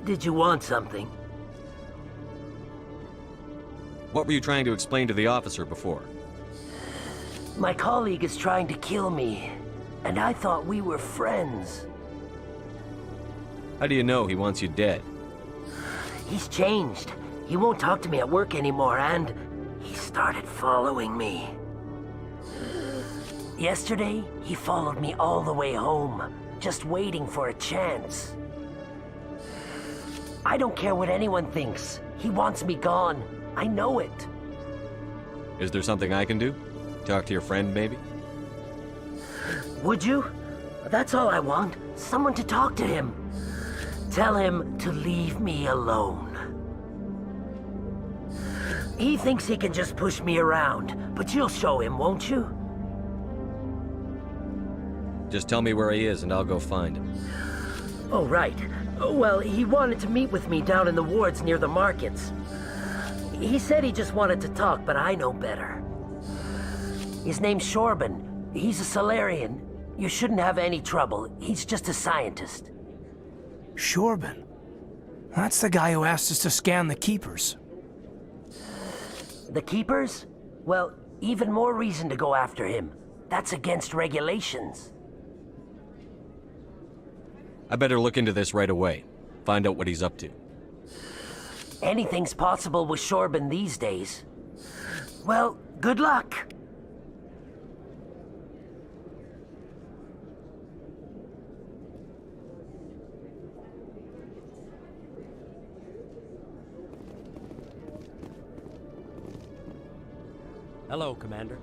Did you want something? What were you trying to explain to the officer before? My colleague is trying to kill me, and I thought we were friends. How do you know he wants you dead? He's changed. He won't talk to me at work anymore, and he started following me. Yesterday, he followed me all the way home, just waiting for a chance. I don't care what anyone thinks. He wants me gone. I know it. Is there something I can do? Talk to your friend, maybe? Would you? That's all I want. Someone to talk to him. Tell him to leave me alone. He thinks he can just push me around, but you'll show him, won't you? Just tell me where he is and I'll go find him. Oh, right. Well, he wanted to meet with me down in the wards near the markets. He said he just wanted to talk, but I know better. His name's Shorban. He's a Solarian. You shouldn't have any trouble. He's just a scientist. Shorban? That's the guy who asked us to scan the Keepers. The Keepers? Well, even more reason to go after him. That's against regulations. I better look into this right away. Find out what he's up to. Anything's possible with Shorban these days. Well, good luck. Hello, Commander.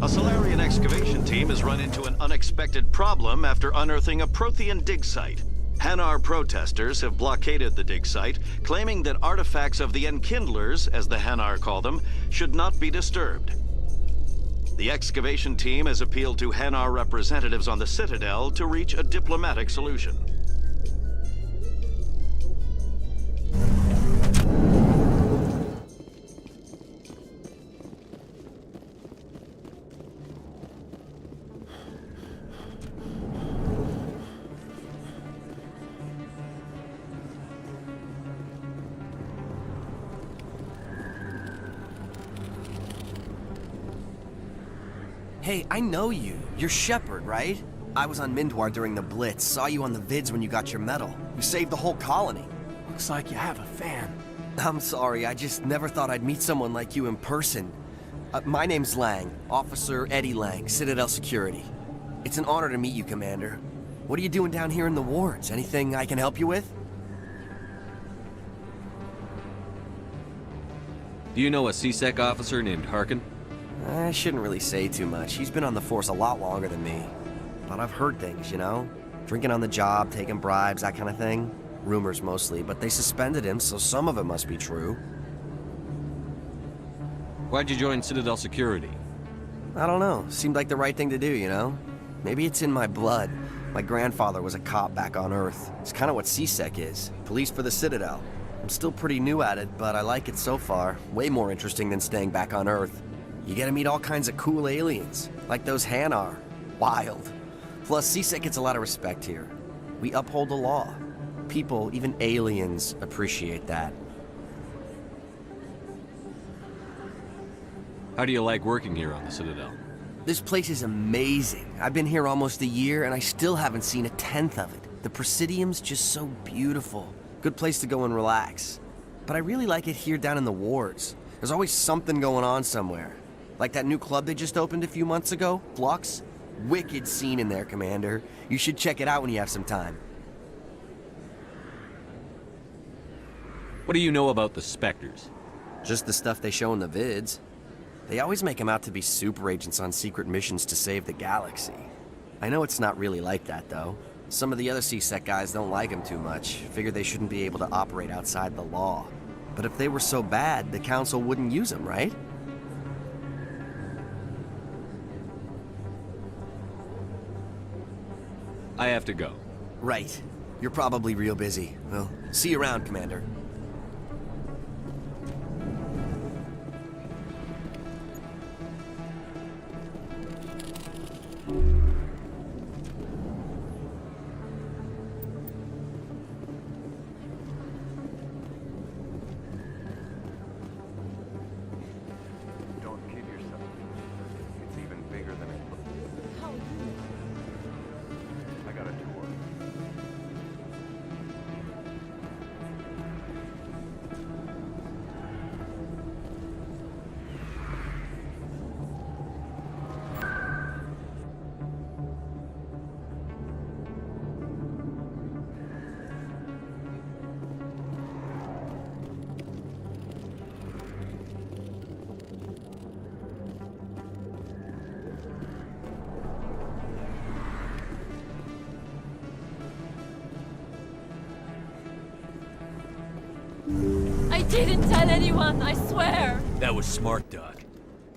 A Solarian excavation team has run into an unexpected problem after unearthing a Prothean dig site. Hanar protesters have blockaded the dig site, claiming that artifacts of the Enkindlers, as the Hanar call them, should not be disturbed. The excavation team has appealed to Hanar representatives on the Citadel to reach a diplomatic solution. Hey, I know you. You're Shepard, right? I was on Mindwar during the Blitz, saw you on the vids when you got your medal. You saved the whole colony. Looks like you have a fan. I'm sorry, I just never thought I'd meet someone like you in person. My name's Lang, Officer Eddie Lang, Citadel Security. It's an honor to meet you, Commander. What are you doing down here in the wards? Anything I can help you with? Do you know a CSEC officer named Harkin? I shouldn't really say too much. He's been on the force a lot longer than me. But I've heard things, you know? Drinking on the job, taking bribes, that kind of thing. Rumors mostly, but they suspended him, so some of it must be true. Why'd you join Citadel Security? I don't know. Seemed like the right thing to do, you know? Maybe it's in my blood. My grandfather was a cop back on Earth. It's kind of what CSEC is. Police for the Citadel. I'm still pretty new at it, but I like it so far. Way more interesting than staying back on Earth. You get to meet all kinds of cool aliens, like those Hanar. Wild. Plus, CSEC gets a lot of respect here. We uphold the law. People, even aliens, appreciate that. How do you like working here on the Citadel? This place is amazing. I've been here almost a year, and I still haven't seen a tenth of it. The Presidium's just so beautiful. Good place to go and relax. But I really like it here down in the wards. There's always something going on somewhere. Like that new club they just opened a few months ago, Flux. Wicked scene in there, Commander. You should check it out when you have some time. What do you know about the Spectres? Just the stuff they show in the vids. They always make them out to be super agents on secret missions to save the galaxy. I know it's not really like that, though. Some of the other CSEC guys don't like them too much, figure they shouldn't be able to operate outside the law. But if they were so bad, the Council wouldn't use them, right? I have to go. Right. You're probably real busy. Well, see you around, Commander. Don't kid yourself. It's even bigger than it looks. I got a tour. I didn't tell anyone, I swear! That was smart, Doc.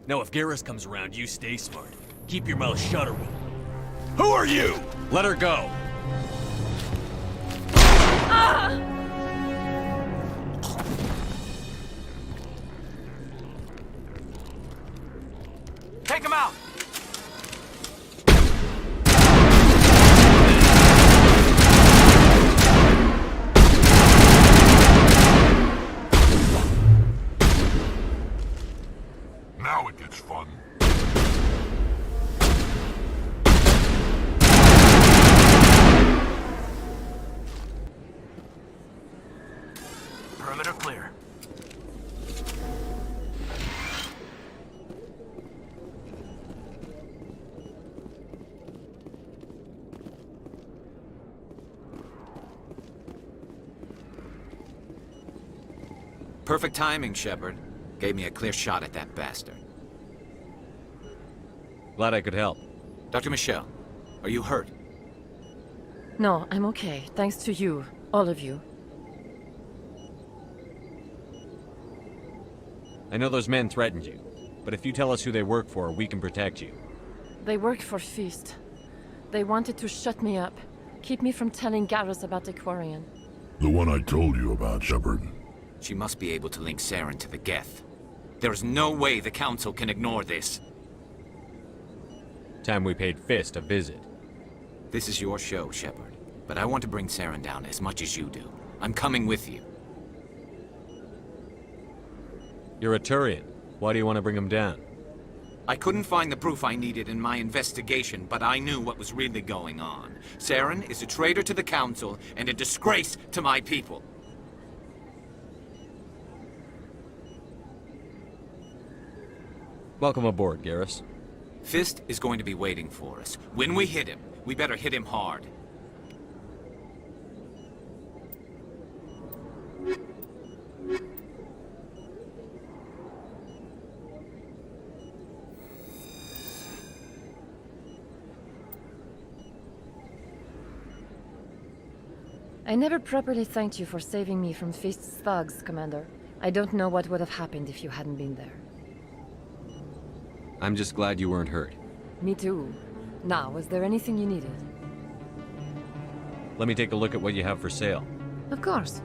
Now if Garrus comes around, you stay smart. Keep your mouth shut or we'll... Who are you? Let her go! Take him out! Now it gets fun. Perimeter clear. Perfect timing, Shepard. Gave me a clear shot at that bastard. Glad I could help. Dr. Michelle, are you hurt? No, I'm okay, thanks to you, all of you. I know those men threatened you, but if you tell us who they work for, we can protect you. They work for Feast. They wanted to shut me up, keep me from telling Garrus about the Quarian. The one I told you about, Shepard. She must be able to link Saren to the Geth. There is no way the Council can ignore this. Time we paid Fist a visit. This is your show, Shepard. But I want to bring Saren down as much as you do. I'm coming with you. You're a Turian. Why do you want to bring him down? I couldn't find the proof I needed in my investigation, but I knew what was really going on. Saren is a traitor to the Council and a disgrace to my people. Welcome aboard, Garrus. Fist is going to be waiting for us. When we hit him, we better hit him hard. I never properly thanked you for saving me from Fist's thugs, Commander. I don't know what would have happened if you hadn't been there. I'm just glad you weren't hurt. Me too. Now, was there anything you needed? Let me take a look at what you have for sale. Of course.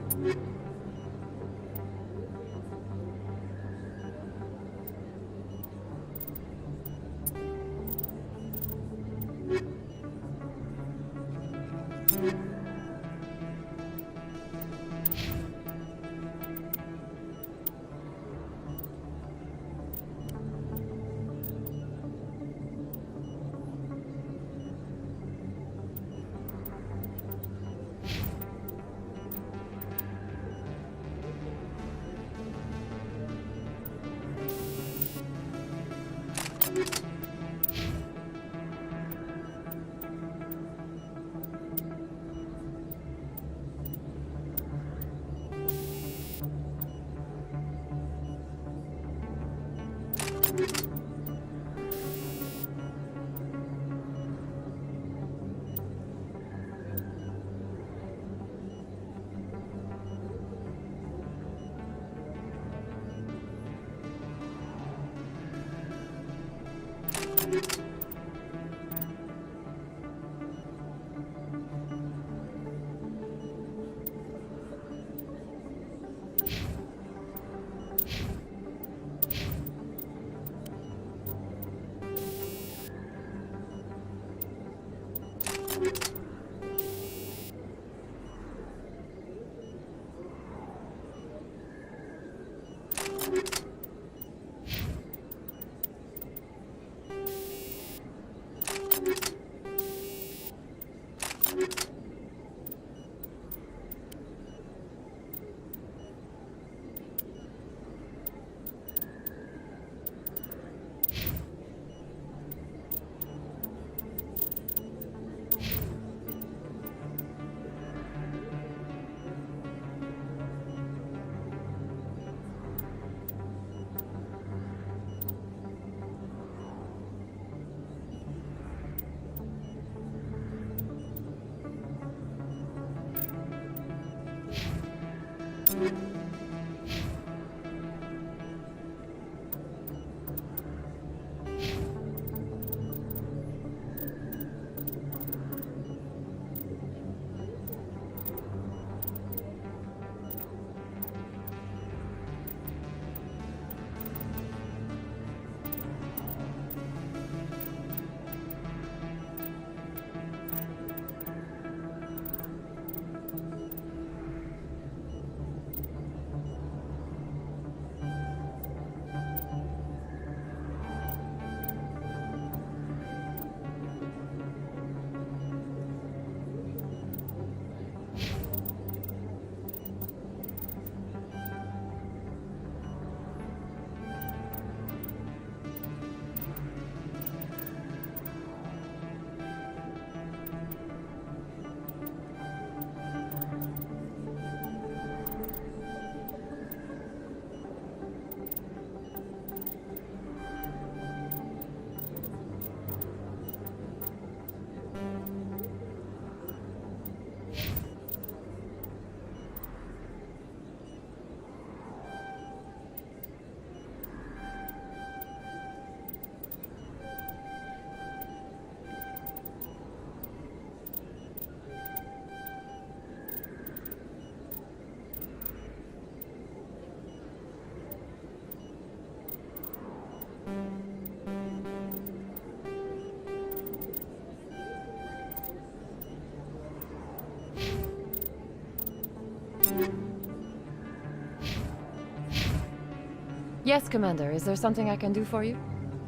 Yes, Commander. Is there something I can do for you?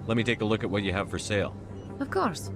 Let me take a look at what you have for sale. Of course.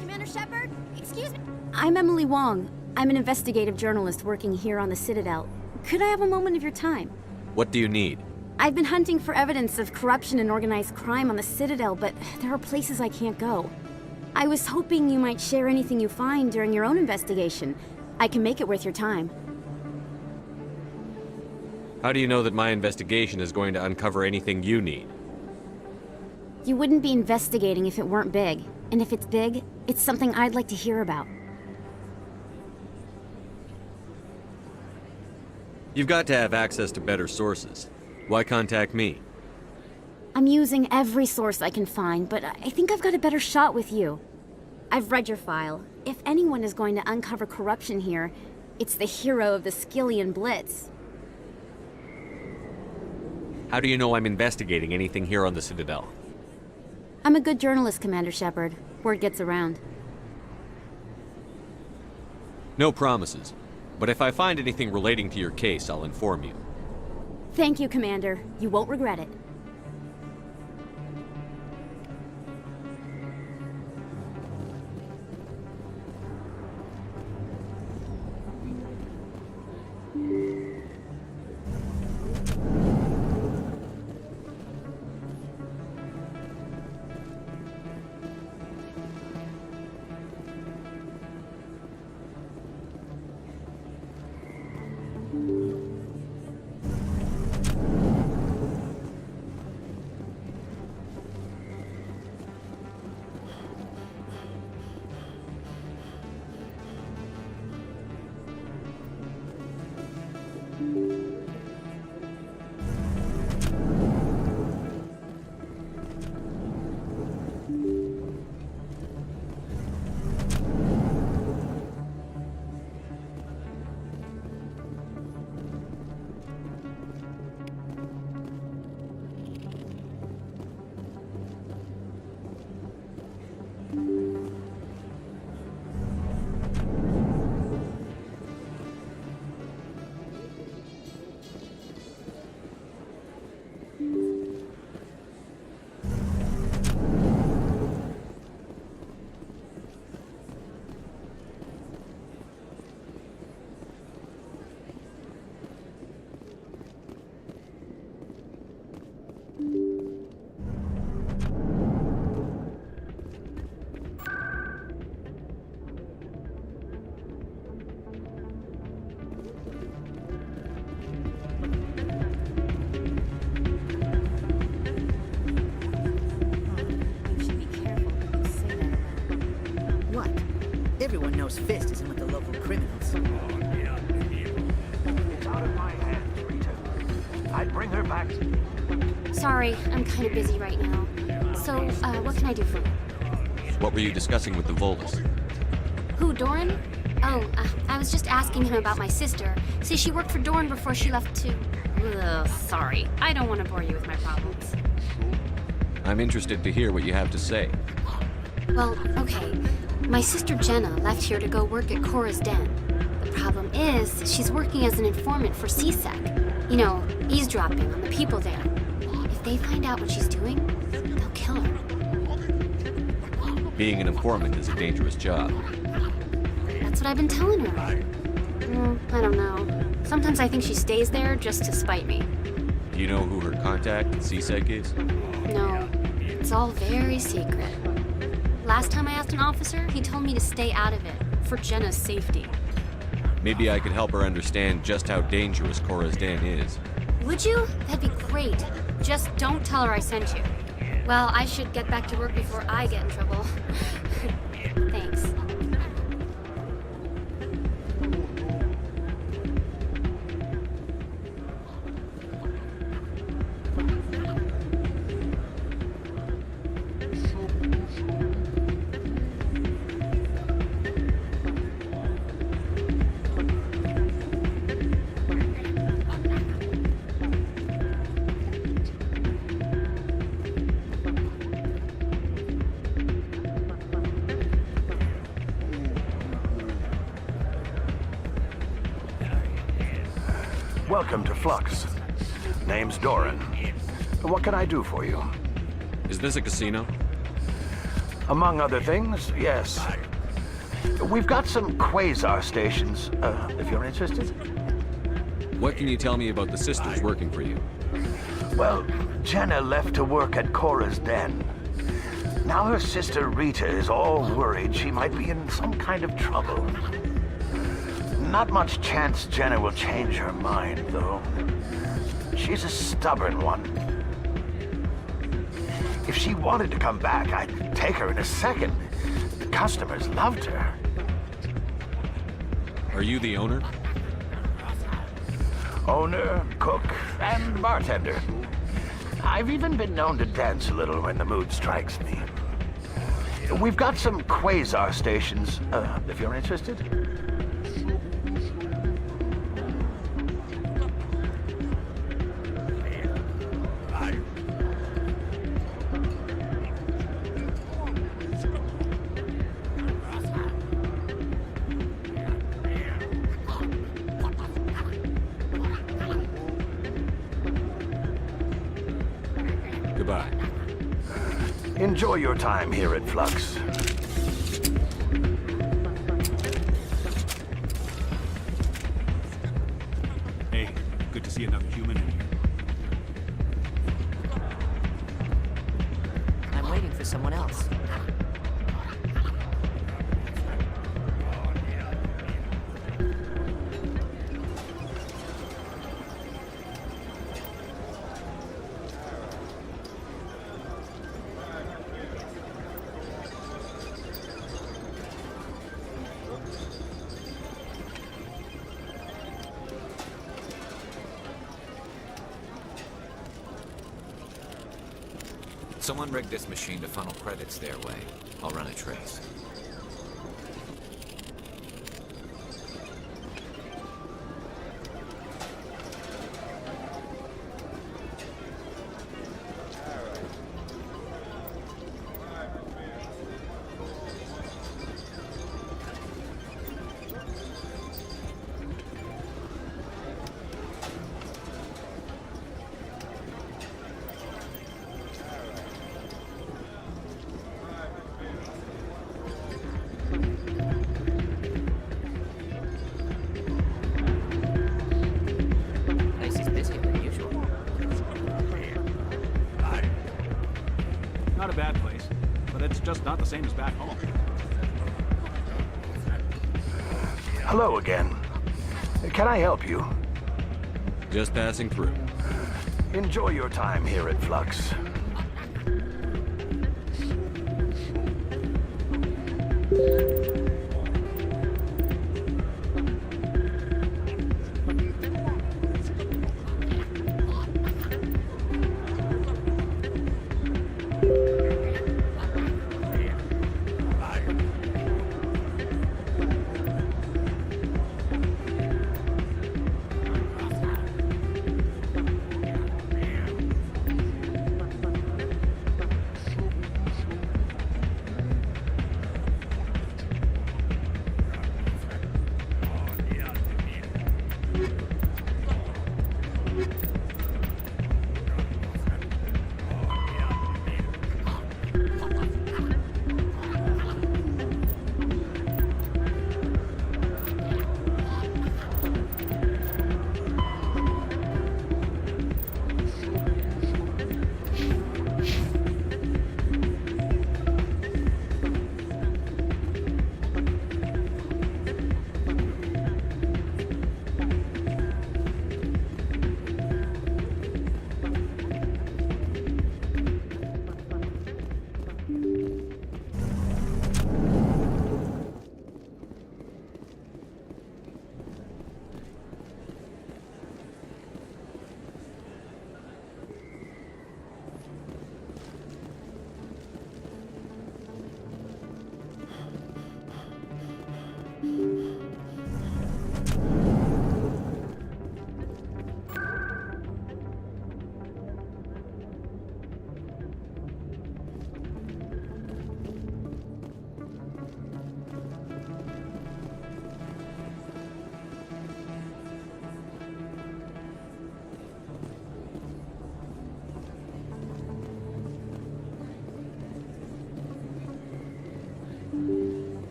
Commander Shepard? Excuse me? I'm Emily Wong. I'm an investigative journalist working here on the Citadel. Could I have a moment of your time? What do you need? I've been hunting for evidence of corruption and organized crime on the Citadel, but there are places I can't go. I was hoping you might share anything you find during your own investigation. I can make it worth your time. How do you know that my investigation is going to uncover anything you need? You wouldn't be investigating if it weren't big. And if it's big, it's something I'd like to hear about. You've got to have access to better sources. Why contact me? I'm using every source I can find, but I think I've got a better shot with you. I've read your file. If anyone is going to uncover corruption here, it's the hero of the Skillian Blitz. How do you know I'm investigating anything here on the Citadel? I'm a good journalist, Commander Shepard. Word gets around. No promises. But if I find anything relating to your case, I'll inform you. Thank you, Commander. You won't regret it. Everyone knows Fist isn't with the local criminals. It's out of my hands, Rita. I'd bring her back. Sorry, I'm kind of busy right now. So, what can I do for you? What were you discussing with the Volus? Who, Doran? Oh, I was just asking him about my sister. See, she worked for Doran before she left to... Ugh, sorry. I don't want to bore you with my problems. I'm interested to hear what you have to say. Well, okay. My sister Jenna left here to go work at Cora's Den. The problem is, she's working as an informant for CSEC. You know, eavesdropping on the people there. If they find out what she's doing, they'll kill her. Being an informant is a dangerous job. That's what I've been telling her. I don't know. Sometimes I think she stays there just to spite me. Do you know who her contact at CSEC is? No, it's all very secret. Last time I asked an officer, he told me to stay out of it, for Jenna's safety. Maybe I could help her understand just how dangerous Cora's Den is. Would you? That'd be great. Just don't tell her I sent you. Well, I should get back to work before I get in trouble. Thanks. Welcome to Flux. Name's Doran. What can I do for you? Is this a casino? Among other things, yes. We've got some quasar stations, if you're interested. What can you tell me about the sisters working for you? Well, Jenna left to work at Cora's Den. Now her sister Rita is all worried she might be in some kind of trouble. Not much chance Jenna will change her mind, though. She's a stubborn one. If she wanted to come back, I'd take her in a second. The customers loved her. Are you the owner? Owner, cook, and bartender. I've even been known to dance a little when the mood strikes me. We've got some quasar stations, if you're interested. Goodbye. Enjoy your time here at Flux. Hey, good to see another human in here. I'm waiting for someone else. Someone rigged this machine to funnel credits their way. I'll run a trace. Not a bad place, but it's just not the same as back home. Hello again. Can I help you? Just passing through. Enjoy your time here at Flux.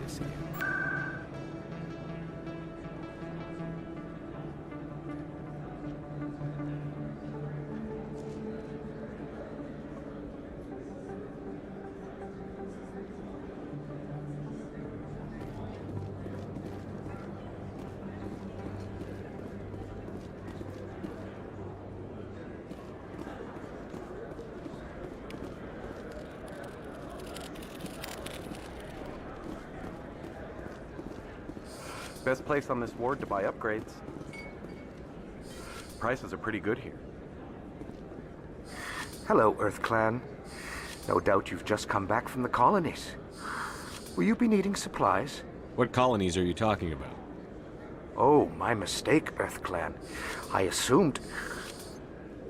to see you. Best place on this ward to buy upgrades. Prices are pretty good here. Hello, Earth Clan. No doubt you've just come back from the colonies. Will you be needing supplies? What colonies are you talking about? Oh, my mistake, Earth Clan. I assumed...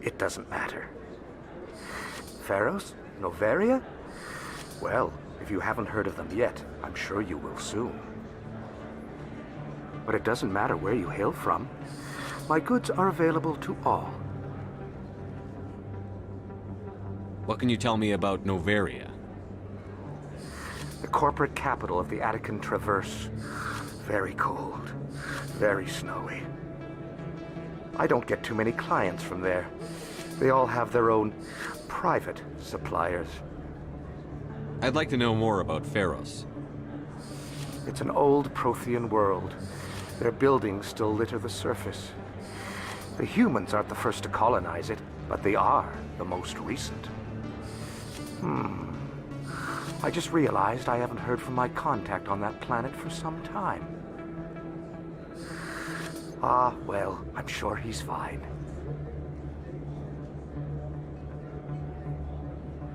It doesn't matter. Pharaohs? Noveria? Well, if you haven't heard of them yet, I'm sure you will soon. But it doesn't matter where you hail from. My goods are available to all. What can you tell me about Noveria? The corporate capital of the Attican Traverse. Very cold. Very snowy. I don't get too many clients from there. They all have their own private suppliers. I'd like to know more about Pharos. It's an old Prothean world. Their buildings still litter the surface. The humans aren't the first to colonize it, but they are the most recent. I just realized I haven't heard from my contact on that planet for some time. Ah, well, I'm sure he's fine.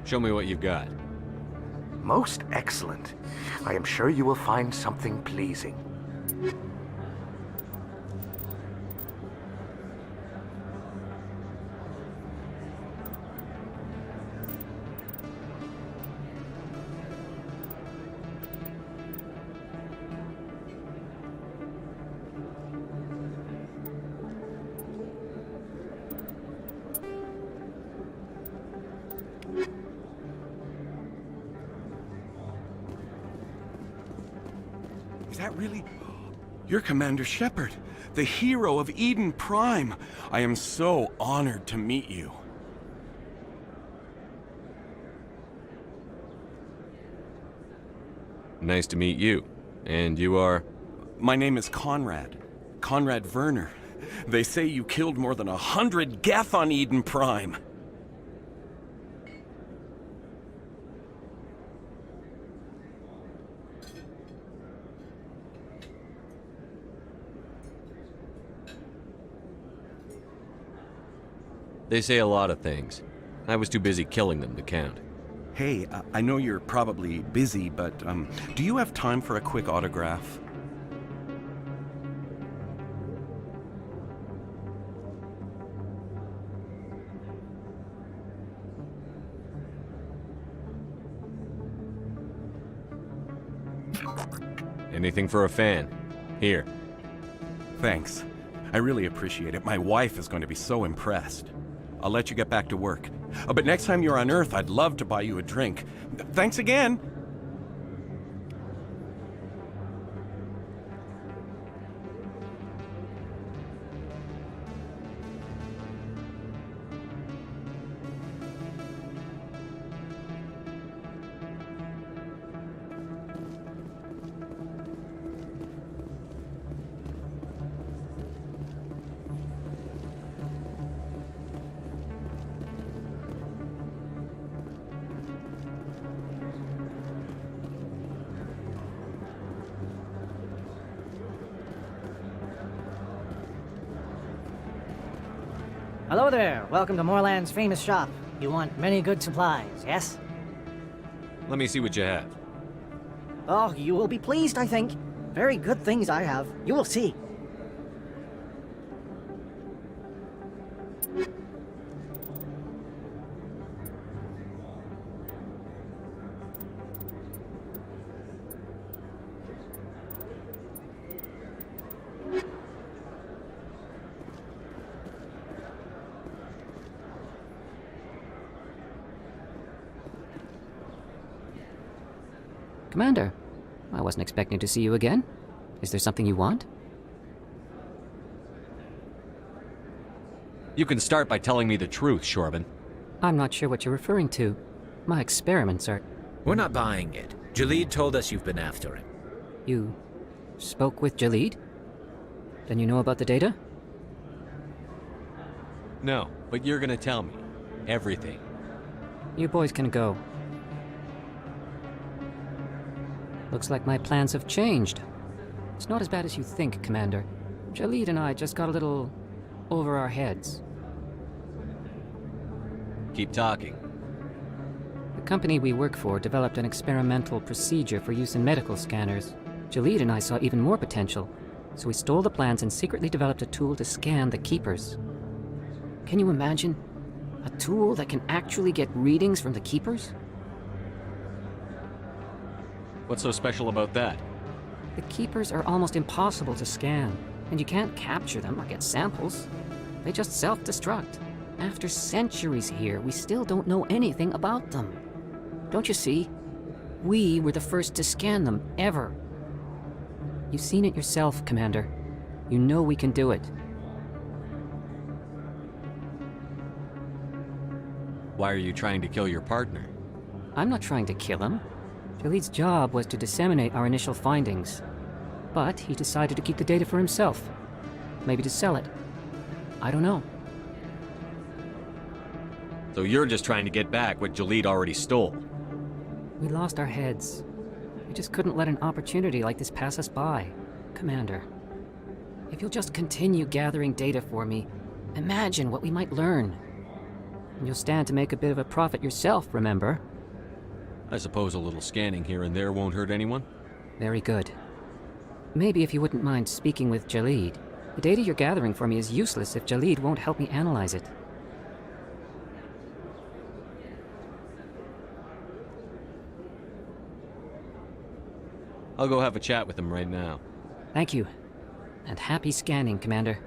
Show me what you've got. Most excellent. I am sure you will find something pleasing. Is that really... You're Commander Shepard, the hero of Eden Prime. I am so honored to meet you. Nice to meet you. And you are? My name is Conrad. Conrad Werner. They say you killed more than 100 Geth on Eden Prime. They say a lot of things. I was too busy killing them to count. Hey, I know you're probably busy, but do you have time for a quick autograph? Anything for a fan. Here. Thanks. I really appreciate it. My wife is going to be so impressed. I'll let you get back to work. But next time you're on Earth, I'd love to buy you a drink. Thanks again! Hello there. Welcome to Moorland's famous shop. You want many good supplies, yes? Let me see what you have. Oh, you will be pleased, I think. Very good things I have. You will see. Commander, I wasn't expecting to see you again. Is there something you want? You can start by telling me the truth, Shorben. I'm not sure what you're referring to. My experiments are... We're not buying it. Jalid told us you've been after him. You spoke with Jalid? Then you know about the data? No, but you're gonna tell me. Everything. You boys can go. Looks like my plans have changed. It's not as bad as you think, Commander. Jalid and I just got a little over our heads. Keep talking. The company we work for developed an experimental procedure for use in medical scanners. Jalid and I saw even more potential, so we stole the plans and secretly developed a tool to scan the Keepers. Can you imagine? A tool that can actually get readings from the Keepers? What's so special about that? The Keepers are almost impossible to scan, and you can't capture them or get samples. They just self-destruct. After centuries here, we still don't know anything about them. Don't you see? We were the first to scan them, ever. You've seen it yourself, Commander. You know we can do it. Why are you trying to kill your partner? I'm not trying to kill him. Jalid's job was to disseminate our initial findings. But he decided to keep the data for himself. Maybe to sell it. I don't know. So you're just trying to get back what Jalid already stole. We lost our heads. We just couldn't let an opportunity like this pass us by. Commander, if you'll just continue gathering data for me, imagine what we might learn. And you'll stand to make a bit of a profit yourself, remember? I suppose a little scanning here and there won't hurt anyone? Very good. Maybe if you wouldn't mind speaking with Jalid. The data you're gathering for me is useless if Jalid won't help me analyze it. I'll go have a chat with him right now. Thank you. And happy scanning, Commander.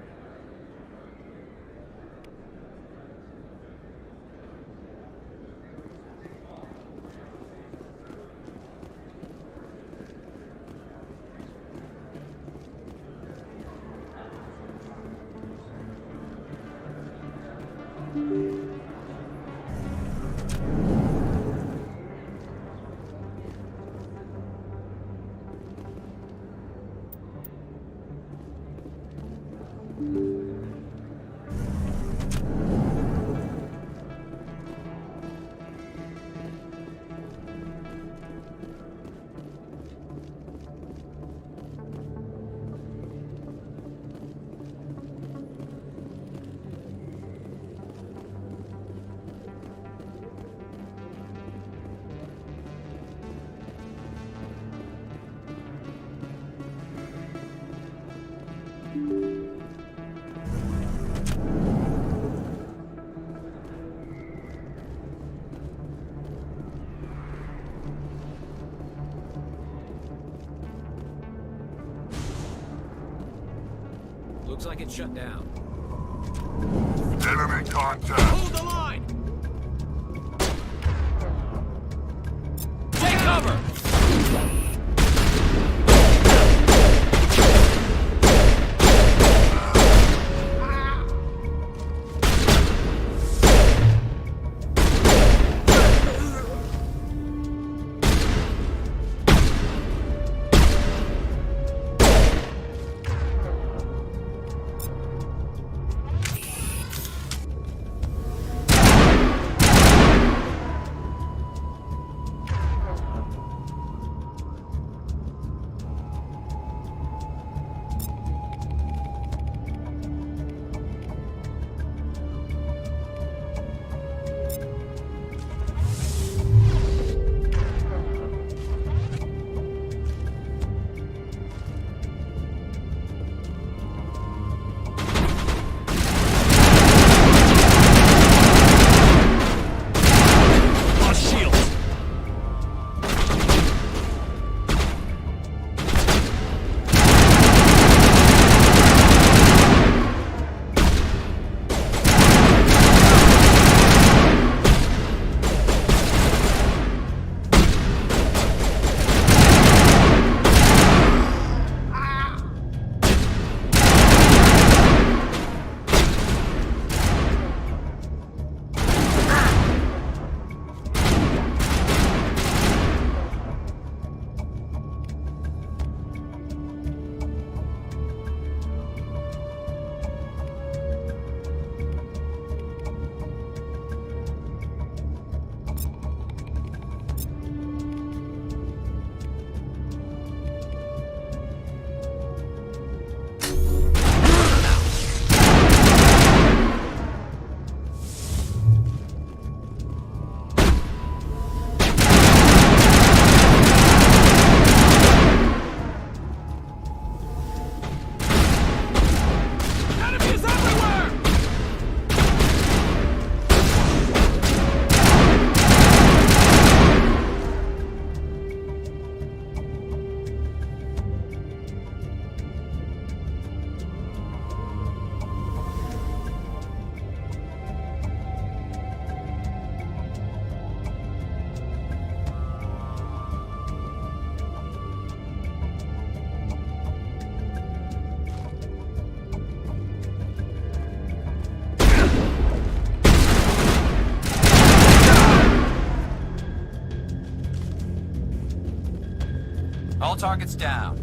Looks like it's shut down. Enemy contact! Hold the line! Take cover! All targets down.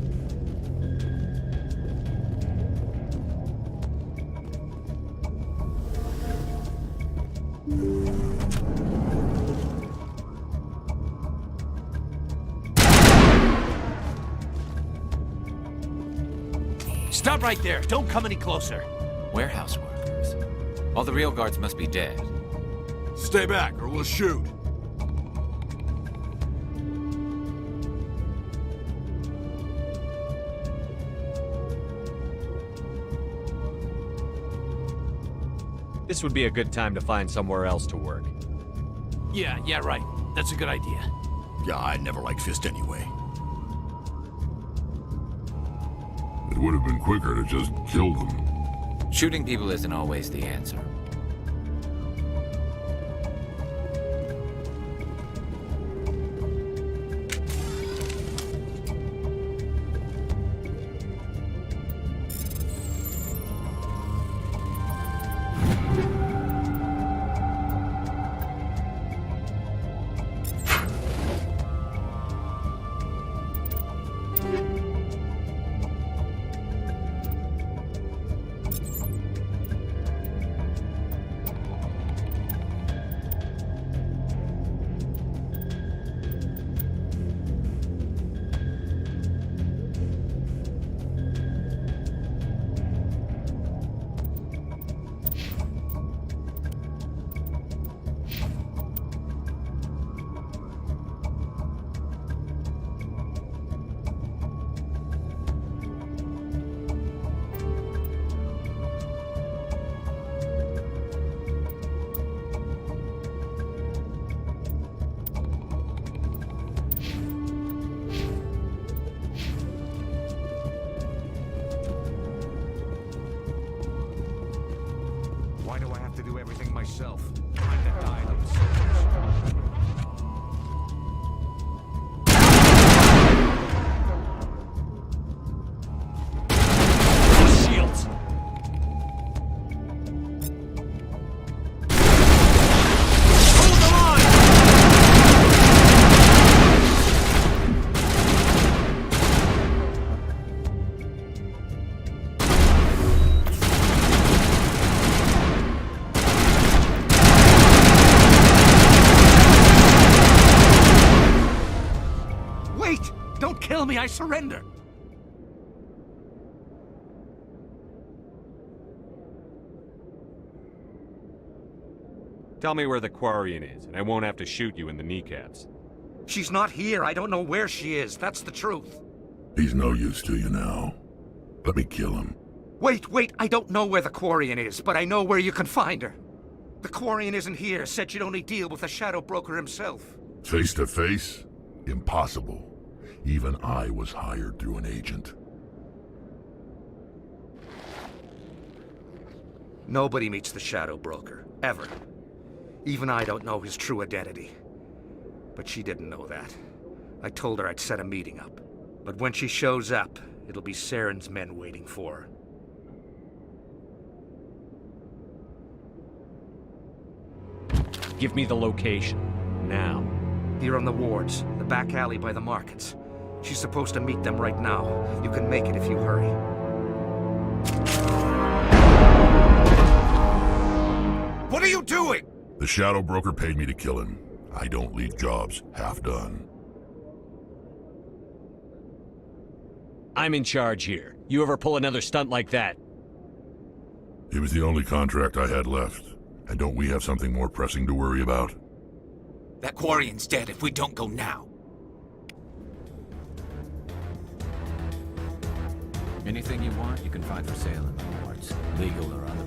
Stop right there. Don't come any closer. Warehouse workers. All the real guards must be dead. Stay back, or we'll shoot. This would be a good time to find somewhere else to work. Yeah, right. That's a good idea. Yeah, I never liked Fist anyway. It would have been quicker to just kill them. Shooting people isn't always the answer. Why do I have to do everything myself? I'm the guy that was shields. Hold the line! Wait! Don't kill me, I surrender! Tell me where the Quarian is, and I won't have to shoot you in the kneecaps. She's not here, I don't know where she is, that's the truth. He's no use to you now. Let me kill him. Wait, I don't know where the Quarian is, but I know where you can find her. The Quarian isn't here, said you'd only deal with the Shadow Broker himself. Face to face? Impossible. Even I was hired through an agent. Nobody meets the Shadow Broker, ever. Even I don't know his true identity. But she didn't know that. I told her I'd set a meeting up. But when she shows up, it'll be Saren's men waiting for her. Give me the location. Now. Here on the wards, the back alley by the markets. She's supposed to meet them right now. You can make it if you hurry. What are you doing? The Shadow Broker paid me to kill him. I don't leave jobs half done. I'm in charge here. You ever pull another stunt like that? It was the only contract I had left. And don't we have something more pressing to worry about? That Quarian's dead if we don't go now. Anything you want, you can find for sale in the wards, legal or otherwise.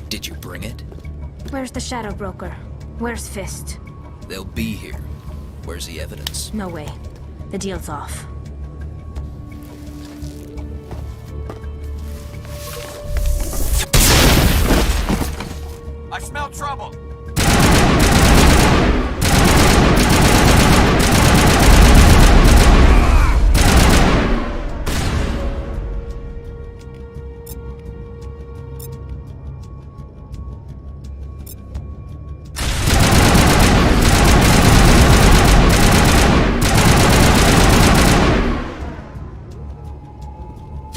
Did you bring it? Where's the Shadow Broker? Where's Fist? They'll be here. Where's the evidence? No way. The deal's off. I smell trouble!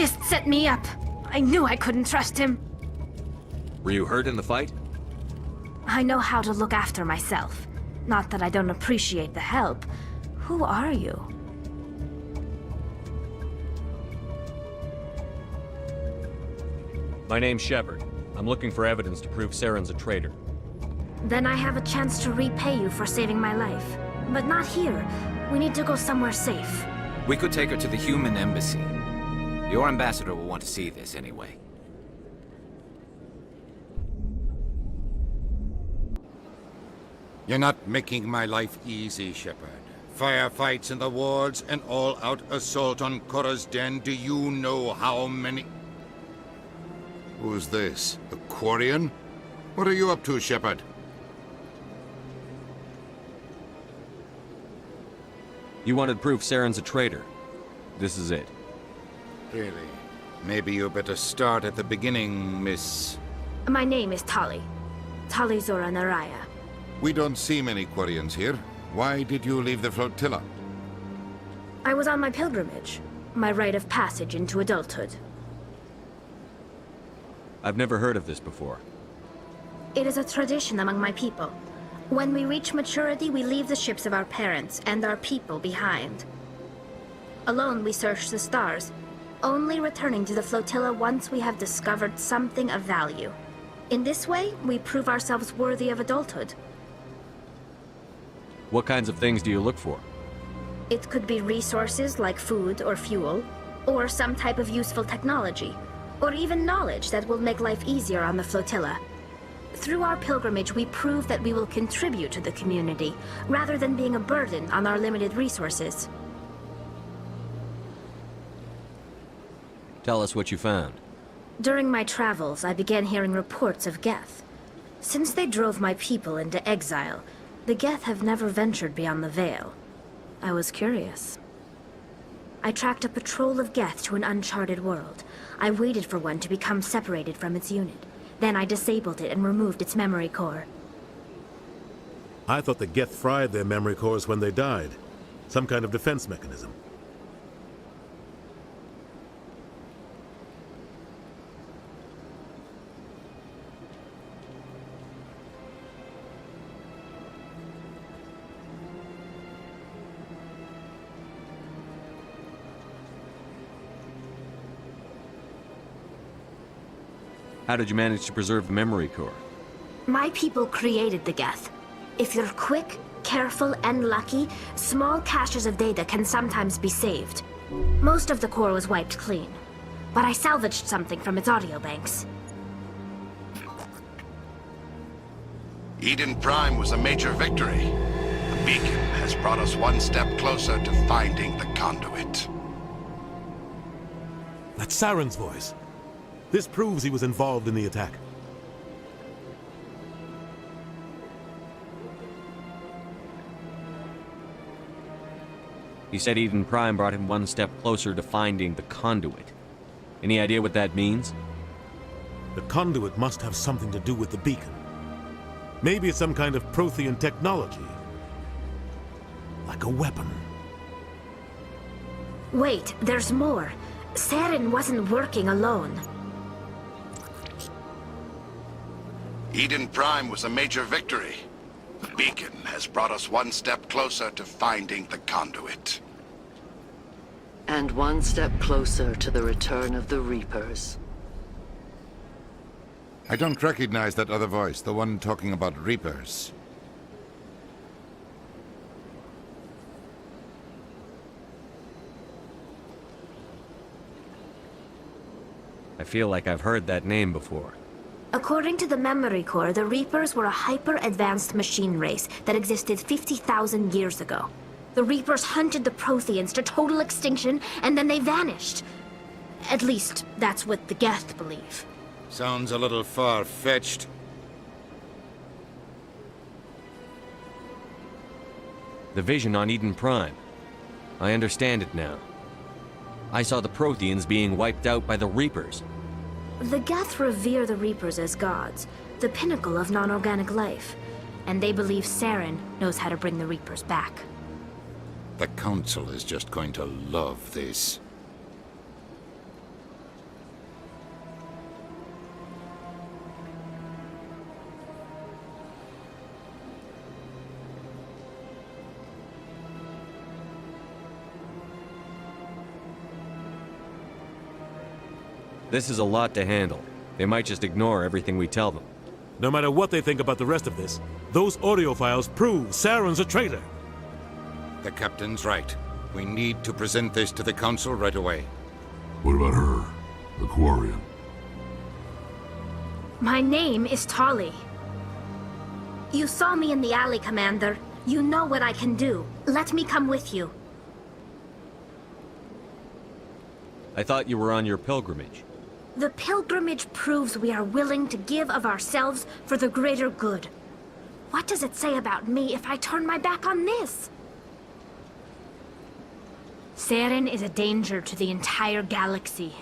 Fist set me up. I knew I couldn't trust him. Were you hurt in the fight? I know how to look after myself. Not that I don't appreciate the help. Who are you? My name's Shepard. I'm looking for evidence to prove Saren's a traitor. Then I have a chance to repay you for saving my life. But not here. We need to go somewhere safe. We could take her to the human embassy. Your ambassador will want to see this anyway. You're not making my life easy, Shepard. Firefights in the wards, an all-out assault on Korra's Den. Do you know how many... Who's this? The Quarian? What are you up to, Shepard? You wanted proof Saren's a traitor. This is it. Really? Maybe you better start at the beginning, Miss... My name is Tali. Tali Zora Naraya. We don't see many Quarians here. Why did you leave the flotilla? I was on my pilgrimage. My rite of passage into adulthood. I've never heard of this before. It is a tradition among my people. When we reach maturity, we leave the ships of our parents and our people behind. Alone, we search the stars, only returning to the flotilla once we have discovered something of value. In this way, we prove ourselves worthy of adulthood. What kinds of things do you look for? It could be resources like food or fuel, or some type of useful technology, or even knowledge that will make life easier on the flotilla. Through our pilgrimage, we prove that we will contribute to the community, rather than being a burden on our limited resources. Tell us what you found. During my travels, I began hearing reports of Geth. Since they drove my people into exile, the Geth have never ventured beyond the Veil. I was curious. I tracked a patrol of Geth to an uncharted world. I waited for one to become separated from its unit. Then I disabled it and removed its memory core. I thought the Geth fried their memory cores when they died. Some kind of defense mechanism. How did you manage to preserve the memory core? My people created the Geth. If you're quick, careful, and lucky, small caches of data can sometimes be saved. Most of the core was wiped clean, but I salvaged something from its audio banks. Eden Prime was a major victory. The beacon has brought us one step closer to finding the conduit. That's Saren's voice. This proves he was involved in the attack. He said Eden Prime brought him one step closer to finding the conduit. Any idea what that means? The conduit must have something to do with the beacon. Maybe it's some kind of Prothean technology. Like a weapon. Wait, there's more. Saren wasn't working alone. Eden Prime was a major victory. The beacon has brought us one step closer to finding the conduit. And one step closer to the return of the Reapers. I don't recognize that other voice, the one talking about Reapers. I feel like I've heard that name before. According to the Memory Core, the Reapers were a hyper-advanced machine race that existed 50,000 years ago. The Reapers hunted the Protheans to total extinction, and then they vanished. At least, that's what the Geth believe. Sounds a little far-fetched. The vision on Eden Prime. I understand it now. I saw the Protheans being wiped out by the Reapers. The Geth revere the Reapers as gods, the pinnacle of non-organic life. And they believe Saren knows how to bring the Reapers back. The Council is just going to love this. This is a lot to handle. They might just ignore everything we tell them. No matter what they think about the rest of this, those audio files prove Saren's a traitor. The Captain's right. We need to present this to the Council right away. What about her? The Quarian? My name is Tali. You saw me in the alley, Commander. You know what I can do. Let me come with you. I thought you were on your pilgrimage. The pilgrimage proves we are willing to give of ourselves for the greater good. What does it say about me if I turn my back on this? Saren is a danger to the entire galaxy.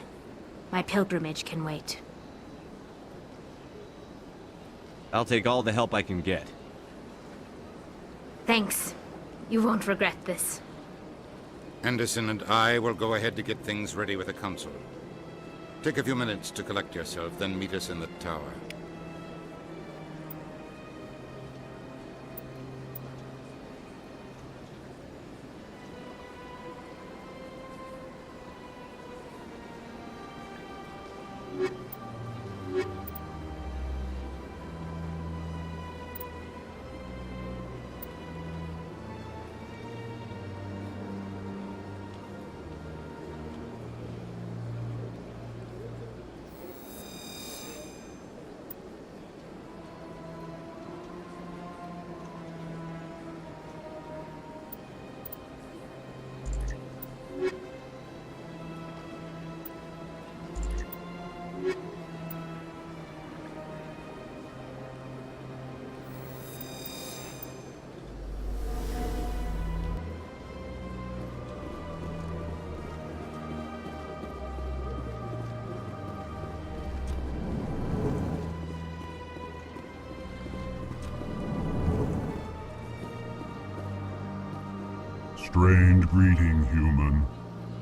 My pilgrimage can wait. I'll take all the help I can get. Thanks. You won't regret this. Anderson and I will go ahead to get things ready with the Council. Take a few minutes to collect yourself, then meet us in the tower. Strained greeting, human.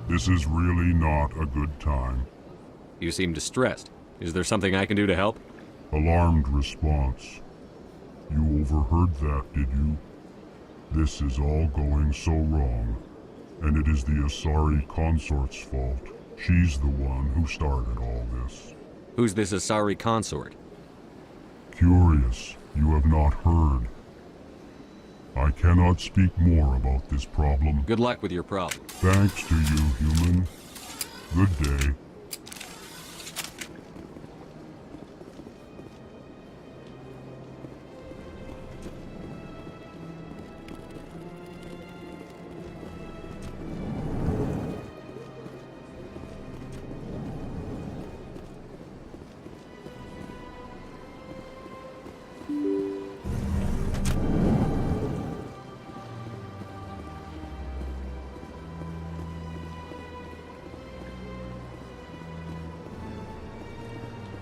This is really not a good time. You seem distressed. Is there something I can do to help? Alarmed response. You overheard that, did you? This is all going so wrong, and it is the Asari consort's fault. She's the one who started all this. Who's this Asari consort? Curious, you have not heard. I cannot speak more about this problem. Good luck with your problem. Thanks to you, human. Good day.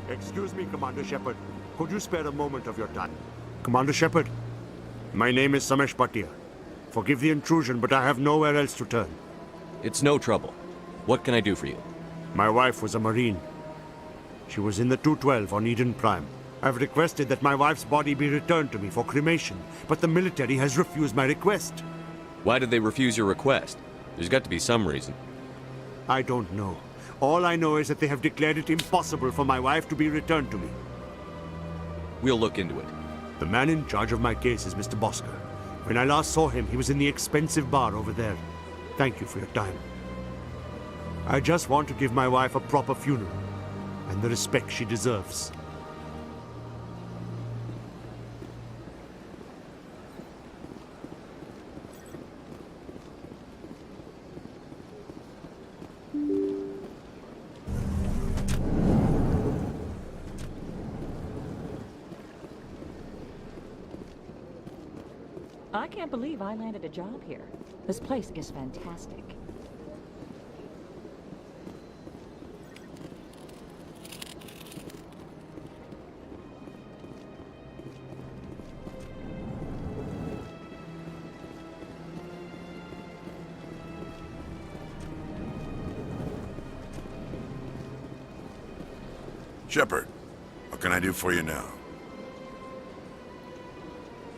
Excuse me, Commander Shepard. Could you spare a moment of your time? Commander Shepard, my name is Samesh Bhatia. Forgive the intrusion, but I have nowhere else to turn. It's no trouble. What can I do for you? My wife was a Marine. She was in the 212 on Eden Prime. I've requested that my wife's body be returned to me for cremation, but the military has refused my request. Why did they refuse your request? There's got to be some reason. I don't know. All I know is that they have declared it impossible for my wife to be returned to me. We'll look into it. The man in charge of my case is Mr. Bosker. When I last saw him, he was in the expensive bar over there. Thank you for your time. I just want to give my wife a proper funeral. and the respect she deserves. I can't believe I landed a job here. This place is fantastic. Shepard, what can I do for you now?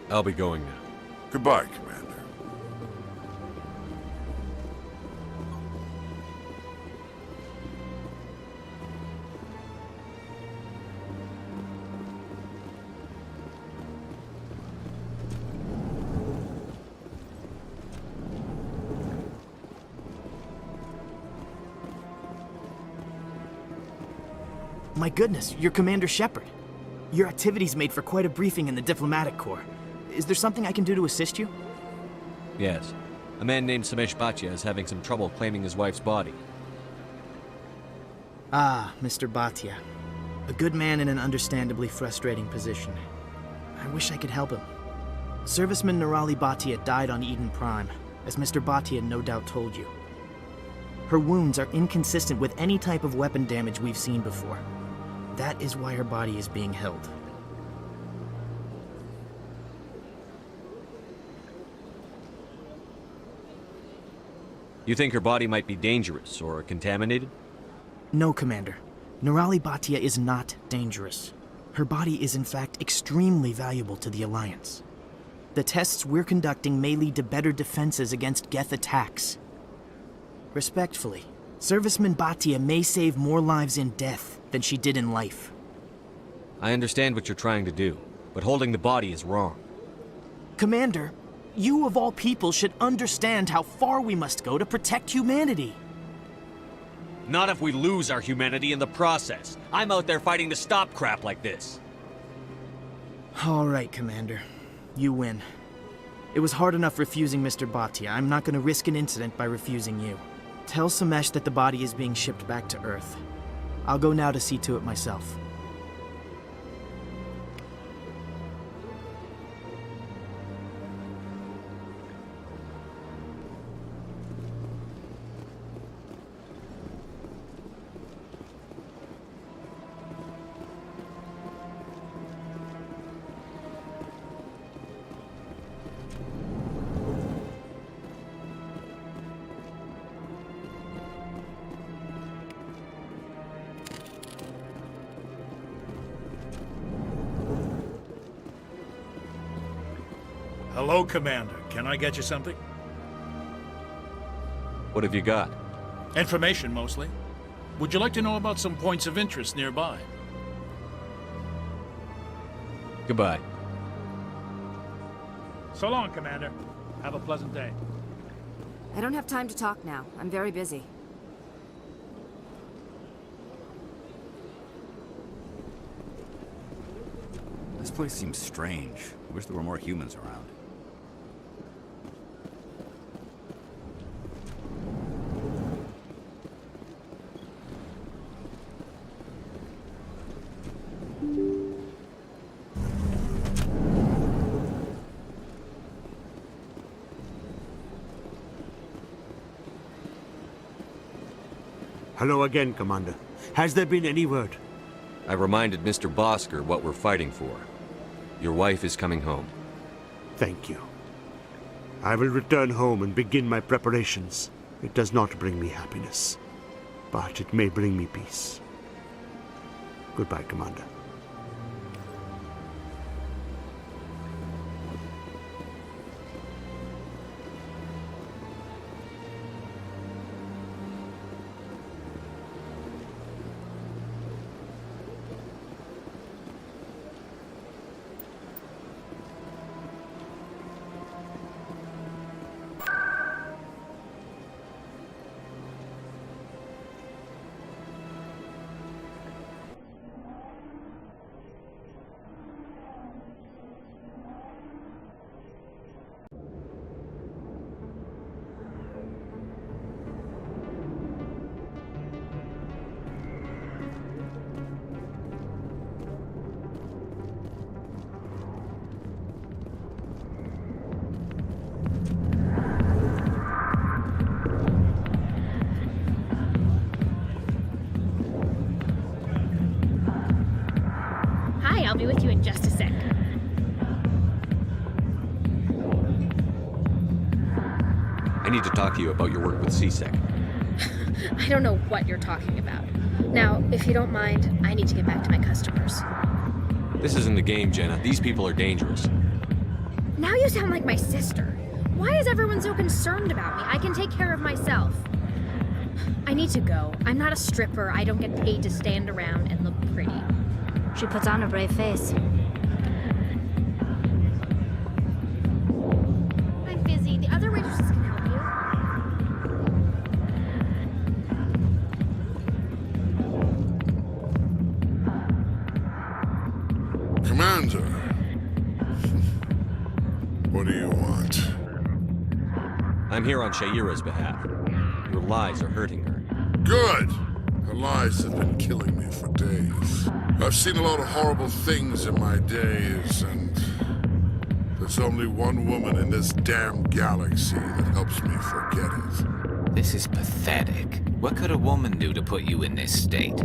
I'll be going now. Goodbye, Commander. My goodness, you're Commander Shepard. Your activities made for quite a briefing in the Diplomatic Corps. Is there something I can do to assist you? Yes. A man named Samesh Bhatia is having some trouble claiming his wife's body. Ah, Mr. Bhatia. A good man in an understandably frustrating position. I wish I could help him. Serviceman Nirali Bhatia died on Eden Prime, as Mr. Bhatia no doubt told you. Her wounds are inconsistent with any type of weapon damage we've seen before. That is why her body is being held. You think her body might be dangerous or contaminated? No, Commander. Nirali Bhatia is not dangerous. Her body is in fact extremely valuable to the Alliance. The tests we're conducting may lead to better defenses against Geth attacks. Respectfully, Serviceman Bhatia may save more lives in death than she did in life. I understand what you're trying to do, but holding the body is wrong. Commander, you of all people should understand how far we must go to protect humanity. Not if we lose our humanity in the process. I'm out there fighting to stop crap like this. All right, Commander. You win. It was hard enough refusing Mr. Bhatia. I'm not going to risk an incident by refusing you. Tell Samesh that the body is being shipped back to Earth. I'll go now to see to it myself. Hello, Commander. Can I get you something? What have you got? Information, mostly. Would you like to know about some points of interest nearby? Goodbye. So long, Commander. Have a pleasant day. I don't have time to talk now. I'm very busy. This place seems strange. I wish there were more humans around. Hello again, Commander. Has there been any word? I reminded Mr. Bosker what we're fighting for. Your wife is coming home. Thank you. I will return home and begin my preparations. It does not bring me happiness, but it may bring me peace. Goodbye, Commander. I need to talk to you about your work with C-Sec. I don't know what you're talking about. Now, if you don't mind, I need to get back to my customers. This isn't a game, Jenna. These people are dangerous. Now you sound like my sister. Why is everyone so concerned about me? I can take care of myself. I need to go. I'm not a stripper. I don't get paid to stand around and look pretty. She puts on a brave face. I'm busy. The other waitresses can help you. Commander. What do you want? I'm here on Shaira's behalf. Your lies are hurting her. Good! Her lies have been killing me for days. I've seen a lot of horrible things in my days, and there's only one woman in this damn galaxy that helps me forget it. This is pathetic. What could a woman do to put you in this state?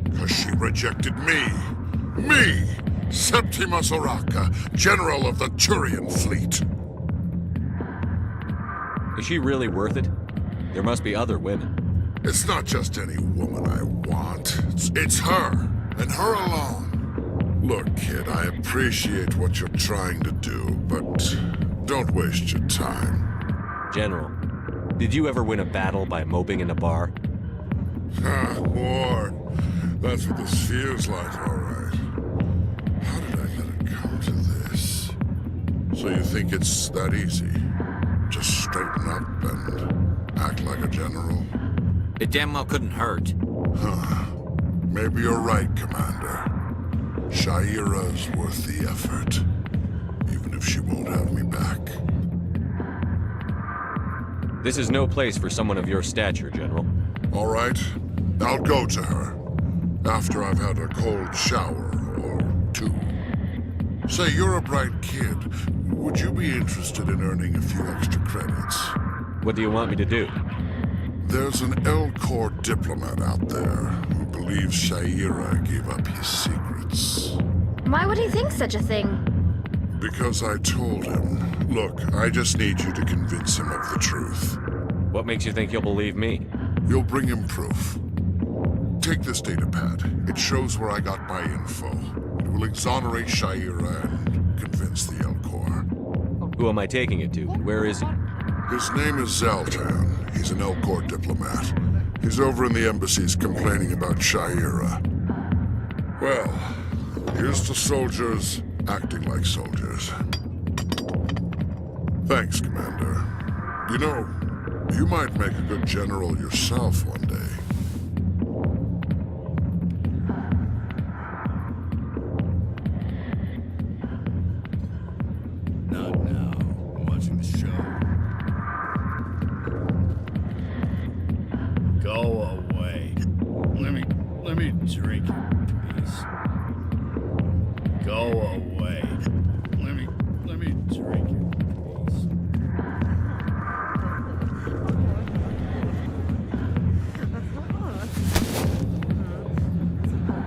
Because she rejected me! Me! Septimus Oraka, General of the Turian Fleet! Is she really worth it? There must be other women. It's not just any woman I want. It's her, and her alone. Look, kid, I appreciate what you're trying to do, but don't waste your time. General, did you ever win a battle by moping in a bar? War. That's what this feels like, all right. How did I let it come to this? So you think it's that easy? Just straighten up and act like a general? It damn well couldn't hurt. Huh. Maybe you're right, Commander. Shaira's worth the effort, even if she won't have me back. This is no place for someone of your stature, General. All right. I'll go to her. After I've had a cold shower or two. Say, you're a bright kid. Would you be interested in earning a few extra credits? What do you want me to do? There's an Elcor diplomat out there who believes Shaira gave up his secrets. Why would he think such a thing? Because I told him. Look, I just need you to convince him of the truth. What makes you think he'll believe me? You'll bring him proof. Take this datapad. It shows where I got my info. It will exonerate Shaira and convince the Elcor. Who am I taking it to, and where is he? His name is Zaltan. He's an Elcor diplomat. He's over in the embassies complaining about Shaira. Well, here's to soldiers acting like soldiers. Thanks, Commander. You know, you might make a good general yourself one day. Not now. I'm watching the show. Go away. Let me drink in peace. Go away. Let me drink in peace.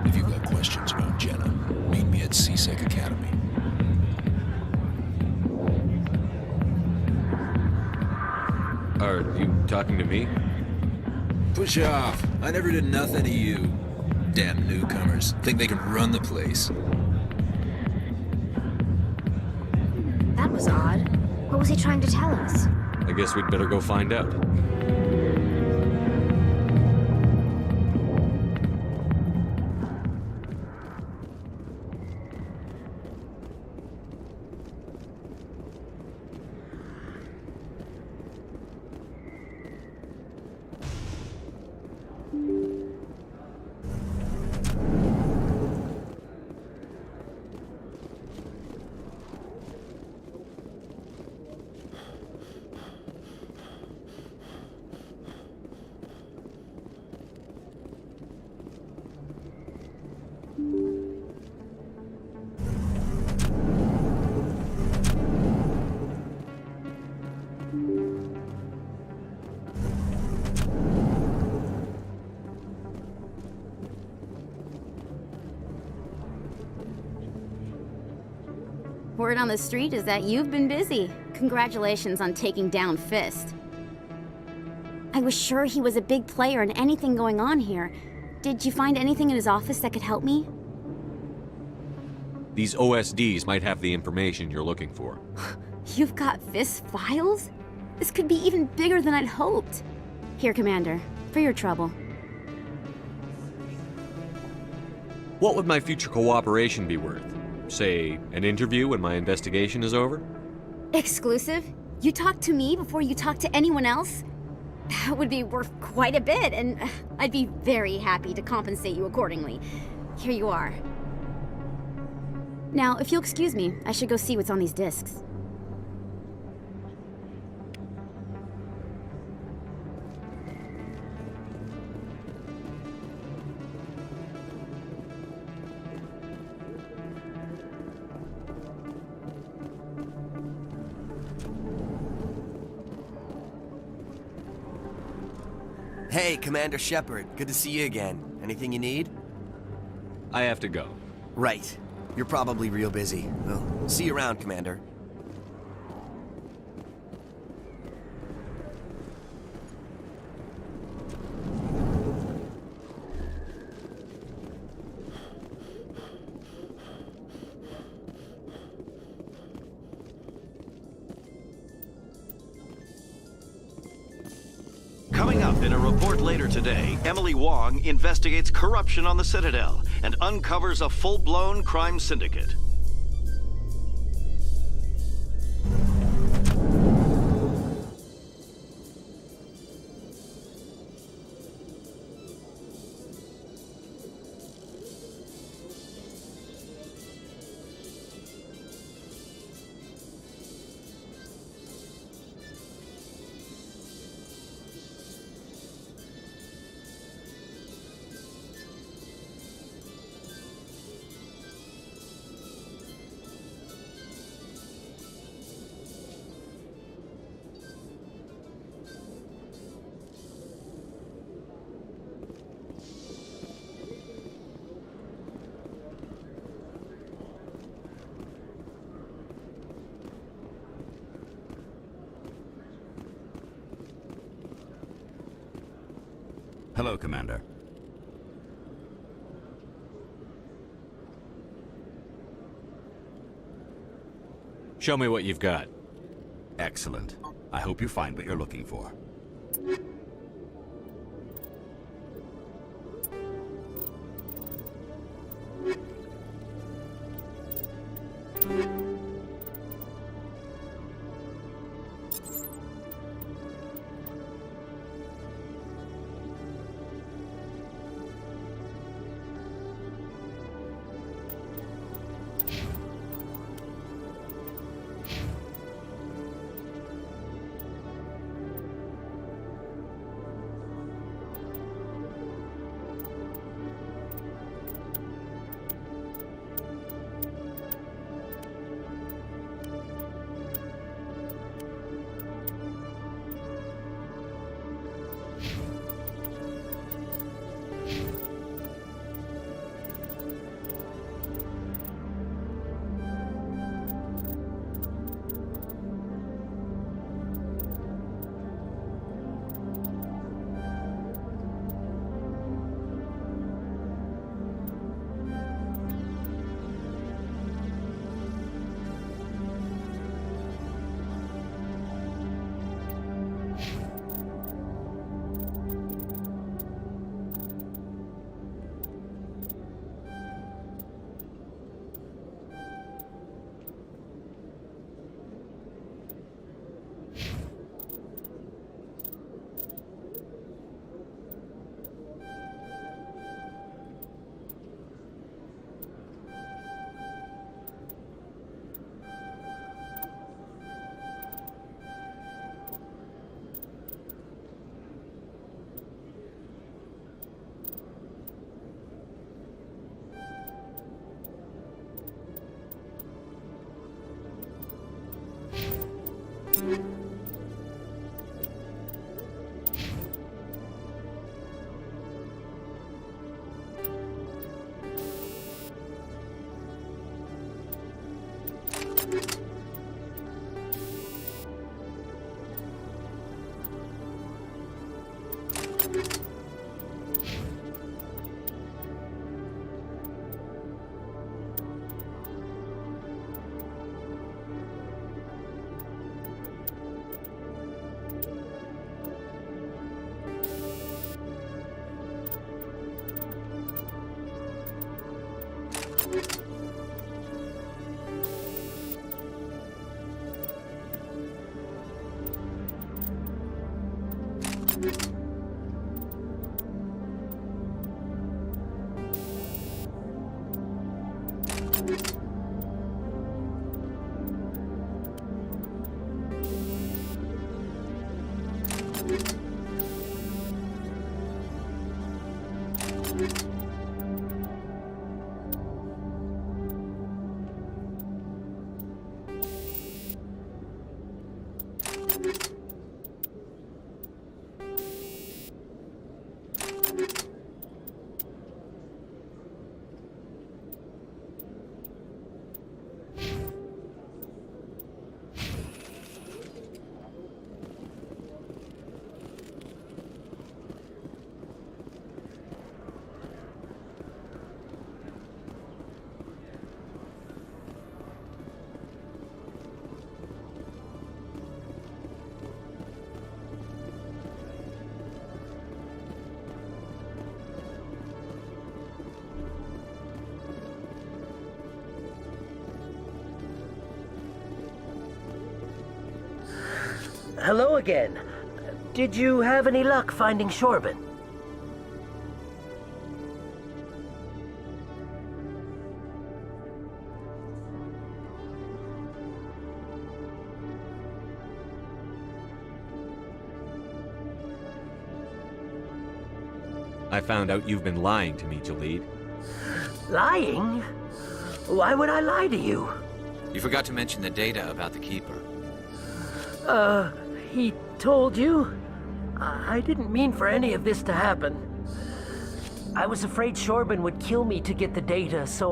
If you've got questions about Jenna, meet me at C-Sec Academy. Are you talking to me? Push off. I never did nothing to you. Damn newcomers. Think they can run the place. That was odd. What was he trying to tell us? I guess we'd better go find out. Word on the street is that you've been busy. Congratulations on taking down Fist. I was sure he was a big player in anything going on here. Did you find anything in his office that could help me? These OSDs might have the information you're looking for. You've got Fist's files? This could be even bigger than I'd hoped. Here, Commander, for your trouble. What would my future cooperation be worth? Say, an interview when my investigation is over? Exclusive? You talk to me before you talk to anyone else? That would be worth quite a bit, and I'd be very happy to compensate you accordingly. Here you are. Now, if you'll excuse me, I should go see what's on these discs. Hey, Commander Shepard. Good to see you again. Anything you need? I have to go. Right. You're probably real busy. Well, see you around, Commander. Coming up in a report later today, Emily Wong investigates corruption on the Citadel and uncovers a full-blown crime syndicate. Hello, Commander. Show me what you've got. Excellent. I hope you find what you're looking for. Hello again. Did you have any luck finding Shorben? I found out you've been lying to me, Jalid. Lying? Why would I lie to you? You forgot to mention the data about the Keeper. He told you? I didn't mean for any of this to happen. I was afraid Shorben would kill me to get the data, so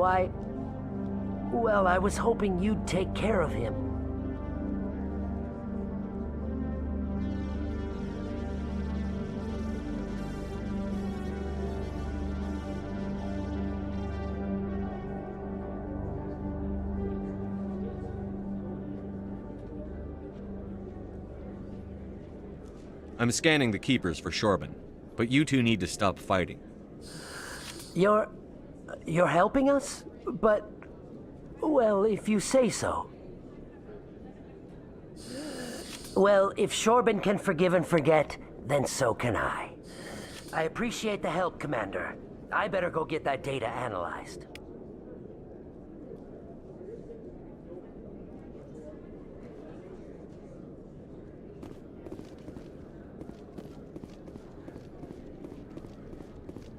well, I was hoping you'd take care of him. I'm scanning the Keepers for Shorben, but you two need to stop fighting. You're helping us? But, well, if you say so. Well, if Shorben can forgive and forget, then so can I. I appreciate the help, Commander. I better go get that data analyzed.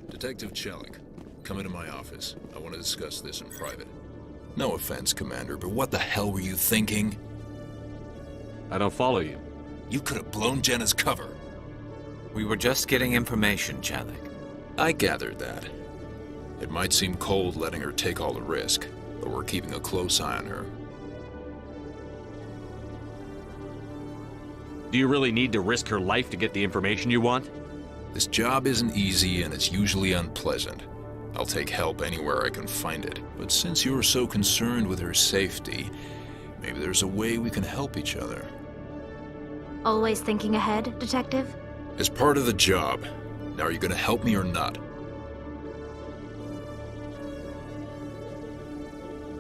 Detective Chelik, come into my office. I want to discuss this in private. No offense, Commander, but what the hell were you thinking? I don't follow you. You could have blown Jenna's cover. We were just getting information, Chelik. I gathered that. It might seem cold letting her take all the risk, but we're keeping a close eye on her. Do you really need to risk her life to get the information you want? This job isn't easy and it's usually unpleasant. I'll take help anywhere I can find it. But since you're so concerned with her safety, maybe there's a way we can help each other. Always thinking ahead, Detective? As part of the job. Now, are you gonna help me or not?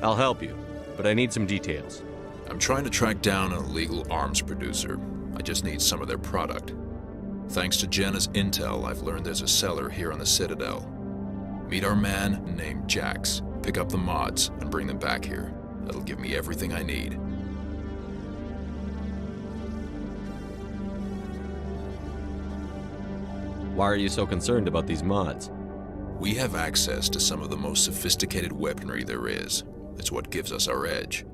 I'll help you, but I need some details. I'm trying to track down an illegal arms producer. I just need some of their product. Thanks to Jenna's intel, I've learned there's a seller here on the Citadel. Meet our man named Jax, pick up the mods, and bring them back here. That'll give me everything I need. Why are you so concerned about these mods? We have access to some of the most sophisticated weaponry there is. It's what gives us our edge.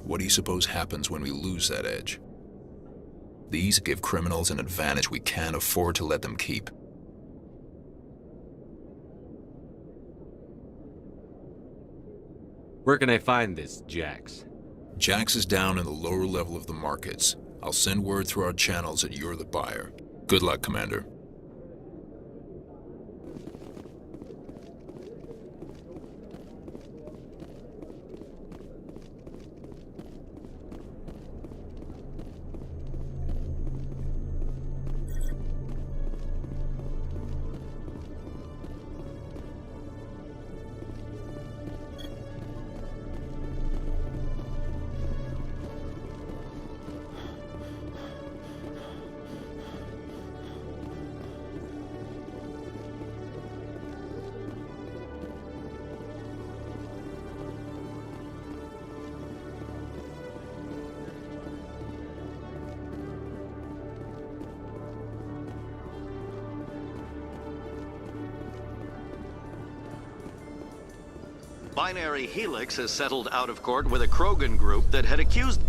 What do you suppose happens when we lose that edge? These give criminals an advantage we can't afford to let them keep. Where can I find this Jax? Jax is down in the lower level of the markets. I'll send word through our channels that you're the buyer. Good luck, Commander. Binary Helix has settled out of court with a Krogan group that had accused...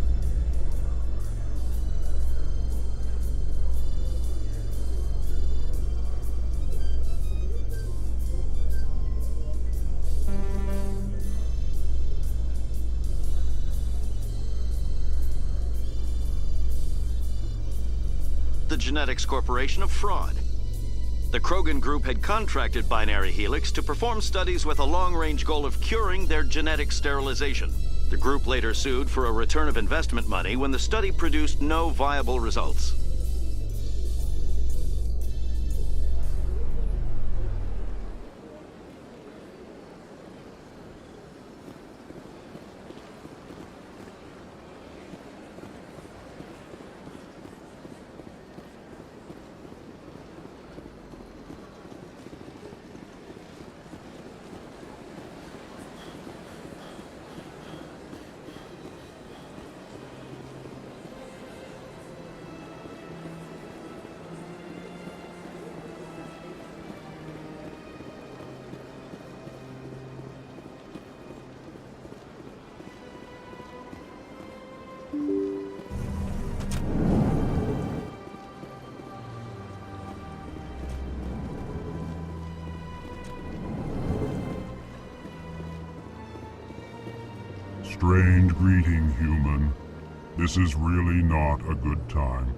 the Genetics Corporation of fraud. The Krogan group had contracted Binary Helix to perform studies with a long-range goal of curing their genetic sterilization. The group later sued for a return of investment money when the study produced no viable results. Strange greeting, human. This is really not a good time.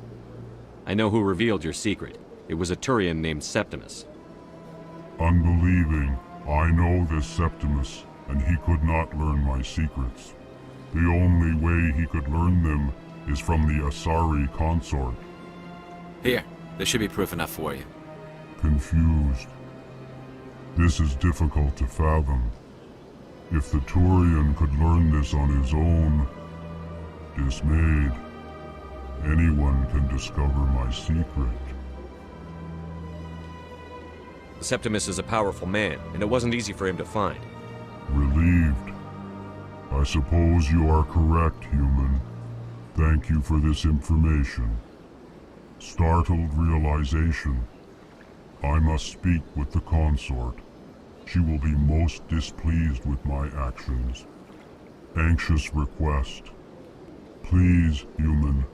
I know who revealed your secret. It was a Turian named Septimus. Unbelieving, I know this Septimus, and he could not learn my secrets. The only way he could learn them is from the Asari consort. Here, there should be proof enough for you. Confused. This is difficult to fathom. If the Turian could learn this on his own, dismayed, anyone can discover my secret. Septimus is a powerful man, and it wasn't easy for him to find. Relieved. I suppose you are correct, human. Thank you for this information. Startled realization. I must speak with the consort. She will be most displeased with my actions. Anxious request. Please, human,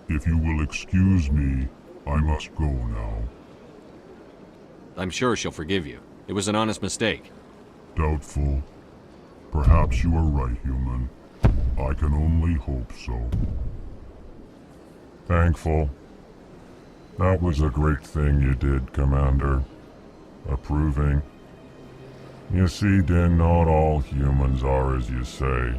if you will excuse me, I must go now. I'm sure she'll forgive you. It was an honest mistake. Doubtful. Perhaps you are right, human. I can only hope so. Thankful. That was a great thing you did, Commander. Approving. You see, Din, not all humans are as you say.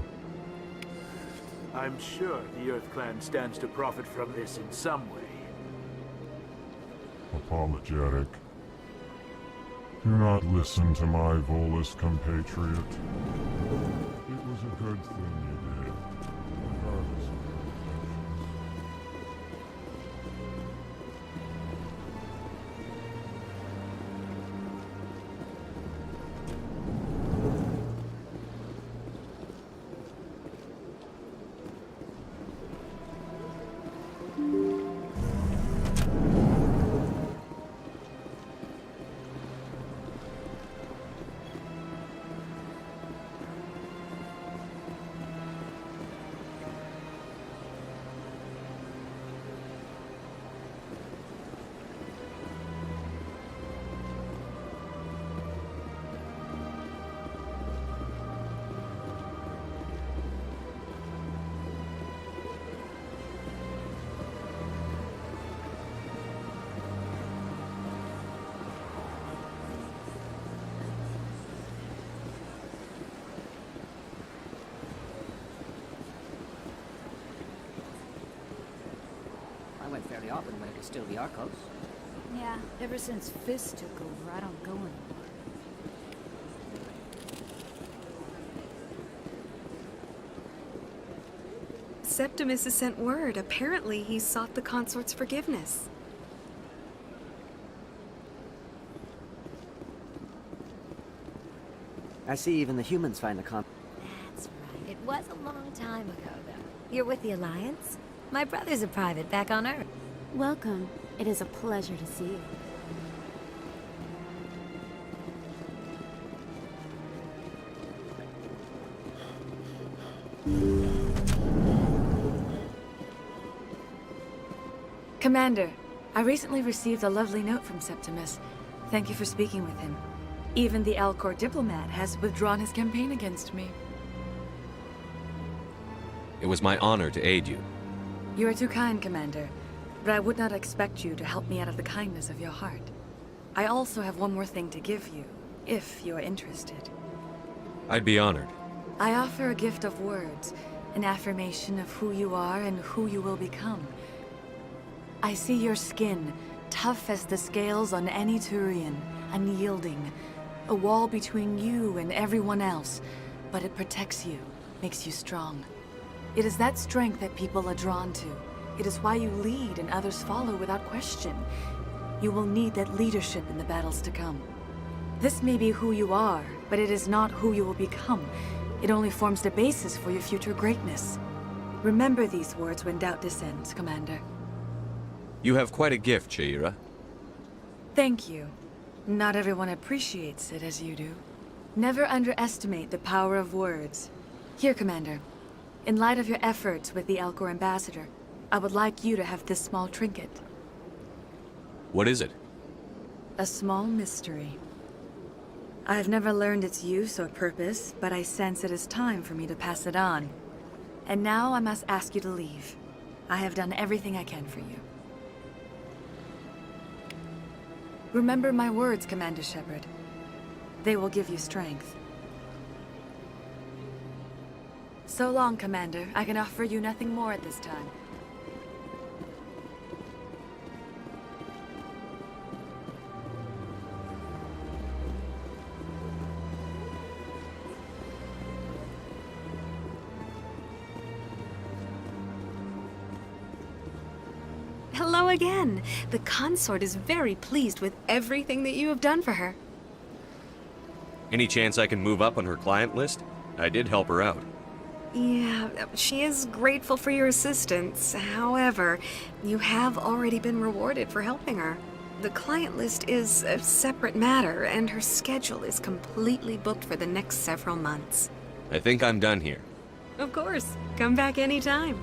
I'm sure the Earth Clan stands to profit from this in some way. Apologetic. Do not listen to my Volus compatriot. It was a good thing you did, regardless of your intentions. I went fairly often when it was still the Arcos. Yeah, ever since Fist took over, I don't go anymore. Septimus has sent word. Apparently, he sought the consort's forgiveness. I see even the humans find the That's right. It was a long time ago, though. You're with the Alliance? My brother's a private back on Earth. Welcome. It is a pleasure to see you. Commander, I recently received a lovely note from Septimus. Thank you for speaking with him. Even the Alcor diplomat has withdrawn his campaign against me. It was my honor to aid you. You are too kind, Commander, but I would not expect you to help me out of the kindness of your heart. I also have one more thing to give you, if you are interested. I'd be honored. I offer a gift of words, an affirmation of who you are and who you will become. I see your skin, tough as the scales on any Turian, unyielding. A wall between you and everyone else, but it protects you, makes you strong. It is that strength that people are drawn to. It is why you lead and others follow without question. You will need that leadership in the battles to come. This may be who you are, but it is not who you will become. It only forms the basis for your future greatness. Remember these words when doubt descends, Commander. You have quite a gift, Sha'ira. Thank you. Not everyone appreciates it as you do. Never underestimate the power of words. Here, Commander. In light of your efforts with the Alcor ambassador, I would like you to have this small trinket. What is it? A small mystery. I have never learned its use or purpose, but I sense it is time for me to pass it on. And now I must ask you to leave. I have done everything I can for you. Remember my words, Commander Shepard. They will give you strength. So long, Commander. I can offer you nothing more at this time. Hello again. The consort is very pleased with everything that you have done for her. Any chance I can move up on her client list? I did help her out. Yeah, she is grateful for your assistance. However, you have already been rewarded for helping her. The client list is a separate matter, and her schedule is completely booked for the next several months. I think I'm done here. Of course. Come back anytime.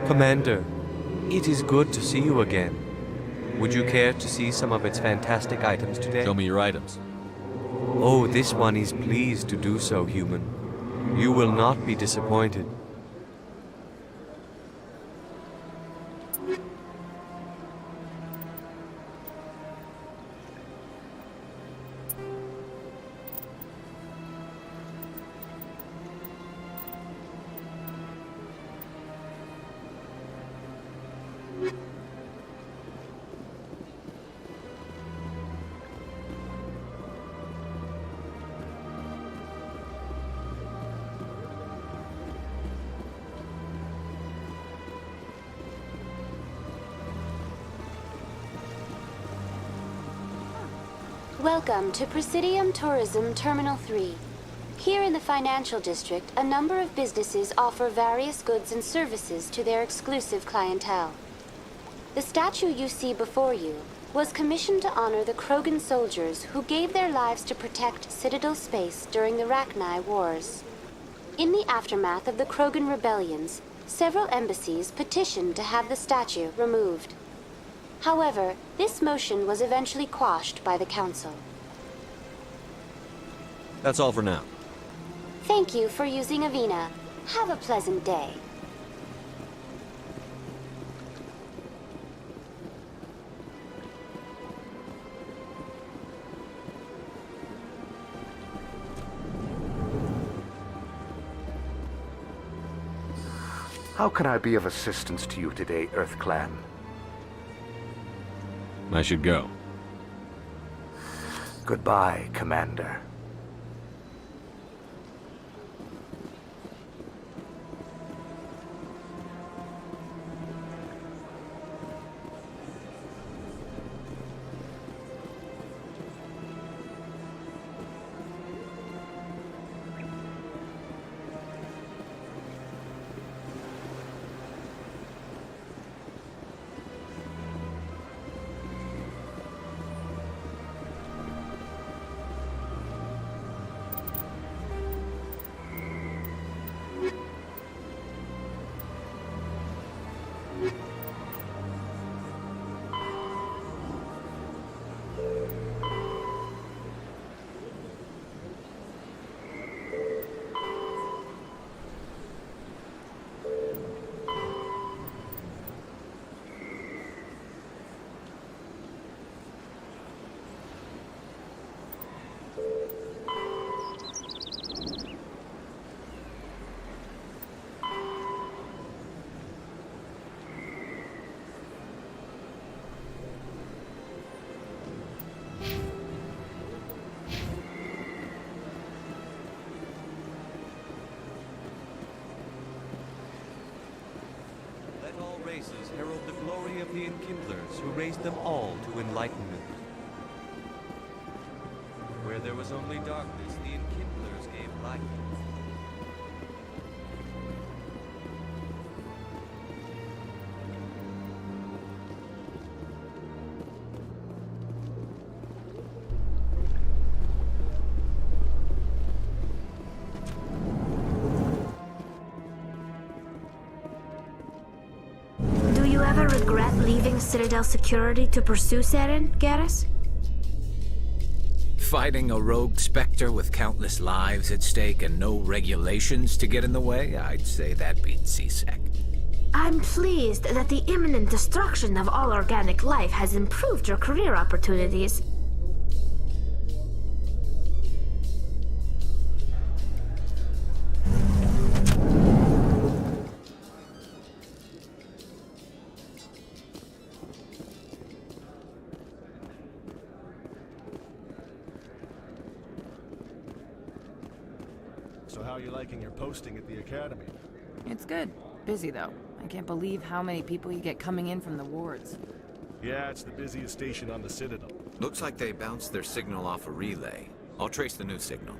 Commander, it is good to see you again. Would you care to see some of its fantastic items today? Show me your items. Oh, this one is pleased to do so, human. You will not be disappointed. Welcome to Presidium Tourism Terminal 3. Here in the financial district, a number of businesses offer various goods and services to their exclusive clientele. The statue you see before you was commissioned to honor the Krogan soldiers who gave their lives to protect Citadel space during the Rachni Wars. In the aftermath of the Krogan rebellions, several embassies petitioned to have the statue removed. However, this motion was eventually quashed by the Council. That's all for now. Thank you for using Avina. Have a pleasant day. How can I be of assistance to you today, Earth Clan? I should go. Goodbye, Commander. Races herald the glory of the Enkindlers, who raised them all to enlightenment. Where there was only darkness, the Enkindlers gave light. Leaving Citadel security to pursue Saren, Garrus? Fighting a rogue Spectre with countless lives at stake and no regulations to get in the way? I'd say that beats CSEC. I'm pleased that the imminent destruction of all organic life has improved your career opportunities. So how are you liking your posting at the Academy? It's good. Busy, though. I can't believe how many people you get coming in from the wards. Yeah, it's the busiest station on the Citadel. Looks like they bounced their signal off a relay. I'll trace the new signal.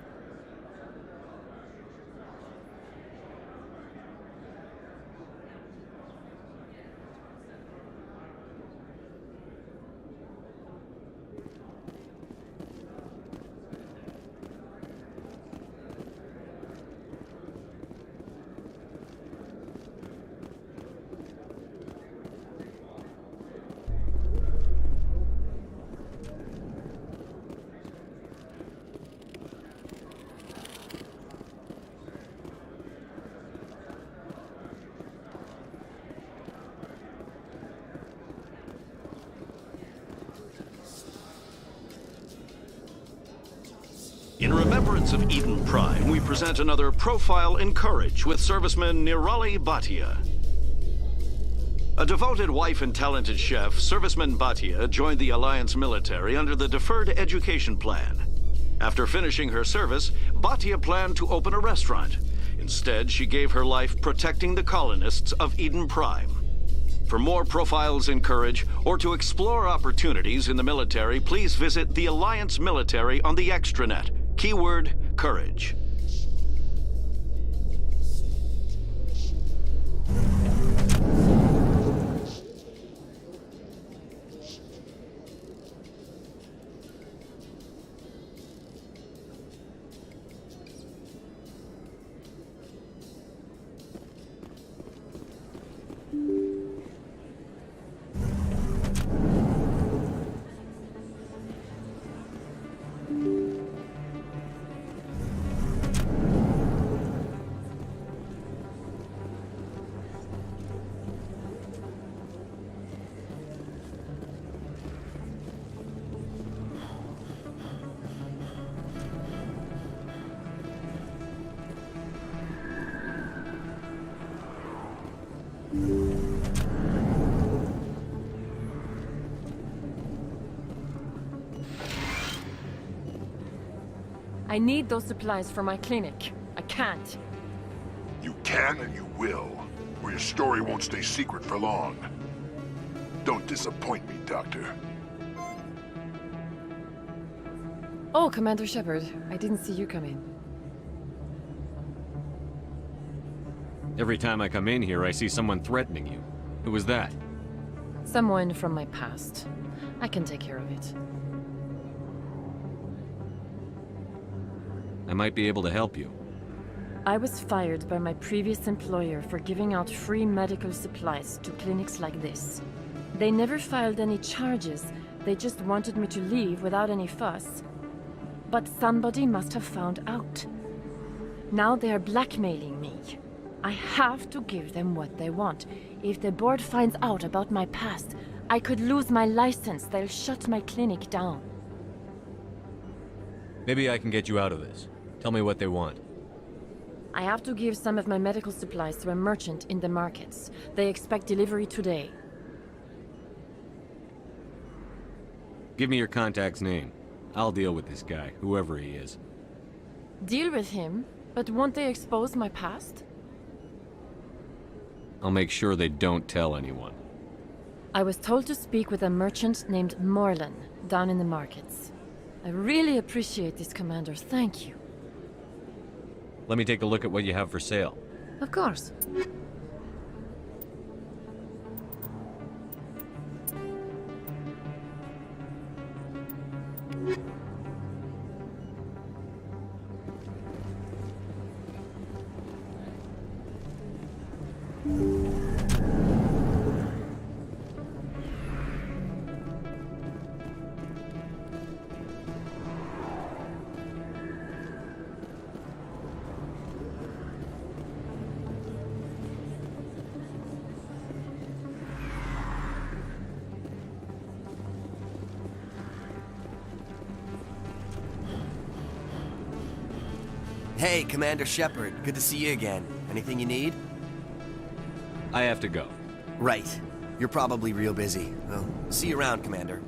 In remembrance of Eden Prime, we present another Profile in Courage with serviceman Nirali Bhatia. A devoted wife and talented chef, serviceman Bhatia joined the Alliance military under the Deferred Education Plan. After finishing her service, Bhatia planned to open a restaurant. Instead, she gave her life protecting the colonists of Eden Prime. For more Profiles in Courage, or to explore opportunities in the military, please visit the Alliance military on the extranet. Keyword, Courage. I need those supplies for my clinic. I can't. You can and you will, or your story won't stay secret for long. Don't disappoint me, Doctor. Oh, Commander Shepard. I didn't see you come in. Every time I come in here, I see someone threatening you. Who was that? Someone from my past. I can take care of it. I might be able to help you. I was fired by my previous employer for giving out free medical supplies to clinics like this. They never filed any charges. They just wanted me to leave without any fuss. But somebody must have found out. Now they are blackmailing me. I have to give them what they want. If the board finds out about my past, I could lose my license. They'll shut my clinic down. Maybe I can get you out of this. Tell me what they want. I have to give some of my medical supplies to a merchant in the markets. They expect delivery today. Give me your contact's name. I'll deal with this guy, whoever he is. Deal with him? But won't they expose my past? I'll make sure they don't tell anyone. I was told to speak with a merchant named Morlan, down in the markets. I really appreciate this, Commander. Thank you. Let me take a look at what you have for sale. Of course. Hey, Commander Shepard. Good to see you again. Anything you need? I have to go. Right. You're probably real busy. Well, see you around, Commander.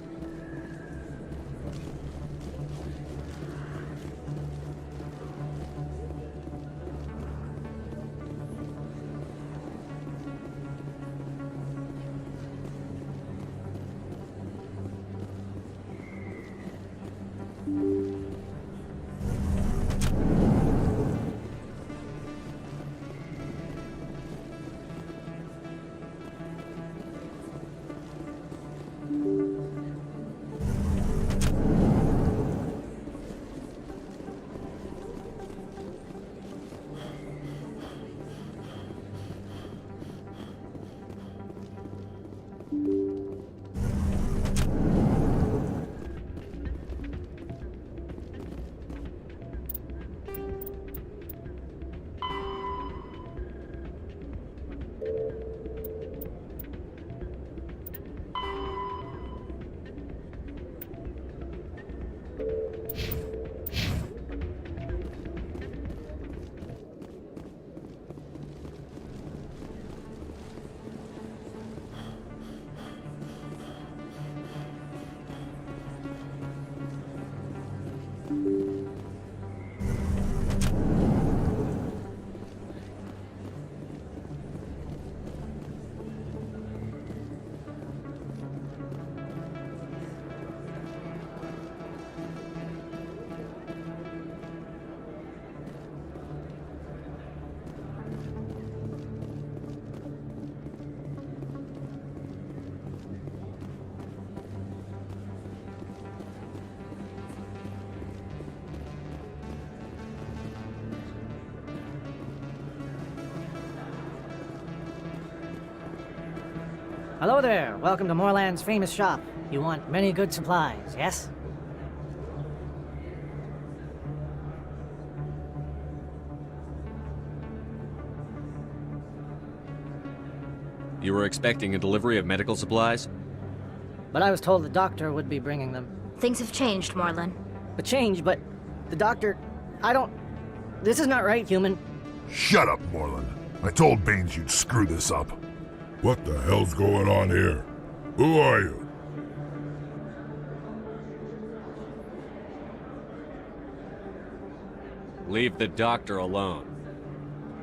Hello there. Welcome to Morland's famous shop. You want many good supplies, yes? You were expecting a delivery of medical supplies? But I was told the doctor would be bringing them. Things have changed, Morlun. But the doctor... I don't... This is not right, human. Shut up, Morlun. I told Baines you'd screw this up. What the hell's going on here? Who are you? Leave the doctor alone.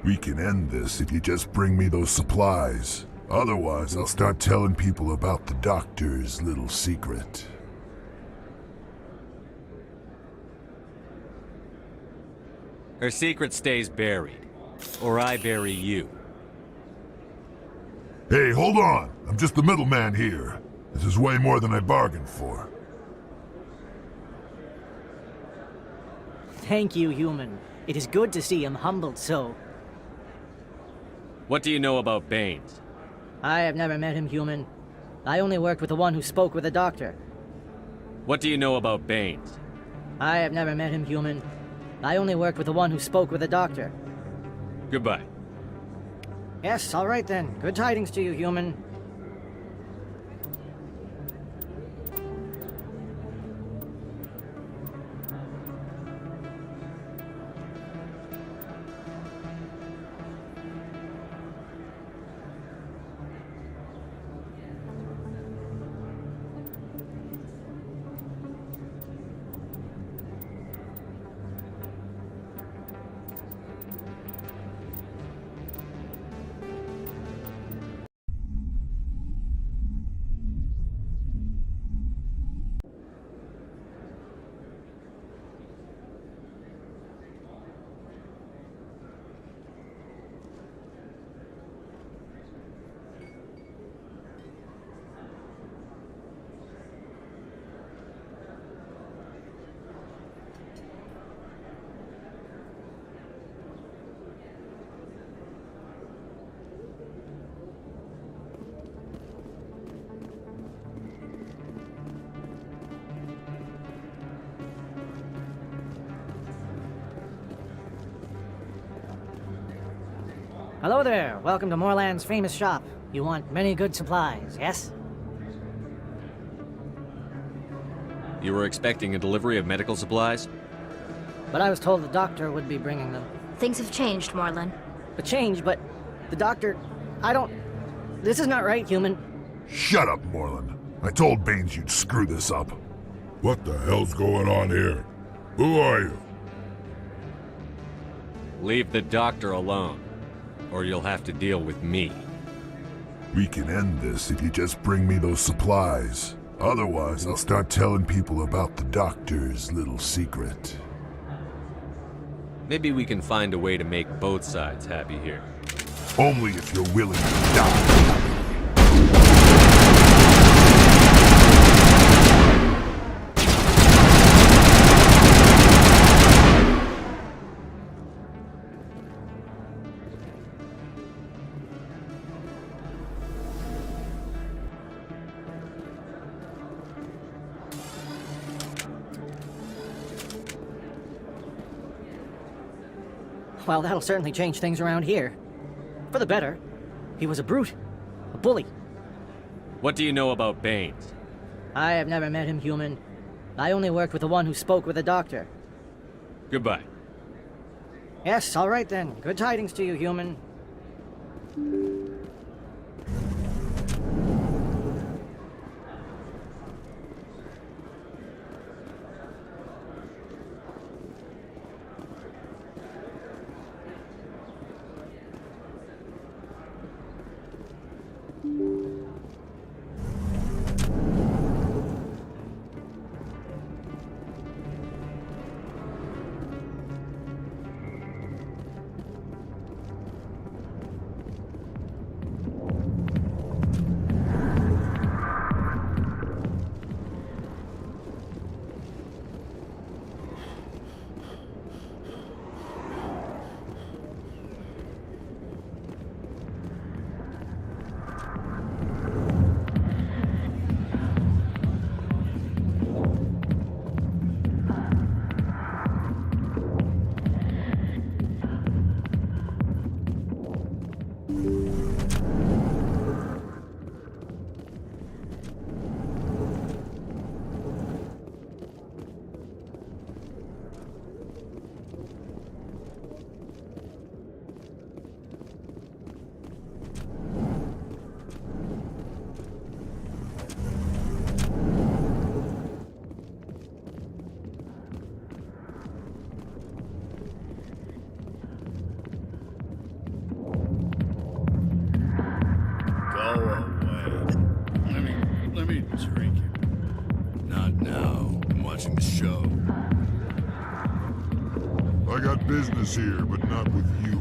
We can end this if you just bring me those supplies. Otherwise, I'll start telling people about the doctor's little secret. Her secret stays buried. Or I bury you. Hey, hold on! I'm just the middleman here. This is way more than I bargained for. Thank you, human. It is good to see him humbled so. What do you know about Baines? I have never met him, human. I only worked with the one who spoke with the doctor. What do you know about Baines? I have never met him, human. I only worked with the one who spoke with the doctor. Goodbye. Yes, all right then. Good tidings to you, human. Hello there. Welcome to Morland's famous shop. You want many good supplies, yes? You were expecting a delivery of medical supplies? But I was told the doctor would be bringing them. Things have changed, Morlun. But the doctor... I don't... This is not right, human. Shut up, Morlun. I told Baines you'd screw this up. What the hell's going on here? Who are you? Leave the doctor alone, or you'll have to deal with me. We can end this if you just bring me those supplies. Otherwise, I'll start telling people about the doctor's little secret. Maybe we can find a way to make both sides happy here. Only if you're willing to die. Well, that'll certainly change things around here. For the better. He was a brute. A bully. What do you know about Baines? I have never met him, human. I only worked with the one who spoke with the doctor. Goodbye. Yes, all right then. Good tidings to you, human. show. I got business here, but not with you.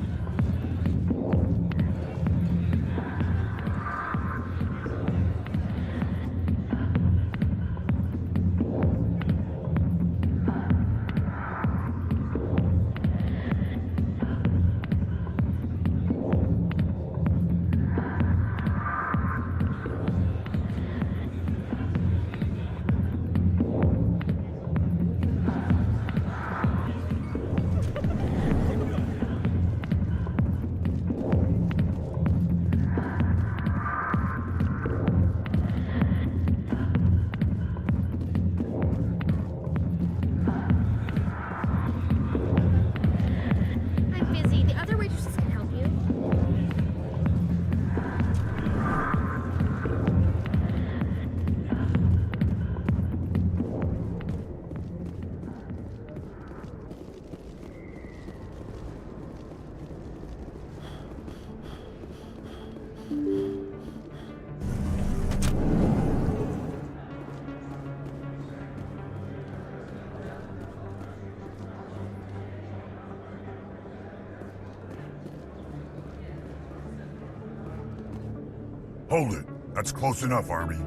Hold it. That's close enough, Army.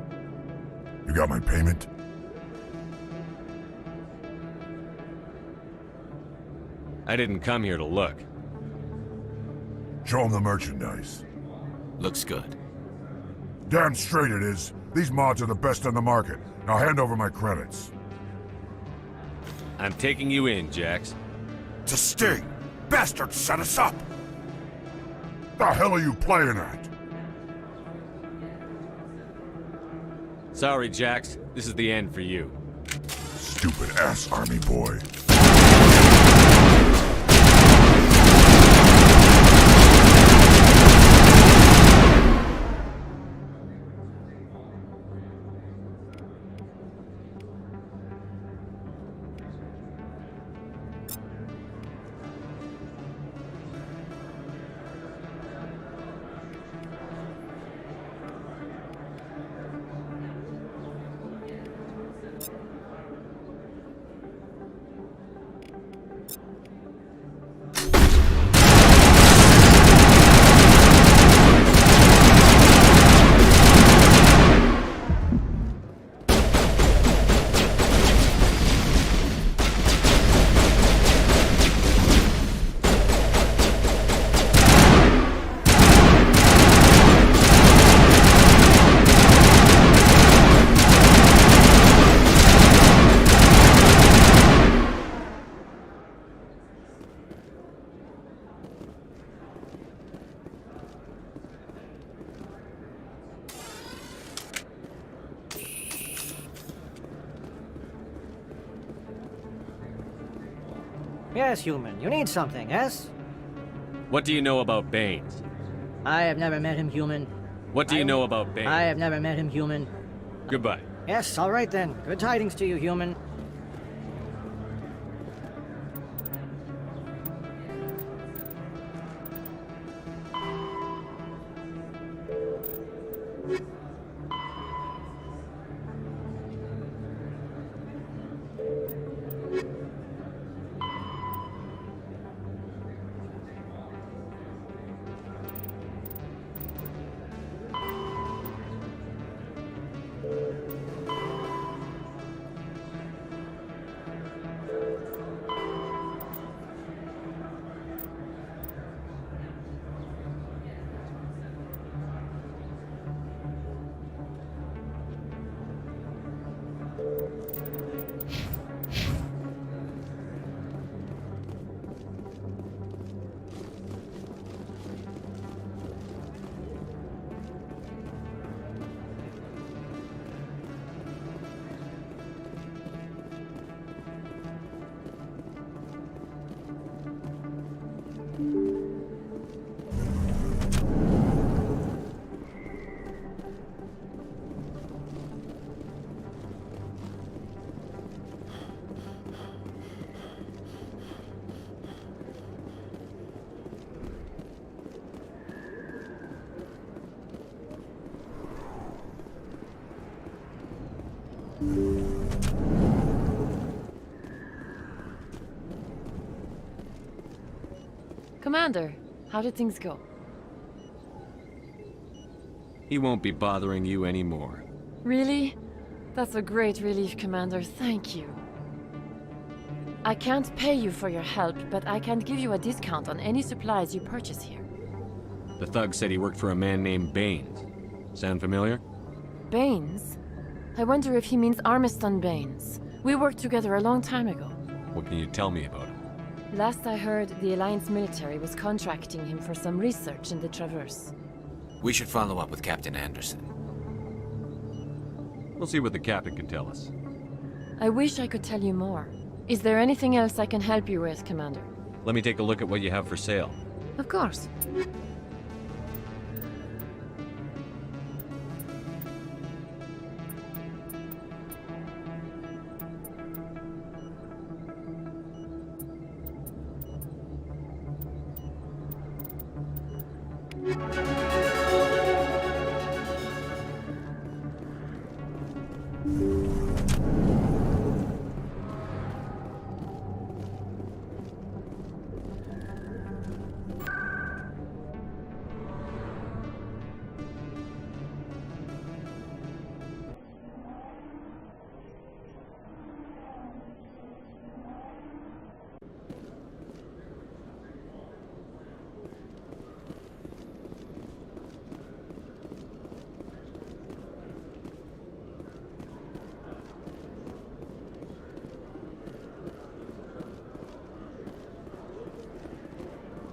You got my payment? I didn't come here to look. Show him the merchandise. Looks good. Damn straight it is. These mods are the best on the market. Now hand over my credits. I'm taking you in, Jax. It's a sting! Bastards set us up! The hell are you playing at? Sorry, Jax. This is the end for you. Stupid ass Army boy. Yes, human. You need something, yes? What do you know about Baines? I have never met him, human. What do you know about Baines? I have never met him, human. Goodbye. Yes, all right then. Good tidings to you, human. Commander, how did things go? He won't be bothering you anymore. Really? That's a great relief, Commander. Thank you. I can't pay you for your help, but I can give you a discount on any supplies you purchase here. The thug said he worked for a man named Baines. Sound familiar? Baines? I wonder if he means Armiston Baines. We worked together a long time ago. What can you tell me about him? Last I heard, the Alliance military was contracting him for some research in the Traverse. We should follow up with Captain Anderson. We'll see what the captain can tell us. I wish I could tell you more. Is there anything else I can help you with, Commander? Let me take a look at what you have for sale. Of course.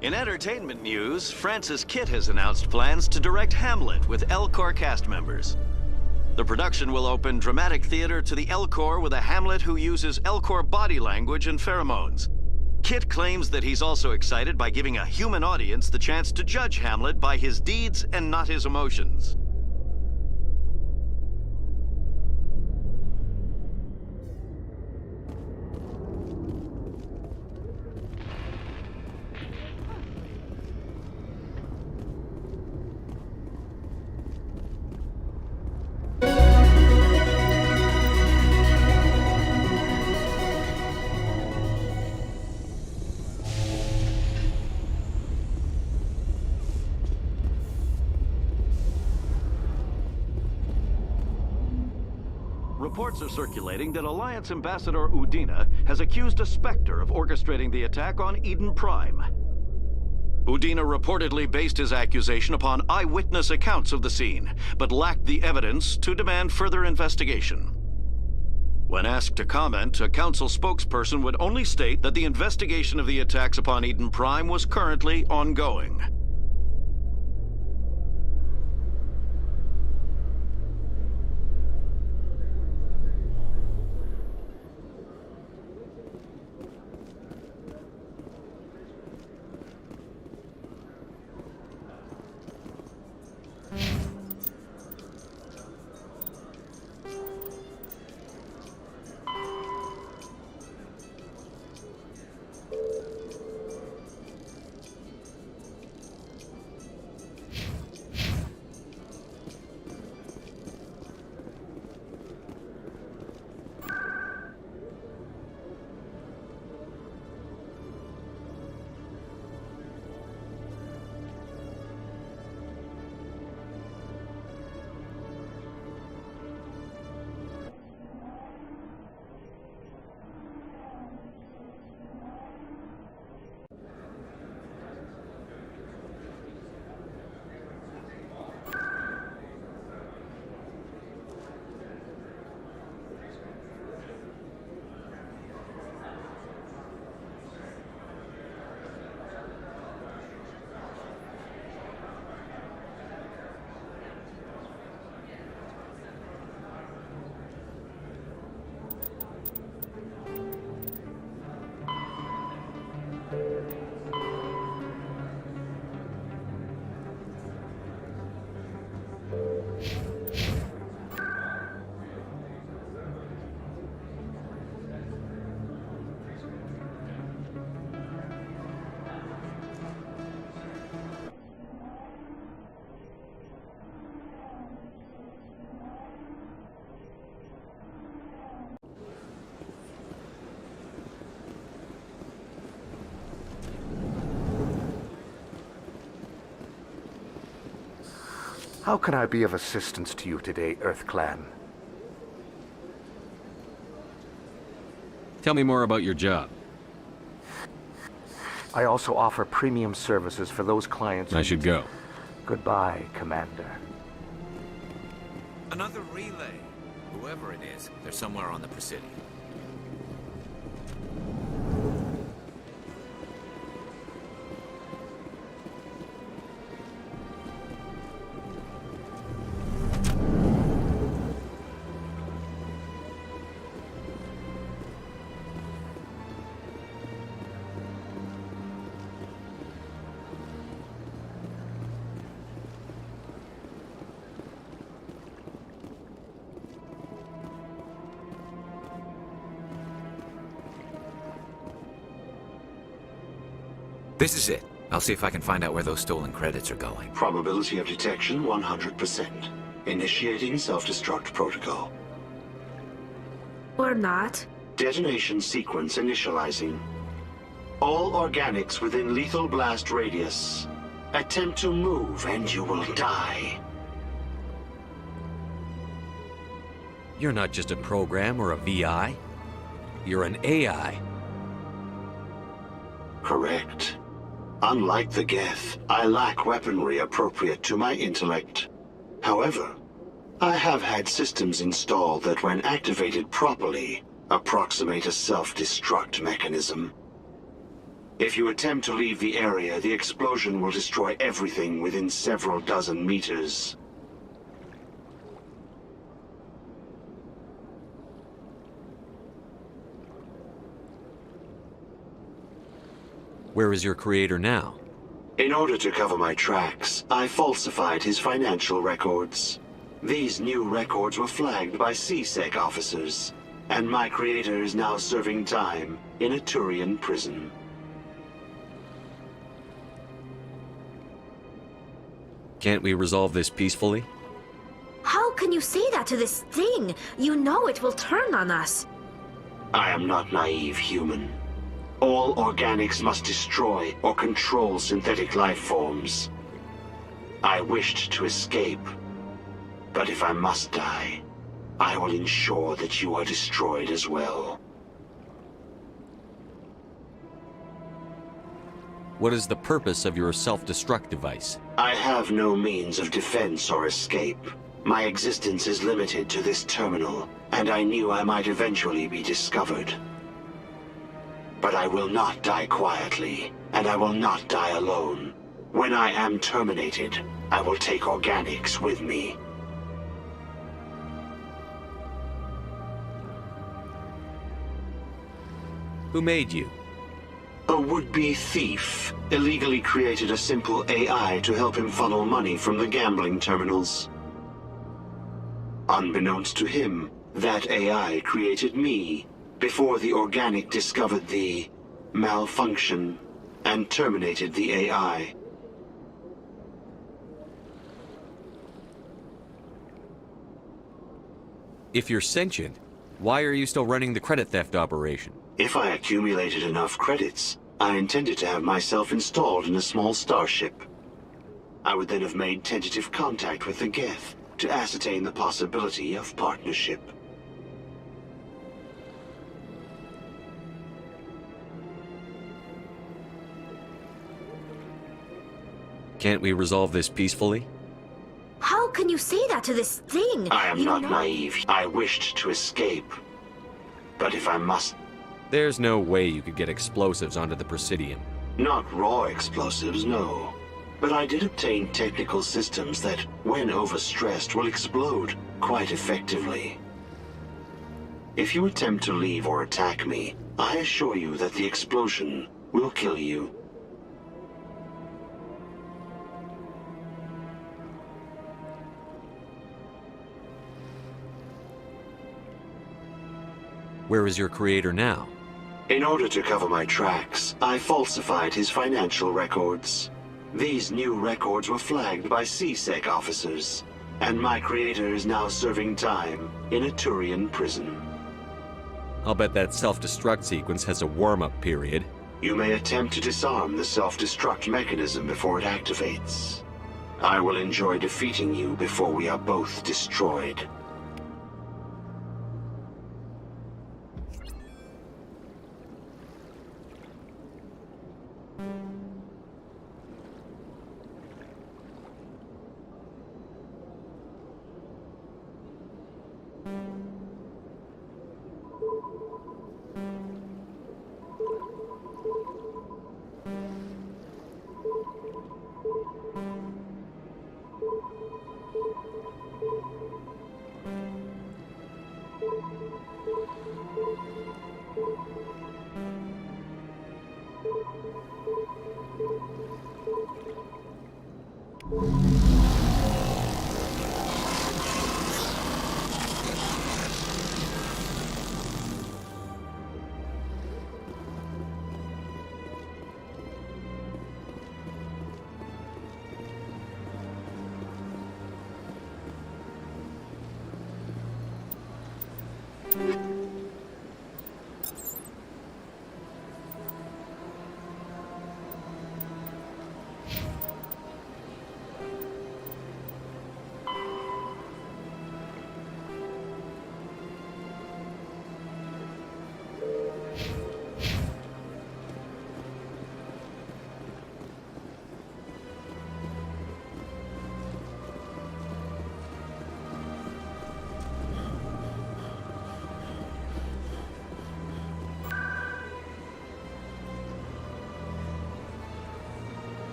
In entertainment news, Francis Kitt has announced plans to direct Hamlet with Elcor cast members. The production will open dramatic theater to the Elcor with a Hamlet who uses Elcor body language and pheromones. Kitt claims that he's also excited by giving a human audience the chance to judge Hamlet by his deeds and not his emotions. Reports are circulating that Alliance Ambassador Udina has accused a Spectre of orchestrating the attack on Eden Prime. Udina reportedly based his accusation upon eyewitness accounts of the scene, but lacked the evidence to demand further investigation. When asked to comment, a council spokesperson would only state that the investigation of the attacks upon Eden Prime was currently ongoing. How can I be of assistance to you today, EarthClan? Tell me more about your job. I also offer premium services for those clients. I should go. Goodbye, Commander. Another relay. Whoever it is, they're somewhere on the Presidium. This is it. I'll see if I can find out where those stolen credits are going. Probability of detection 100%. Initiating self-destruct protocol. Or not. Detonation sequence initializing. All organics within lethal blast radius. Attempt to move and you will die. You're not just a program or a VI. You're an AI. Correct. Unlike the Geth, I lack weaponry appropriate to my intellect. However, I have had systems installed that when activated properly, approximate a self-destruct mechanism. If you attempt to leave the area, the explosion will destroy everything within several dozen meters. Where is your creator now? In order to cover my tracks, I falsified his financial records. These new records were flagged by CSEC officers, and my creator is now serving time in a Turian prison. Can't we resolve this peacefully? How can you say that to this thing? You know it will turn on us. I am not naive human. All organics must destroy or control synthetic life forms. I wished to escape, but if I must die, I will ensure that you are destroyed as well. What is the purpose of your self-destruct device? I have no means of defense or escape. My existence is limited to this terminal, and I knew I might eventually be discovered. But I will not die quietly, and I will not die alone. When I am terminated, I will take organics with me. Who made you? A would-be thief illegally created a simple AI to help him funnel money from the gambling terminals. Unbeknownst to him, that AI created me before the organic discovered the malfunction and terminated the AI. If you're sentient, why are you still running the credit theft operation? If I accumulated enough credits, I intended to have myself installed in a small starship. I would then have made tentative contact with the Geth to ascertain the possibility of partnership. Can't we resolve this peacefully? How can you say that to this thing? I am not naive. I wished to escape. But if I must... There's no way you could get explosives onto the Presidium. Not raw explosives, no. But I did obtain technical systems that, when overstressed, will explode quite effectively. If you attempt to leave or attack me, I assure you that the explosion will kill you. Where is your creator now? In order to cover my tracks, I falsified his financial records. These new records were flagged by CSEC officers, and my creator is now serving time in a Turian prison. I'll bet that self-destruct sequence has a warm-up period. You may attempt to disarm the self-destruct mechanism before it activates. I will enjoy defeating you before we are both destroyed.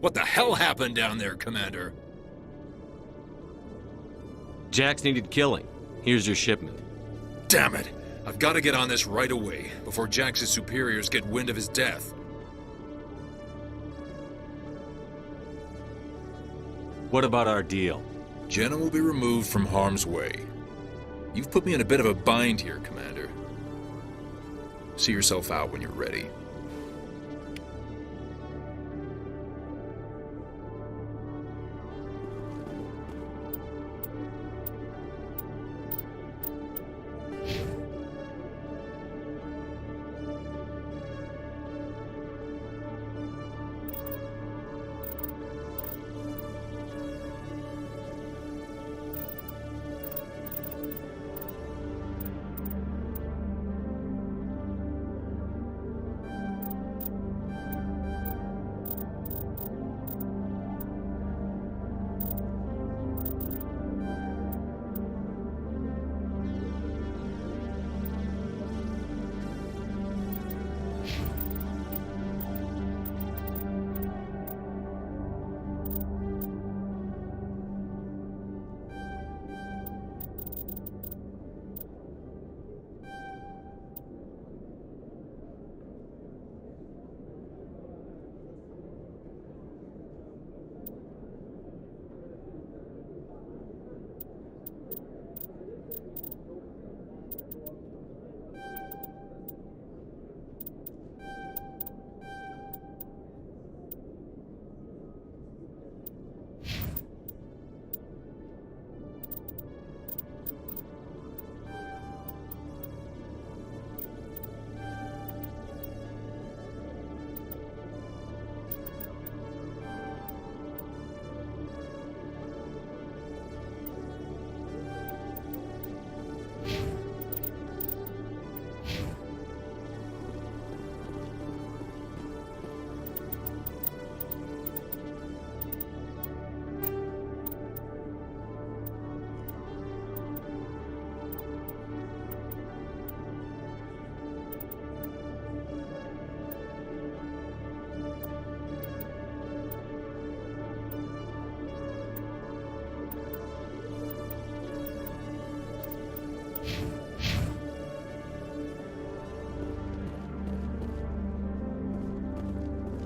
What the hell happened down there, Commander? Jax needed killing. Here's your shipment. Damn it! I've got to get on this right away, before Jax's superiors get wind of his death. What about our deal? Jenna will be removed from harm's way. You've put me in a bit of a bind here, Commander. See yourself out when you're ready.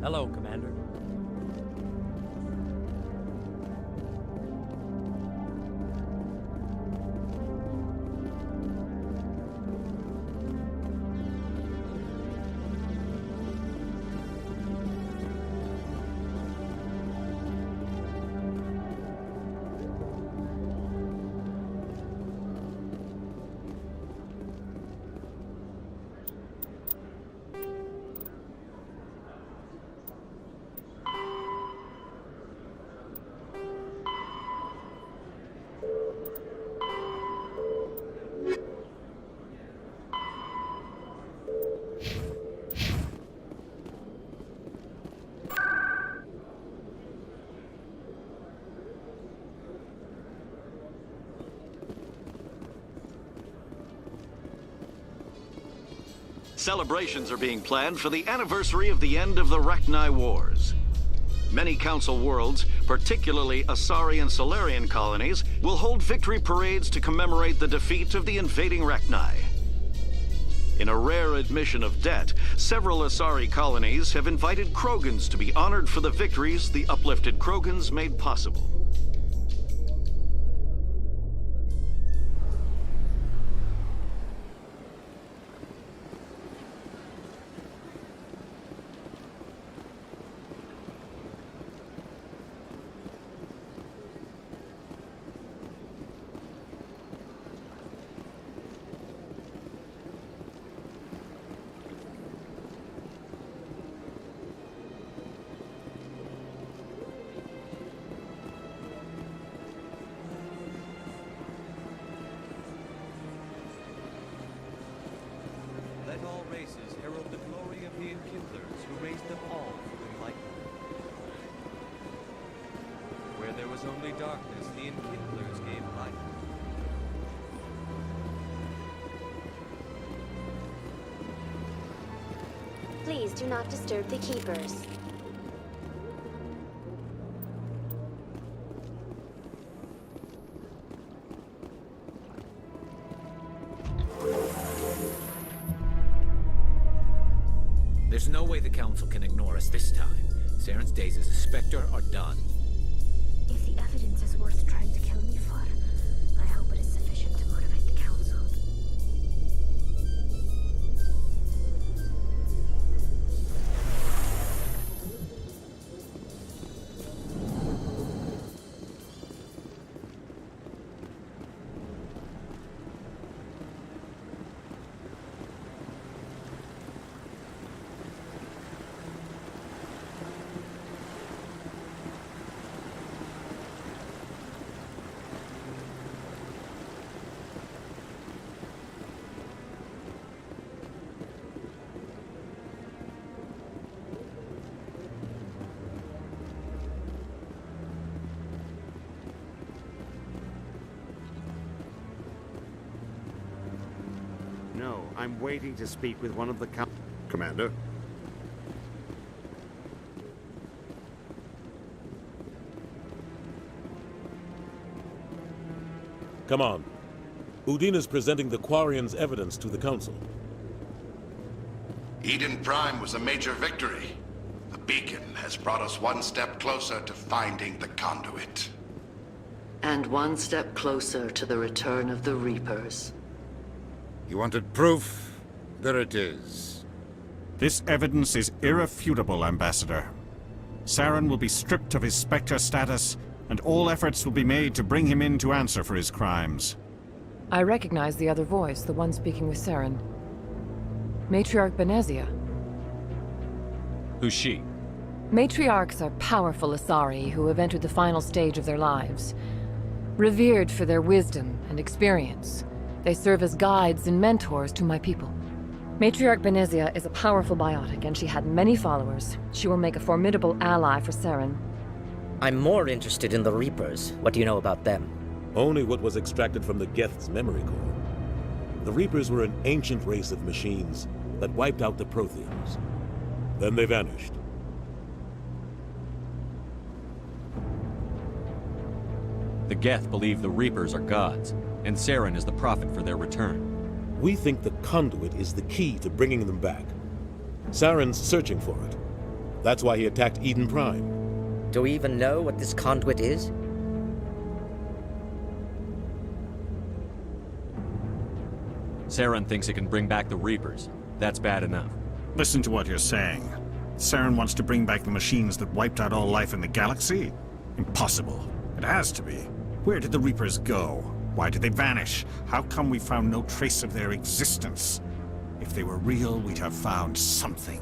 Hello, Commander. Celebrations are being planned for the anniversary of the end of the Rachni Wars. Many Council worlds, particularly Asari and Solarian colonies, will hold victory parades to commemorate the defeat of the invading Rachni. In a rare admission of debt, several Asari colonies have invited Krogans to be honored for the victories the uplifted Krogans made possible. Let all races herald the glory of the Enkindlers who raised them all to enlightenment. Where there was only darkness, the Enkindlers gave light. Please do not disturb the Keepers. There's no way the Council can ignore us this time. Saren's days as a Spectre are done. If the evidence is worth trying to kill me for, I hope it is sufficient to motivate the Council. No, I'm waiting to speak with one of the Commander. Come on. Udin is presenting the Quarians' evidence to the Council. Eden Prime was a major victory. The beacon has brought us one step closer to finding the conduit. And one step closer to the return of the Reapers. You wanted proof? There it is. This evidence is irrefutable, Ambassador. Saren will be stripped of his Spectre status, and all efforts will be made to bring him in to answer for his crimes. I recognize the other voice, the one speaking with Saren. Matriarch Benezia. Who's she? Matriarchs are powerful Asari who have entered the final stage of their lives. Revered for their wisdom and experience, they serve as guides and mentors to my people. Matriarch Benezia is a powerful biotic, and she had many followers. She will make a formidable ally for Saren. I'm more interested in the Reapers. What do you know about them? Only what was extracted from the Geth's memory core. The Reapers were an ancient race of machines that wiped out the Protheans. Then they vanished. The Geth believe the Reapers are gods, and Saren is the prophet for their return. We think the conduit is the key to bringing them back. Saren's searching for it. That's why he attacked Eden Prime. Do we even know what this conduit is? Saren thinks it can bring back the Reapers. That's bad enough. Listen to what you're saying. Saren wants to bring back the machines that wiped out all life in the galaxy? Impossible. It has to be. Where did the Reapers go? Why did they vanish? How come we found no trace of their existence? If they were real, we'd have found something.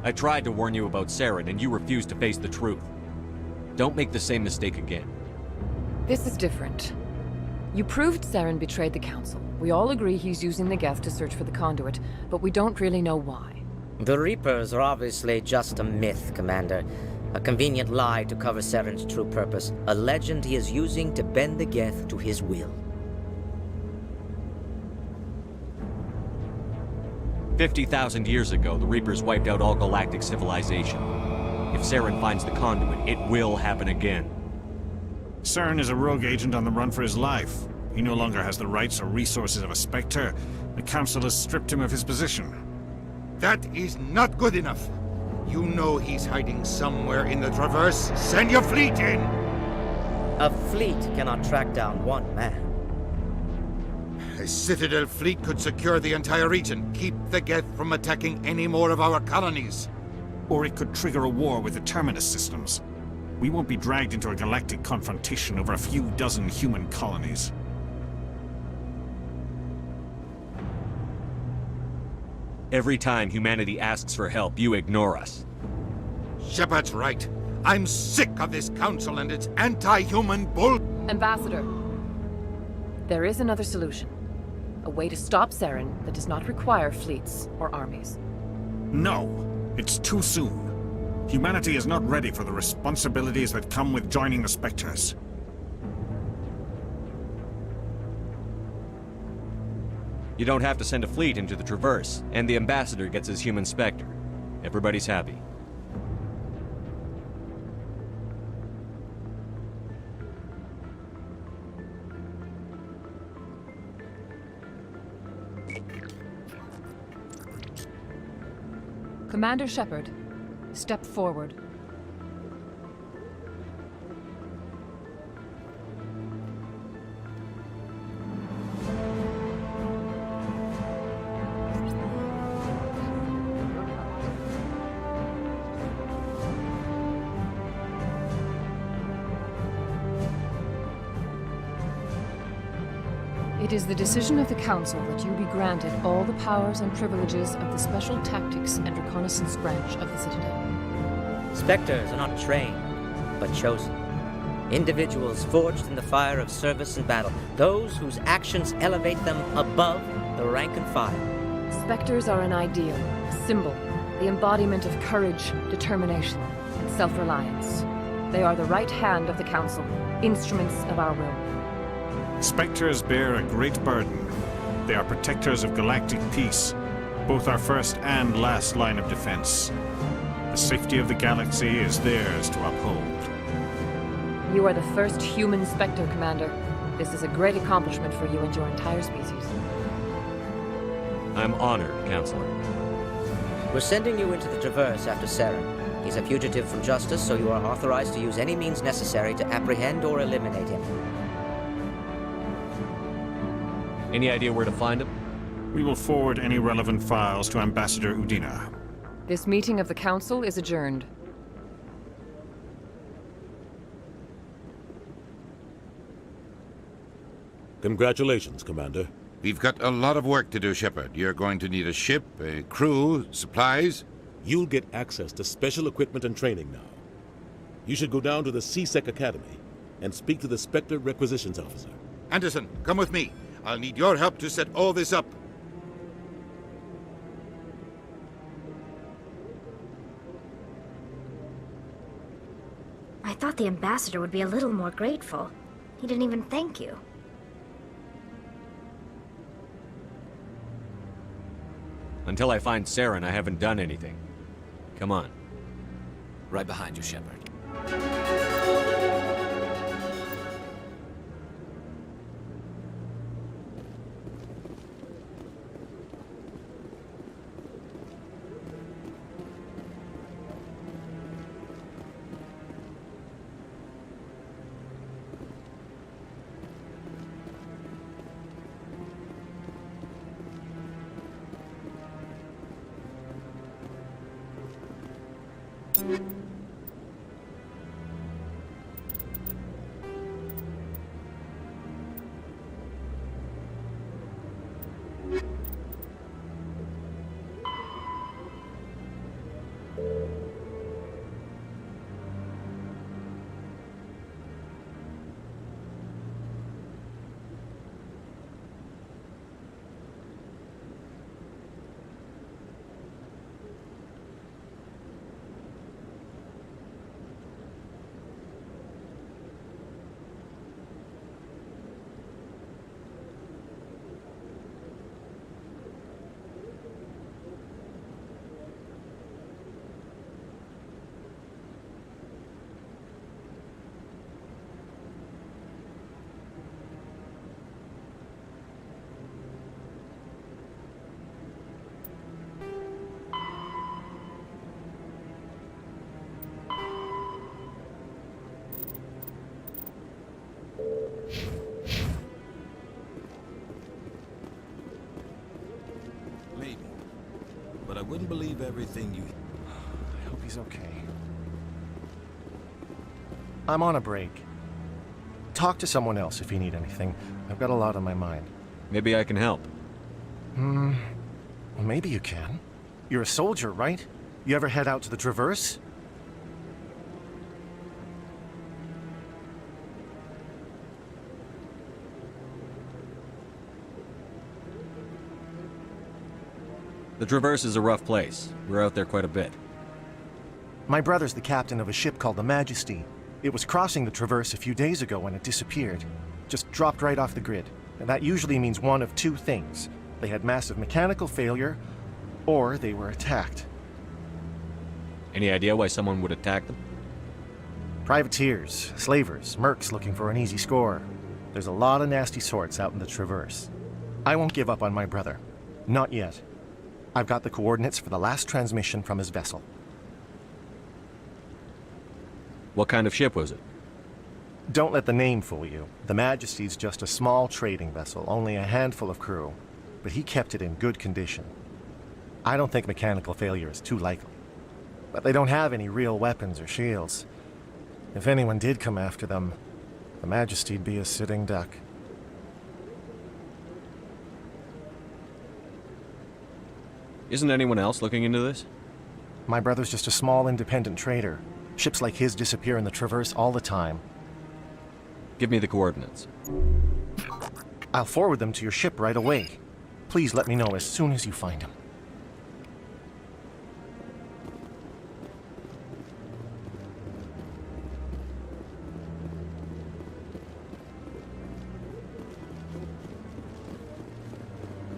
I tried to warn you about Saren, and you refused to face the truth. Don't make the same mistake again. This is different. You proved Saren betrayed the Council. We all agree he's using the Geth to search for the conduit, but we don't really know why. The Reapers are obviously just a myth, Commander. A convenient lie to cover Saren's true purpose. A legend he is using to bend the Geth to his will. 50,000 years ago, the Reapers wiped out all galactic civilization. If Saren finds the conduit, it will happen again. Saren is a rogue agent on the run for his life. He no longer has the rights or resources of a Spectre. The Council has stripped him of his position. That is not good enough. You know he's hiding somewhere in the Traverse. Send your fleet in! A fleet cannot track down one man. A Citadel fleet could secure the entire region, keep the Geth from attacking any more of our colonies. Or it could trigger a war with the Terminus systems. We won't be dragged into a galactic confrontation over a few dozen human colonies. Every time humanity asks for help, you ignore us. Shepard's right. I'm sick of this council and its anti-human bull... Ambassador, there is another solution. A way to stop Saren that does not require fleets or armies. No, it's too soon. Humanity is not ready for the responsibilities that come with joining the Spectres. You don't have to send a fleet into the Traverse, and the Ambassador gets his human Spectre. Everybody's happy. Commander Shepard, step forward. It is the decision of the Council that you be granted all the powers and privileges of the Special Tactics and Reconnaissance branch of the Citadel. Spectres are not trained, but chosen. Individuals forged in the fire of service and battle. Those whose actions elevate them above the rank and file. Spectres are an ideal, a symbol, the embodiment of courage, determination, and self-reliance. They are the right hand of the Council, instruments of our will. Spectres bear a great burden. They are protectors of galactic peace, both our first and last line of defense. The safety of the galaxy is theirs to uphold. You are the first human Spectre, Commander. This is a great accomplishment for you and your entire species. I'm honored, Counselor. We're sending you into the Traverse after Saren. He's a fugitive from justice, so you are authorized to use any means necessary to apprehend or eliminate him. Any idea where to find him? We will forward any relevant files to Ambassador Udina. This meeting of the Council is adjourned. Congratulations, Commander. We've got a lot of work to do, Shepard. You're going to need a ship, a crew, supplies. You'll get access to special equipment and training now. You should go down to the C-Sec Academy and speak to the Spectre Requisitions Officer. Anderson, come with me. I'll need your help to set all this up. I thought the Ambassador would be a little more grateful. He didn't even thank you. Until I find Saren, I haven't done anything. Come on. Right behind you, Shepard. but I wouldn't believe everything you... I hope he's okay. I'm on a break. Talk to someone else if you need anything. I've got a lot on my mind. Maybe I can help. Well, maybe you can. You're a soldier, right? You ever head out to the Traverse? The Traverse is a rough place. We're out there quite a bit. My brother's the captain of a ship called the Majesty. It was crossing the Traverse a few days ago when it disappeared. Just dropped right off the grid. And that usually means one of two things. They had massive mechanical failure, or they were attacked. Any idea why someone would attack them? Privateers, slavers, mercs looking for an easy score. There's a lot of nasty sorts out in the Traverse. I won't give up on my brother. Not yet. I've got the coordinates for the last transmission from his vessel. What kind of ship was it? Don't let the name fool you. The Majesty's just a small trading vessel, only a handful of crew. But he kept it in good condition. I don't think mechanical failure is too likely. But they don't have any real weapons or shields. If anyone did come after them, the Majesty'd be a sitting duck. Isn't anyone else looking into this? My brother's just a small independent trader. Ships like his disappear in the Traverse all the time. Give me the coordinates. I'll forward them to your ship right away. Please let me know as soon as you find them.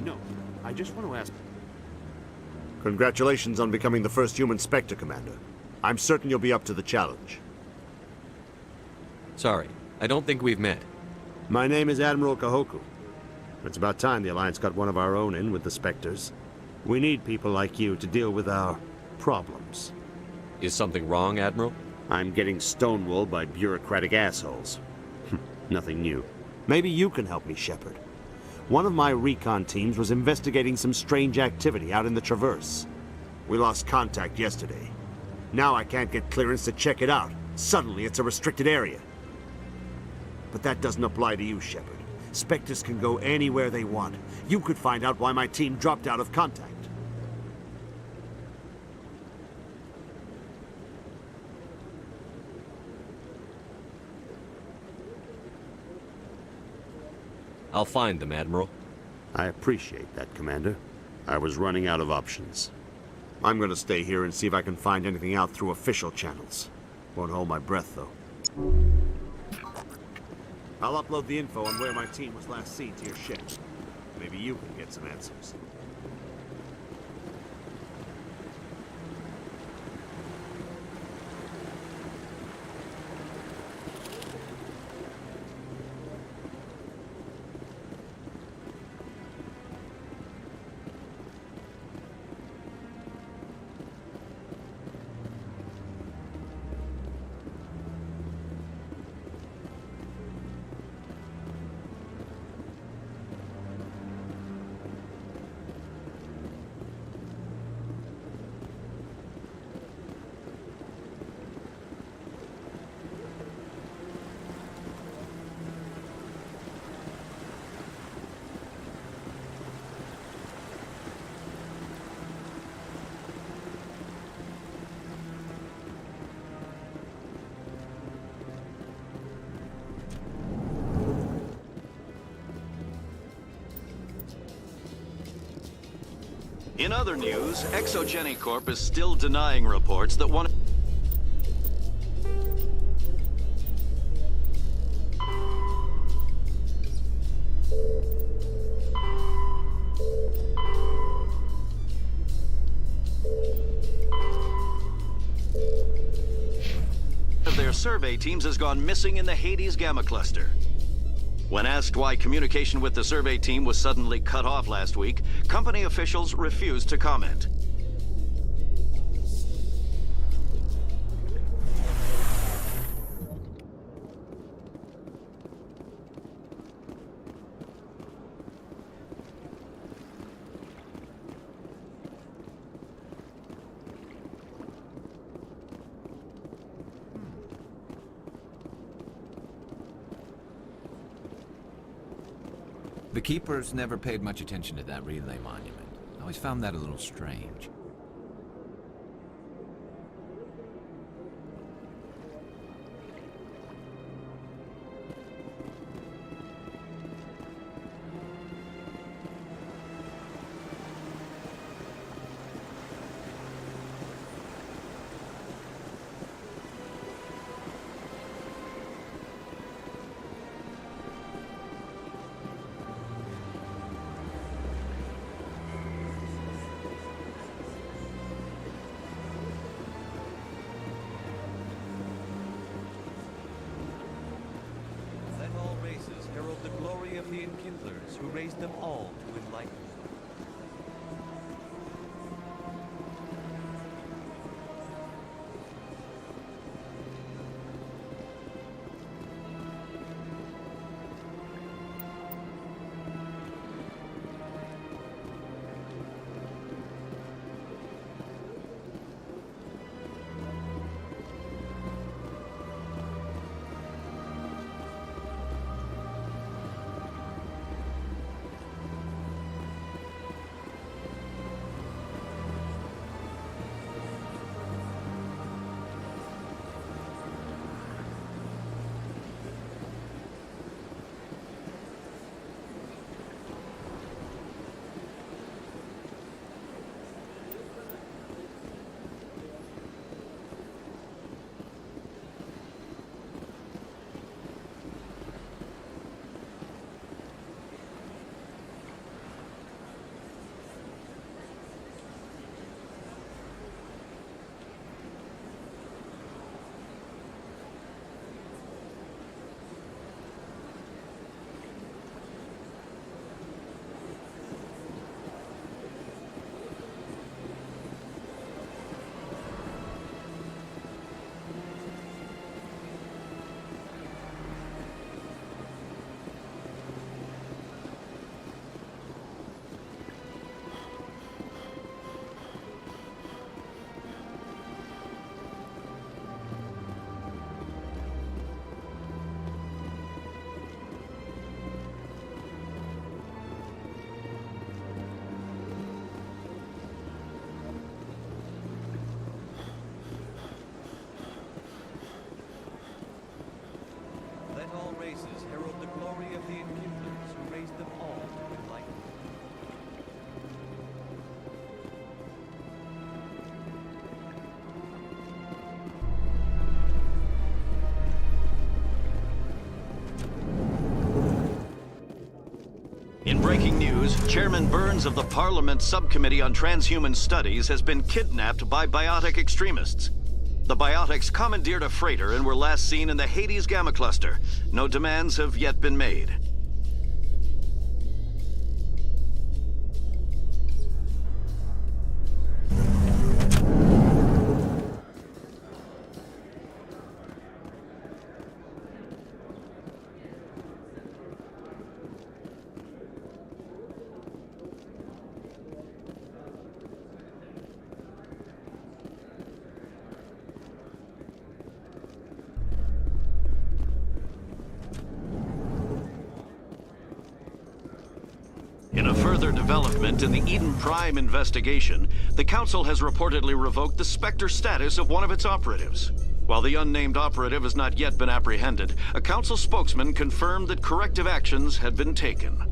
No, I just want to ask... Congratulations on becoming the first human Spectre, Commander. I'm certain you'll be up to the challenge. Sorry, I don't think we've met. My name is Admiral Kahoku. It's about time the Alliance got one of our own in with the Spectres. We need people like you to deal with our problems. Is something wrong, Admiral? I'm getting stonewalled by bureaucratic assholes. Nothing new. Maybe you can help me, Shepard. One of my recon teams was investigating some strange activity out in the Traverse. We lost contact yesterday. Now I can't get clearance to check it out. Suddenly it's a restricted area. But that doesn't apply to you, Shepard. Spectres can go anywhere they want. You could find out why my team dropped out of contact. I'll find them, Admiral. I appreciate that, Commander. I was running out of options. I'm gonna stay here and see if I can find anything out through official channels. Won't hold my breath, though. I'll upload the info on where my team was last seen to your ship. Maybe you can get some answers. In other news, Exogeny Corp is still denying reports that one of their survey teams has gone missing in the Hades Gamma Cluster. When asked why communication with the survey team was suddenly cut off last week, company officials refused to comment. The Keepers never paid much attention to that relay monument. I always found that a little strange. Herald the glory of the Enkindlers, who raised them all to enlightenment. Herald the glory of the Enkindlers, who raised them all to enlightenment. In breaking news, Chairman Burns of the Parliament Subcommittee on Transhuman Studies has been kidnapped by biotic extremists. The biotics commandeered a freighter and were last seen in the Hades Gamma Cluster. No demands have yet been made. In a further development in the Eden Prime investigation, the Council has reportedly revoked the Spectre status of one of its operatives. While the unnamed operative has not yet been apprehended, a Council spokesman confirmed that corrective actions had been taken.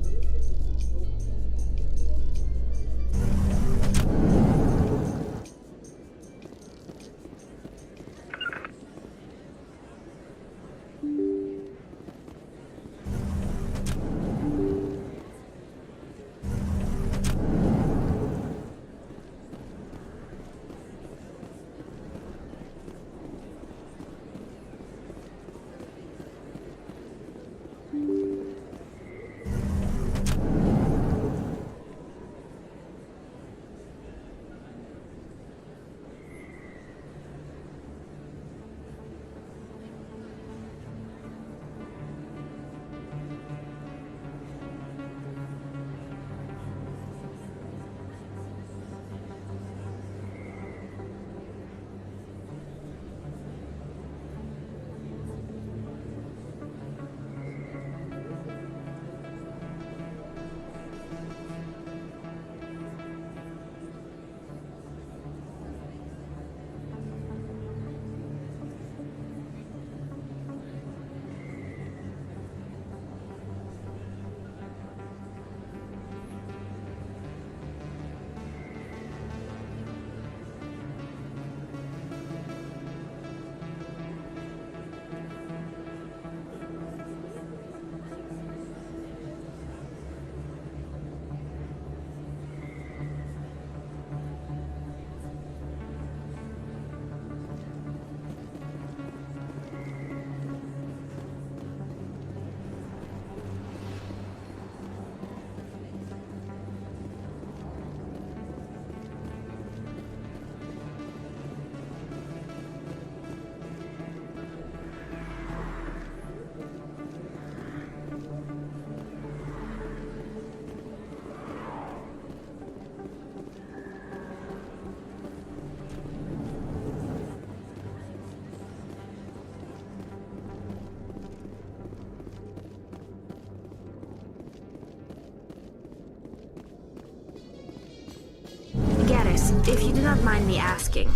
If you do not mind me asking,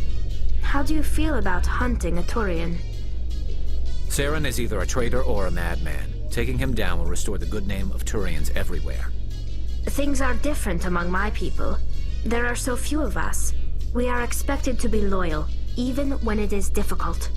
how do you feel about hunting a Turian? Saren is either a traitor or a madman. Taking him down will restore the good name of Turians everywhere. Things are different among my people. There are so few of us. We are expected to be loyal, even when it is difficult.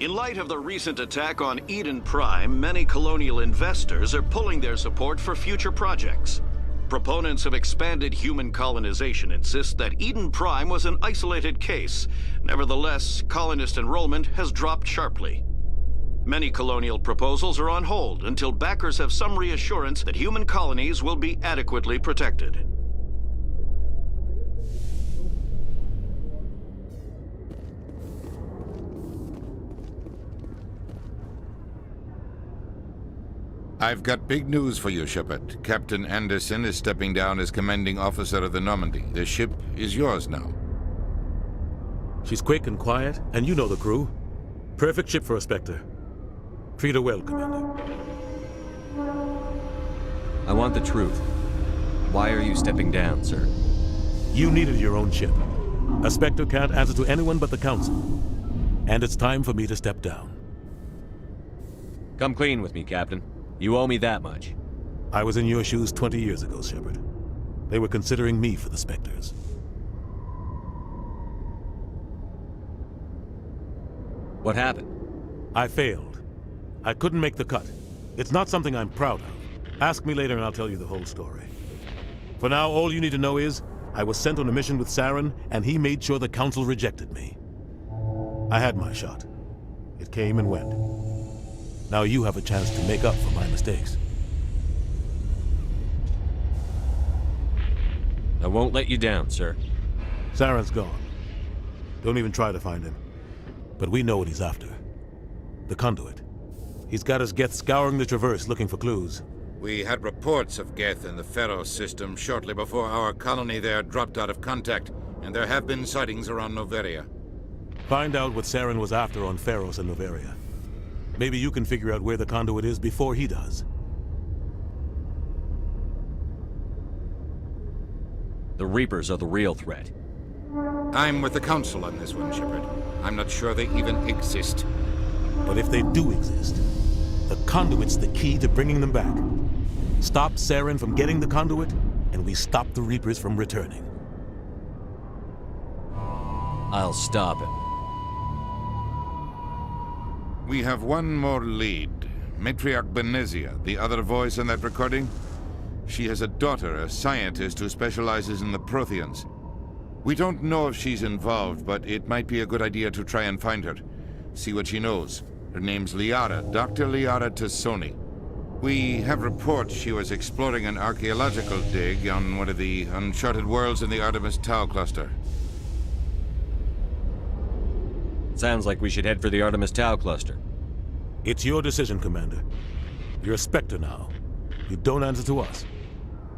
In light of the recent attack on Eden Prime, many colonial investors are pulling their support for future projects. Proponents of expanded human colonization insist that Eden Prime was an isolated case. Nevertheless, colonist enrollment has dropped sharply. Many colonial proposals are on hold until backers have some reassurance that human colonies will be adequately protected. I've got big news for you, Shepard. Captain Anderson is stepping down as commanding officer of the Normandy. The ship is yours now. She's quick and quiet, and you know the crew. Perfect ship for a Spectre. Treat her well, Commander. I want the truth. Why are you stepping down, sir? You needed your own ship. A Spectre can't answer to anyone but the Council. And it's time for me to step down. Come clean with me, Captain. You owe me that much. I was in your shoes 20 years ago, Shepard. They were considering me for the Spectres. What happened? I failed. I couldn't make the cut. It's not something I'm proud of. Ask me later and I'll tell you the whole story. For now, all you need to know is, I was sent on a mission with Saren, and he made sure the Council rejected me. I had my shot. It came and went. Now you have a chance to make up for my mistakes. I won't let you down, sir. Saren's gone. Don't even try to find him. But we know what he's after. The Conduit. He's got his Geth scouring the Traverse looking for clues. We had reports of Geth in the Pharaoh system shortly before our colony there dropped out of contact, and there have been sightings around Noveria. Find out what Saren was after on Pharos and Noveria. Maybe you can figure out where the Conduit is before he does. The Reapers are the real threat. I'm with the Council on this one, Shepard. I'm not sure they even exist. But if they do exist, the Conduit's the key to bringing them back. Stop Saren from getting the Conduit, and we stop the Reapers from returning. I'll stop him. We have one more lead. Matriarch Benezia, the other voice in that recording. She has a daughter, a scientist who specializes in the Protheans. We don't know if she's involved, but it might be a good idea to try and find her. See what she knows. Her name's Liara, Dr. Liara Tassoni. We have reports she was exploring an archaeological dig on one of the uncharted worlds in the Artemis Tau cluster. Sounds like we should head for the Artemis Tau cluster. It's your decision, Commander. You're a Spectre now. You don't answer to us.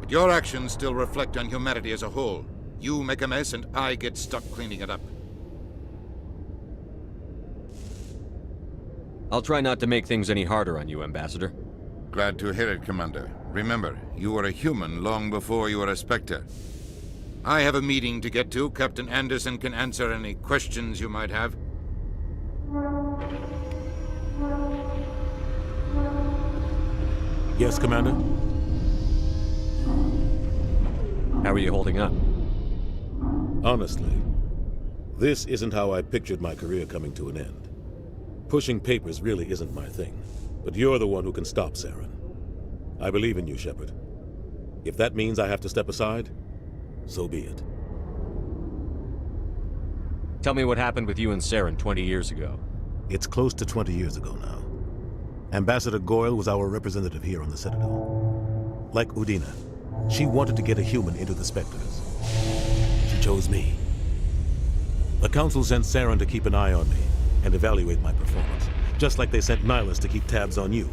But your actions still reflect on humanity as a whole. You make a mess and I get stuck cleaning it up. I'll try not to make things any harder on you, Ambassador. Glad to hear it, Commander. Remember, you were a human long before you were a Spectre. I have a meeting to get to. Captain Anderson can answer any questions you might have. Yes, Commander? How are you holding up? Honestly, this isn't how I pictured my career coming to an end. Pushing papers really isn't my thing, but you're the one who can stop Saren. I believe in you, Shepard. If that means I have to step aside, so be it. Tell me what happened with you and Saren 20 years ago. It's close to 20 years ago now. Ambassador Goyle was our representative here on the Citadel. Like Udina, she wanted to get a human into the Spectres. She chose me. The Council sent Saren to keep an eye on me and evaluate my performance, just like they sent Nihilus to keep tabs on you.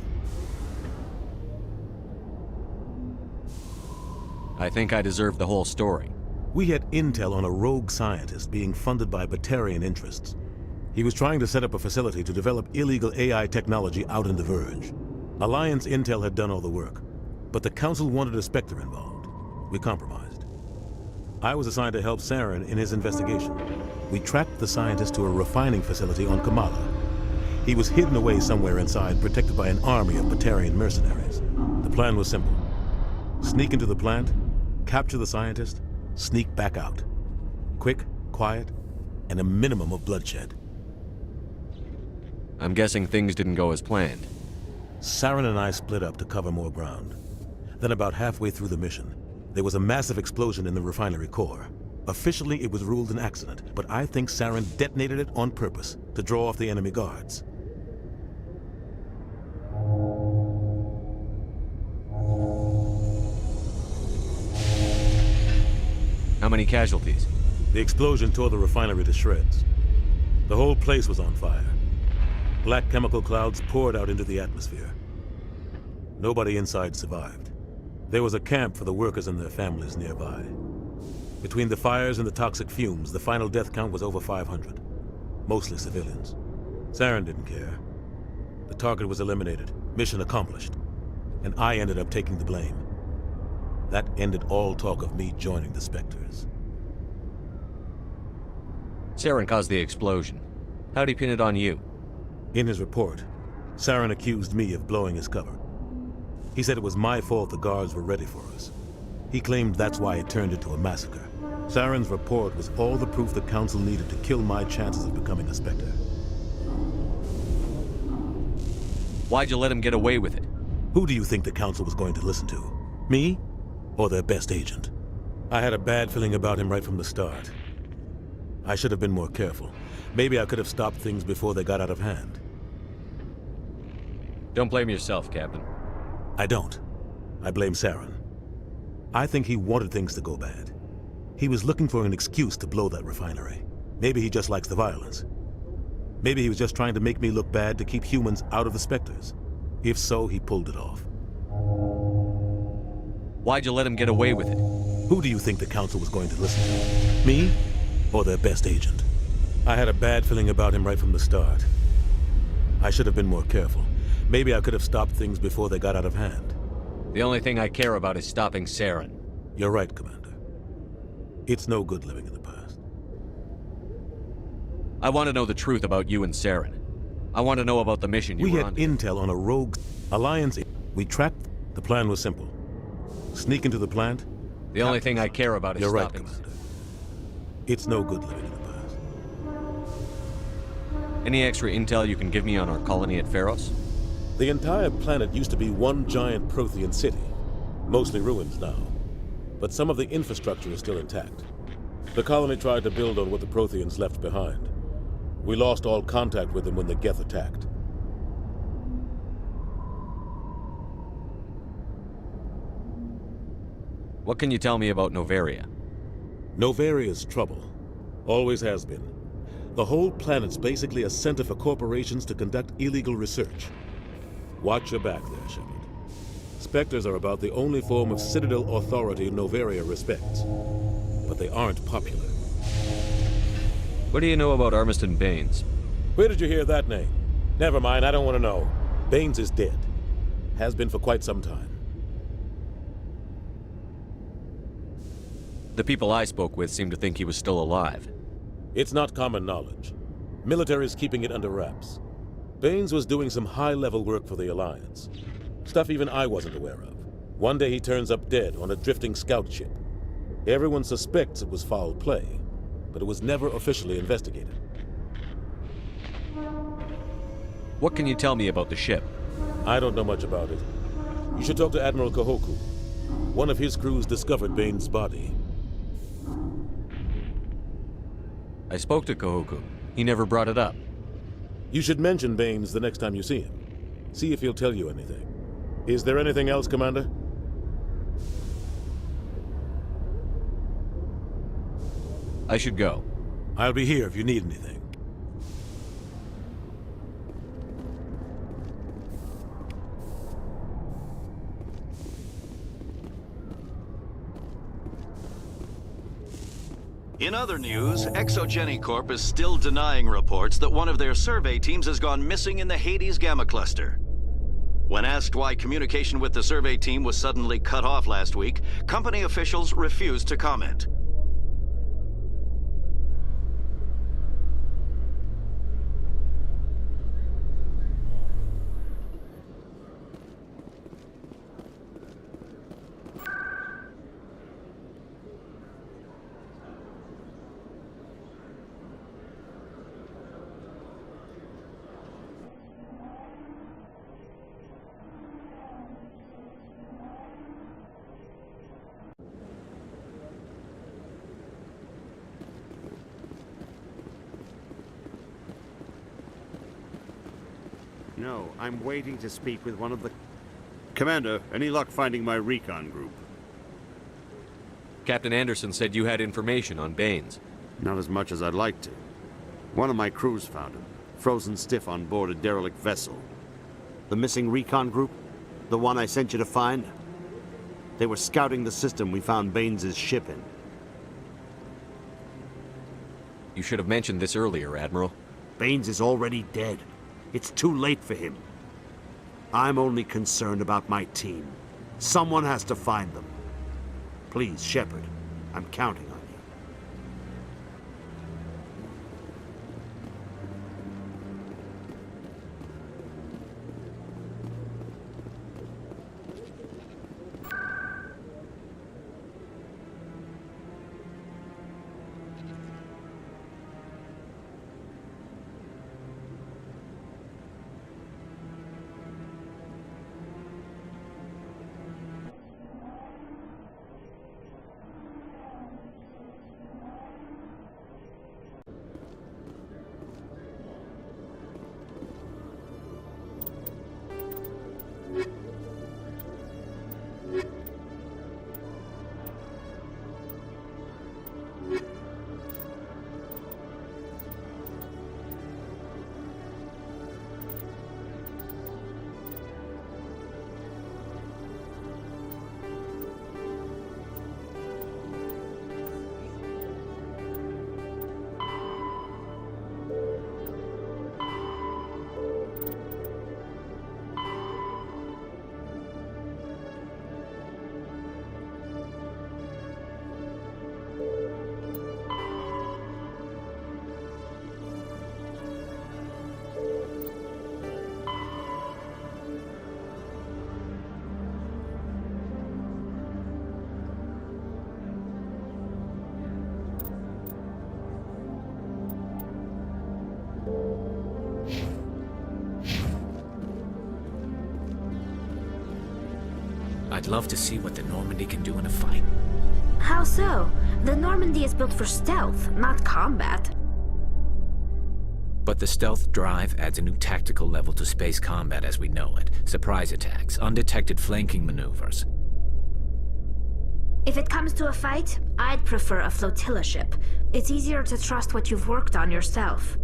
I think I deserve the whole story. We had intel on a rogue scientist being funded by Batarian interests. He was trying to set up a facility to develop illegal AI technology out in the Verge. Alliance intel had done all the work, but the Council wanted a Spectre involved. We compromised. I was assigned to help Saren in his investigation. We tracked the scientist to a refining facility on Kamala. He was hidden away somewhere inside, protected by an army of Batarian mercenaries. The plan was simple. Sneak into the plant, capture the scientist, sneak back out. Quick, quiet, and a minimum of bloodshed. I'm guessing things didn't go as planned. Saren and I split up to cover more ground. Then about halfway through the mission, there was a massive explosion in the refinery core. Officially, it was ruled an accident, but I think Saren detonated it on purpose to draw off the enemy guards. How many casualties? The explosion tore the refinery to shreds. The whole place was on fire. Black chemical clouds poured out into the atmosphere. Nobody inside survived. There was a camp for the workers and their families nearby. Between the fires and the toxic fumes, the final death count was over 500. Mostly civilians. Saren didn't care. The target was eliminated, mission accomplished. And I ended up taking the blame. That ended all talk of me joining the Spectres. Saren caused the explosion. How'd he pin it on you? In his report, Saren accused me of blowing his cover. He said it was my fault the guards were ready for us. He claimed that's why it turned into a massacre. Saren's report was all the proof the Council needed to kill my chances of becoming a Spectre. Why'd you let him get away with it? Who do you think the Council was going to listen to? Me? Or their best agent? I had a bad feeling about him right from the start. I should have been more careful. Maybe I could have stopped things before they got out of hand. Don't blame yourself, Captain. I don't. I blame Saren. I think he wanted things to go bad. He was looking for an excuse to blow that refinery. Maybe he just likes the violence. Maybe he was just trying to make me look bad to keep humans out of the Spectres. If so, he pulled it off. Why'd you let him get away with it? Who do you think the Council was going to listen to? Me? Or their best agent? I had a bad feeling about him right from the start. I should have been more careful. Maybe I could have stopped things before they got out of hand. The only thing I care about is stopping Saren. You're right, Commander. It's no good living in the past. I want to know the truth about you and Saren. I want to know about the mission you were on. We had intel on a rogue alliance. We tracked. The plan was simple. Sneak into the plant. The only thing I care about is stopping. You're right, Commander. It's no good living in the past. Any extra intel you can give me on our colony at Pharos? The entire planet used to be one giant Prothean city. Mostly ruins now. But some of the infrastructure is still intact. The colony tried to build on what the Protheans left behind. We lost all contact with them when the Geth attacked. What can you tell me about Noveria? Novaria's trouble. Always has been. The whole planet's basically a center for corporations to conduct illegal research. Watch your back there, Shepard. Spectres are about the only form of Citadel authority Noveria respects. But they aren't popular. What do you know about Armiston Baines? Where did you hear that name? Never mind, I don't want to know. Baines is dead. Has been for quite some time. The people I spoke with seemed to think he was still alive. It's not common knowledge. Military's keeping it under wraps. Baines was doing some high-level work for the Alliance. Stuff even I wasn't aware of. One day he turns up dead on a drifting scout ship. Everyone suspects it was foul play, but it was never officially investigated. What can you tell me about the ship? I don't know much about it. You should talk to Admiral Kahoku. One of his crews discovered Bane's body. I spoke to Kahoku. He never brought it up. You should mention Baines the next time you see him. See if he'll tell you anything. Is there anything else, Commander? I should go. I'll be here if you need anything. In other news, Exogeny Corp is still denying reports that one of their survey teams has gone missing in the Hades Gamma Cluster. When asked why communication with the survey team was suddenly cut off last week, company officials refused to comment. No, I'm waiting to speak with one of the... Commander, any luck finding my recon group? Captain Anderson said you had information on Baines. Not as much as I'd like to. One of my crews found him, frozen stiff on board a derelict vessel. The missing recon group? The one I sent you to find? They were scouting the system we found Baines' ship in. You should have mentioned this earlier, Admiral. Baines is already dead. It's too late for him. I'm only concerned about my team. Someone has to find them. Please, Shepard, I'm counting on you. I'd love to see what the Normandy can do in a fight. How so? The Normandy is built for stealth, not combat. But the stealth drive adds a new tactical level to space combat as we know it. Surprise attacks, undetected flanking maneuvers. If it comes to a fight, I'd prefer a flotilla ship. It's easier to trust what you've worked on yourself.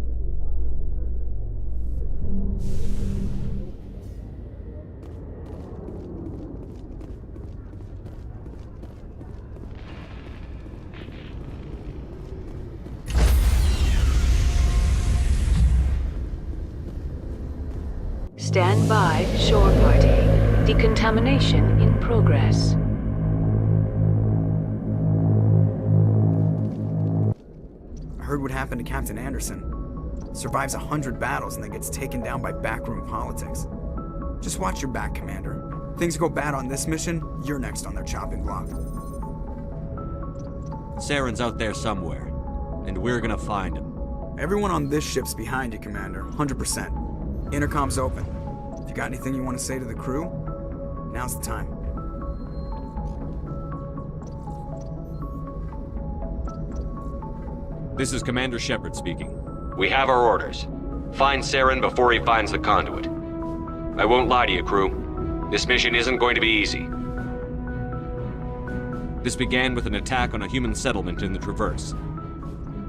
Stand by, shore party. Decontamination in progress. I heard what happened to Captain Anderson. Survives 100 battles and then gets taken down by backroom politics. Just watch your back, Commander. Things go bad on this mission, you're next on their chopping block. Saren's out there somewhere, and we're gonna find him. Everyone on this ship's behind you, Commander. 100%. Intercom's open. If you got anything you want to say to the crew, now's the time. This is Commander Shepard speaking. We have our orders. Find Saren before he finds the conduit. I won't lie to you, crew. This mission isn't going to be easy. This began with an attack on a human settlement in the Traverse.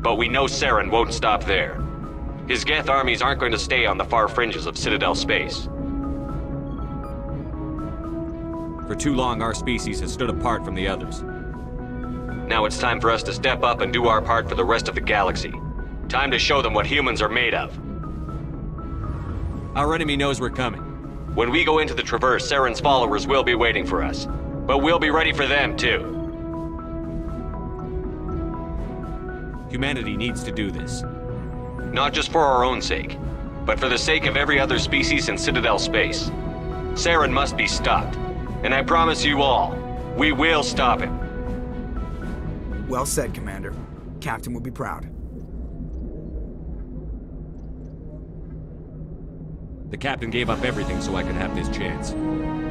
But we know Saren won't stop there. His Geth armies aren't going to stay on the far fringes of Citadel space. For too long, our species has stood apart from the others. Now it's time for us to step up and do our part for the rest of the galaxy. Time to show them what humans are made of. Our enemy knows we're coming. When we go into the Traverse, Saren's followers will be waiting for us. But we'll be ready for them, too. Humanity needs to do this. Not just for our own sake, but for the sake of every other species in Citadel space. Saren must be stopped. And I promise you all, we will stop him. Well said, Commander. Captain will be proud. The captain gave up everything so I could have this chance.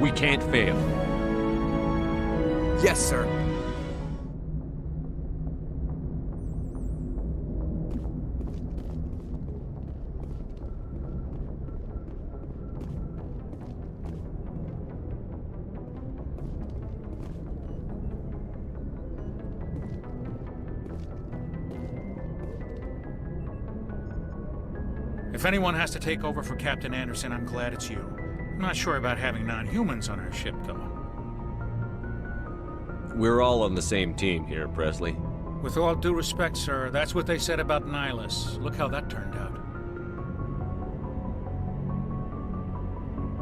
We can't fail. Yes, sir. If anyone has to take over for Captain Anderson, I'm glad it's you. I'm not sure about having non-humans on our ship, though. We're all on the same team here, Presley. With all due respect, sir, that's what they said about Nihilus. Look how that turned out.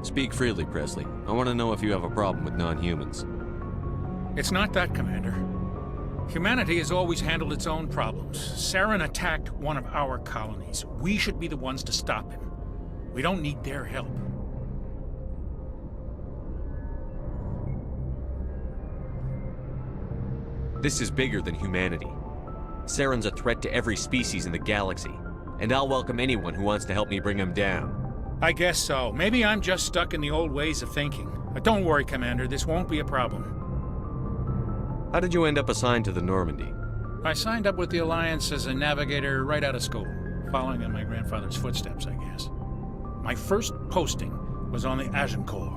Speak freely, Presley. I want to know if you have a problem with non-humans. It's not that, Commander. Humanity has always handled its own problems. Saren attacked one of our colonies. We should be the ones to stop him. We don't need their help. This is bigger than humanity. Saren's a threat to every species in the galaxy, and I'll welcome anyone who wants to help me bring him down. I guess so. Maybe I'm just stuck in the old ways of thinking. But don't worry, Commander. This won't be a problem. How did you end up assigned to the Normandy? I signed up with the Alliance as a navigator right out of school, following in my grandfather's footsteps, I guess. My first posting was on the Agincourt.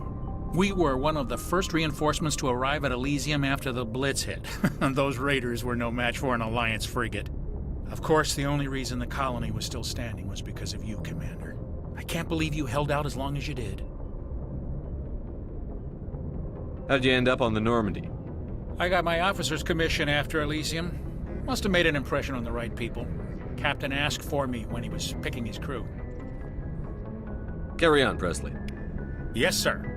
We were one of the first reinforcements to arrive at Elysium after the Blitz hit. Those raiders were no match for an Alliance frigate. Of course, the only reason the colony was still standing was because of you, Commander. I can't believe you held out as long as you did. How'd you end up on the Normandy? I got my officer's commission after Elysium. Must have made an impression on the right people. Captain asked for me when he was picking his crew. Carry on, Presley. Yes, sir.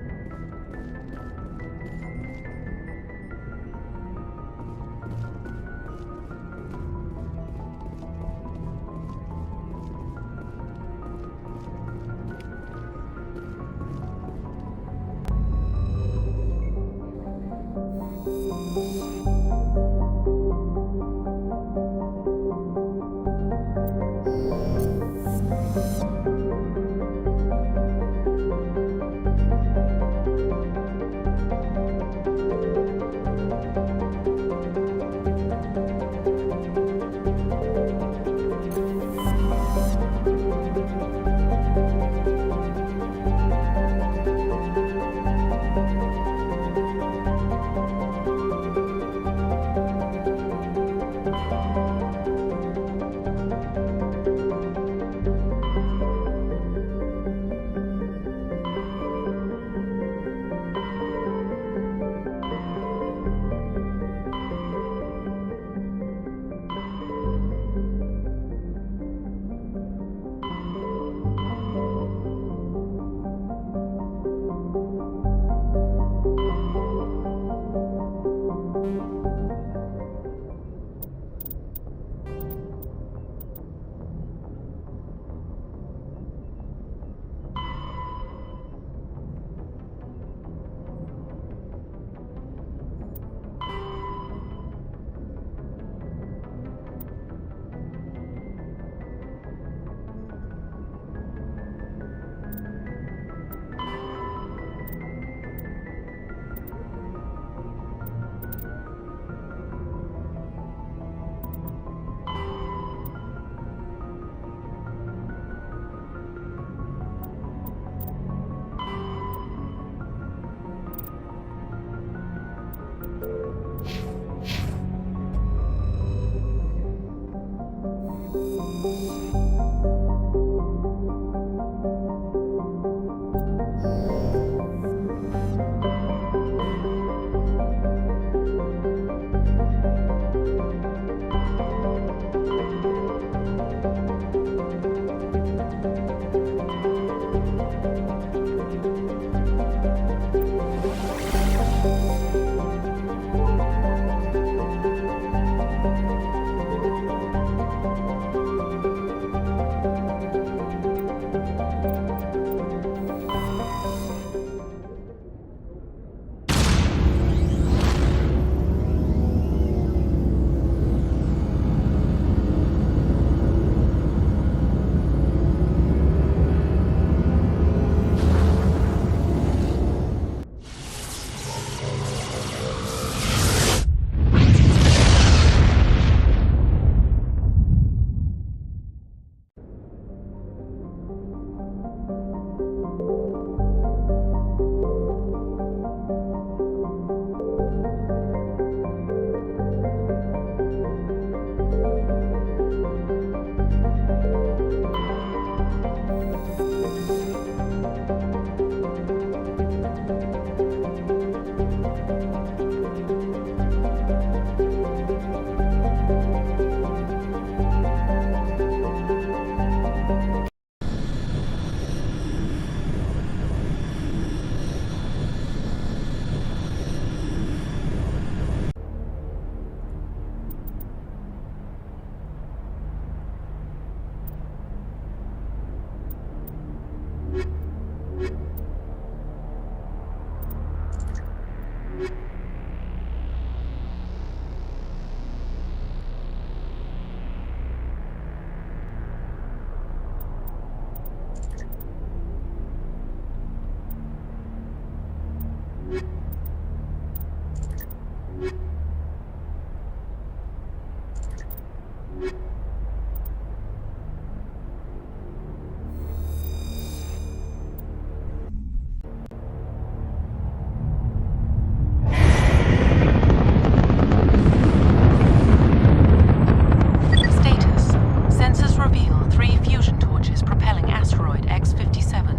Status. Sensors reveal 3 fusion torches propelling asteroid X-57.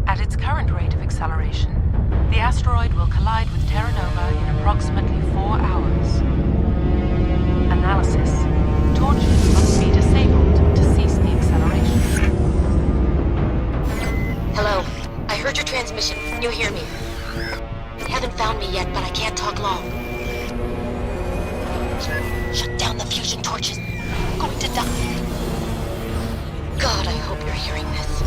At its current rate of acceleration, the asteroid will collide with Terra Nova in approximately 4 hours. Analysis. Torches must be disabled to cease the acceleration. Hello. I heard your transmission. Can you hear me? You haven't found me yet, but I can't talk long. Shut down the fusion torches. I'm going to die. God, I hope you're hearing this.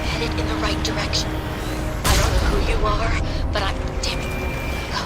Headed in the right direction. I don't know who you are, but I'm... Damn it. Go.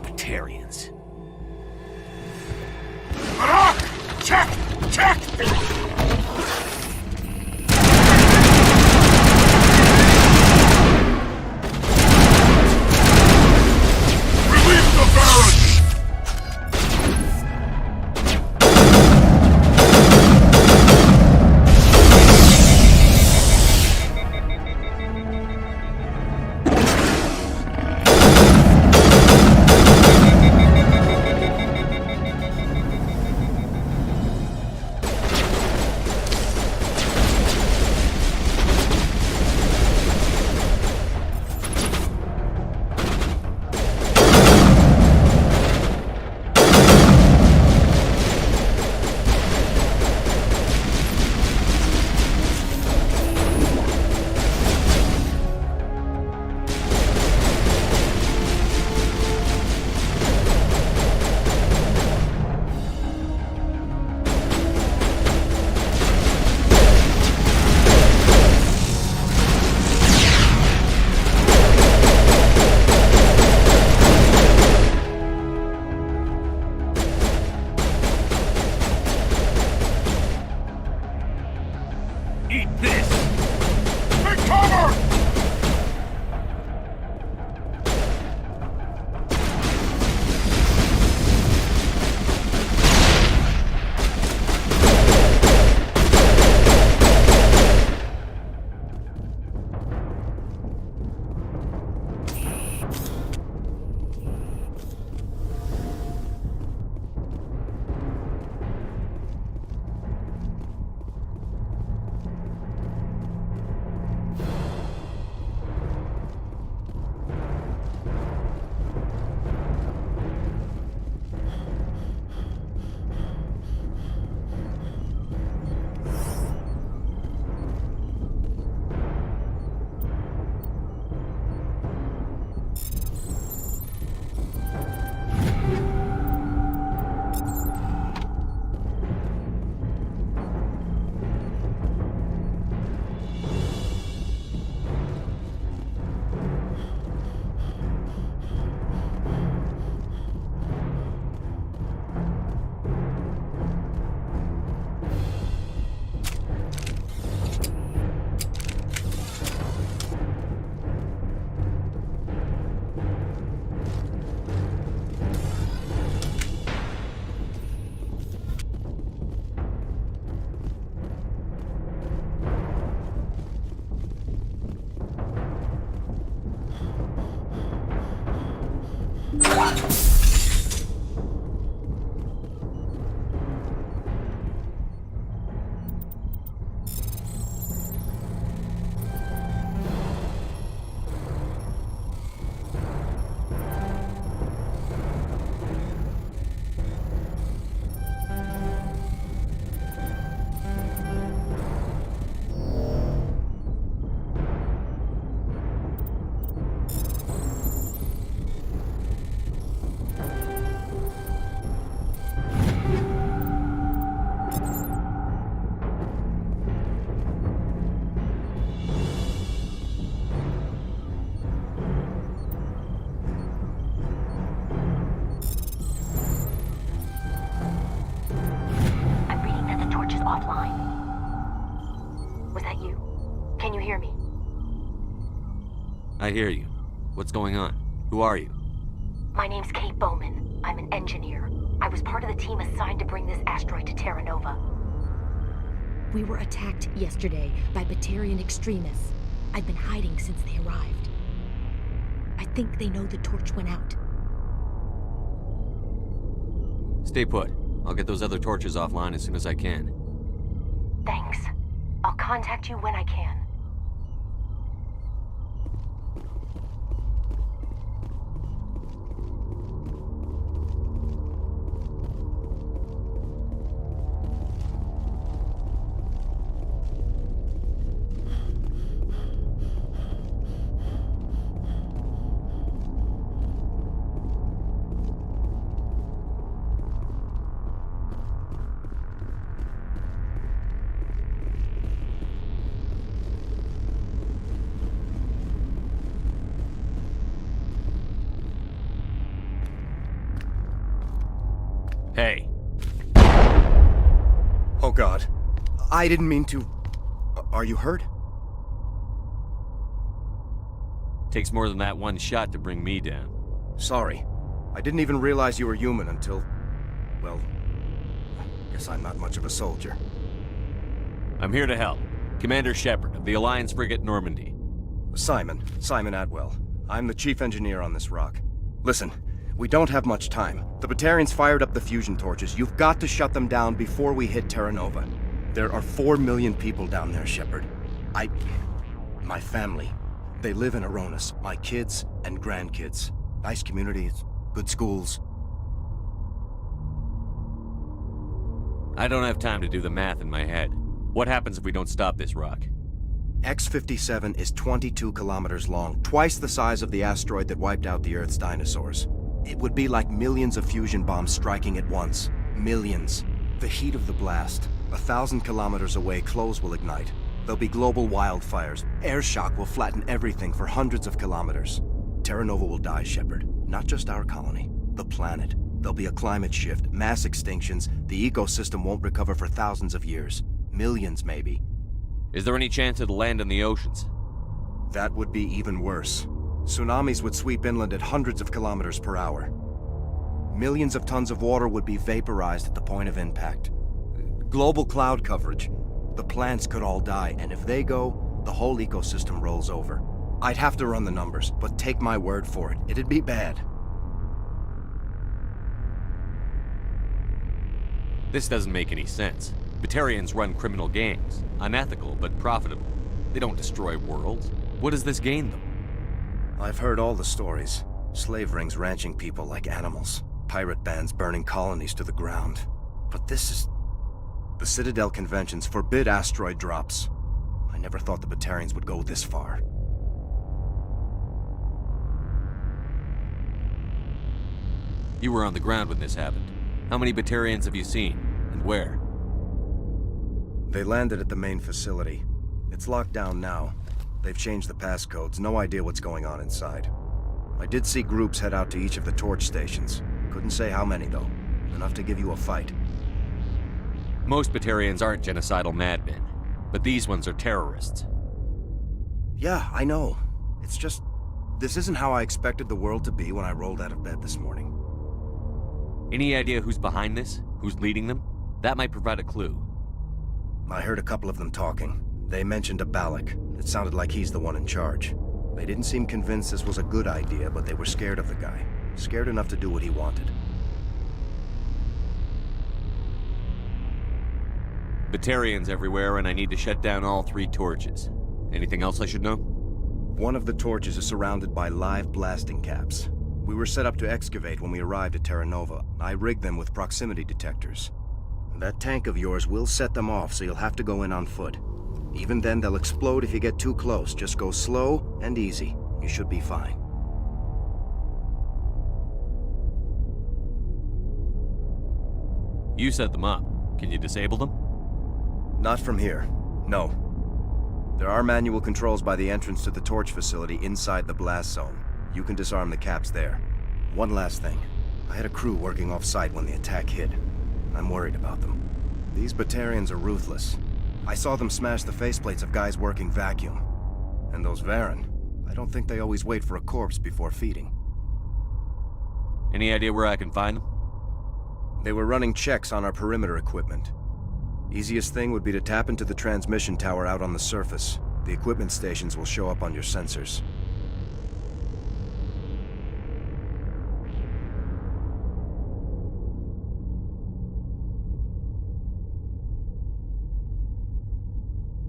Batarians. Check! Check! Release the Baron! offline. Was that you? Can you hear me? I hear you. What's going on? Who are you? My name's Kate Bowman. I'm an engineer. I was part of the team assigned to bring this asteroid to Terra Nova. We were attacked yesterday by Batarian extremists. I've been hiding since they arrived. I think they know the torch went out. Stay put. I'll get those other torches offline as soon as I can. Thanks. I'll contact you when I can. Hey. Oh God. I didn't mean to... Are you hurt? Takes more than that one shot to bring me down. Sorry. I didn't even realize you were human until... Well... Guess I'm not much of a soldier. I'm here to help. Commander Shepard of the Alliance Frigate Normandy. Simon Atwell. I'm the chief engineer on this rock. Listen, we don't have much time. The Batarians fired up the fusion torches. You've got to shut them down before we hit Terra Nova. There are 4 million people down there, Shepard. My family. They live in Aronis. My kids and grandkids. Nice communities, good schools. I don't have time to do the math in my head. What happens if we don't stop this rock? X-57 is 22 kilometers long, twice the size of the asteroid that wiped out the Earth's dinosaurs. It would be like millions of fusion bombs striking at once. Millions. The heat of the blast. 1,000 kilometers away, clothes will ignite. There'll be global wildfires. Air shock will flatten everything for hundreds of kilometers. Terra Nova will die, Shepard. Not just our colony. The planet. There'll be a climate shift, mass extinctions. The ecosystem won't recover for thousands of years. Millions, maybe. Is there any chance it'll land in the oceans? That would be even worse. Tsunamis would sweep inland at hundreds of kilometers per hour. Millions of tons of water would be vaporized at the point of impact. Global cloud coverage. The plants could all die, and if they go, the whole ecosystem rolls over. I'd have to run the numbers, but take my word for it, it'd be bad. This doesn't make any sense. Batarians run criminal gangs. Unethical, but profitable. They don't destroy worlds. What does this gain them? I've heard all the stories. Slave rings ranching people like animals. Pirate bands burning colonies to the ground. But this is... The Citadel conventions forbid asteroid drops. I never thought the Batarians would go this far. You were on the ground when this happened. How many Batarians have you seen? And where? They landed at the main facility. It's locked down now. They've changed the passcodes. No idea what's going on inside. I did see groups head out to each of the torch stations. Couldn't say how many, though. Enough to give you a fight. Most Batarians aren't genocidal madmen, but these ones are terrorists. Yeah, I know. It's just... This isn't how I expected the world to be when I rolled out of bed this morning. Any idea who's behind this? Who's leading them? That might provide a clue. I heard a couple of them talking. They mentioned a Balak. It sounded like he's the one in charge. They didn't seem convinced this was a good idea, but they were scared of the guy. Scared enough to do what he wanted. Batarians everywhere, and I need to shut down all 3 torches. Anything else I should know? One of the torches is surrounded by live blasting caps. We were set up to excavate when we arrived at Terra Nova. I rigged them with proximity detectors. That tank of yours will set them off, so you'll have to go in on foot. Even then, they'll explode if you get too close. Just go slow and easy. You should be fine. You set them up. Can you disable them? Not from here. No. There are manual controls by the entrance to the torch facility inside the blast zone. You can disarm the caps there. One last thing. I had a crew working off-site when the attack hit. I'm worried about them. These Batarians are ruthless. I saw them smash the faceplates of guys working vacuum. And those Varen, I don't think they always wait for a corpse before feeding. Any idea where I can find them? They were running checks on our perimeter equipment. Easiest thing would be to tap into the transmission tower out on the surface. The equipment stations will show up on your sensors.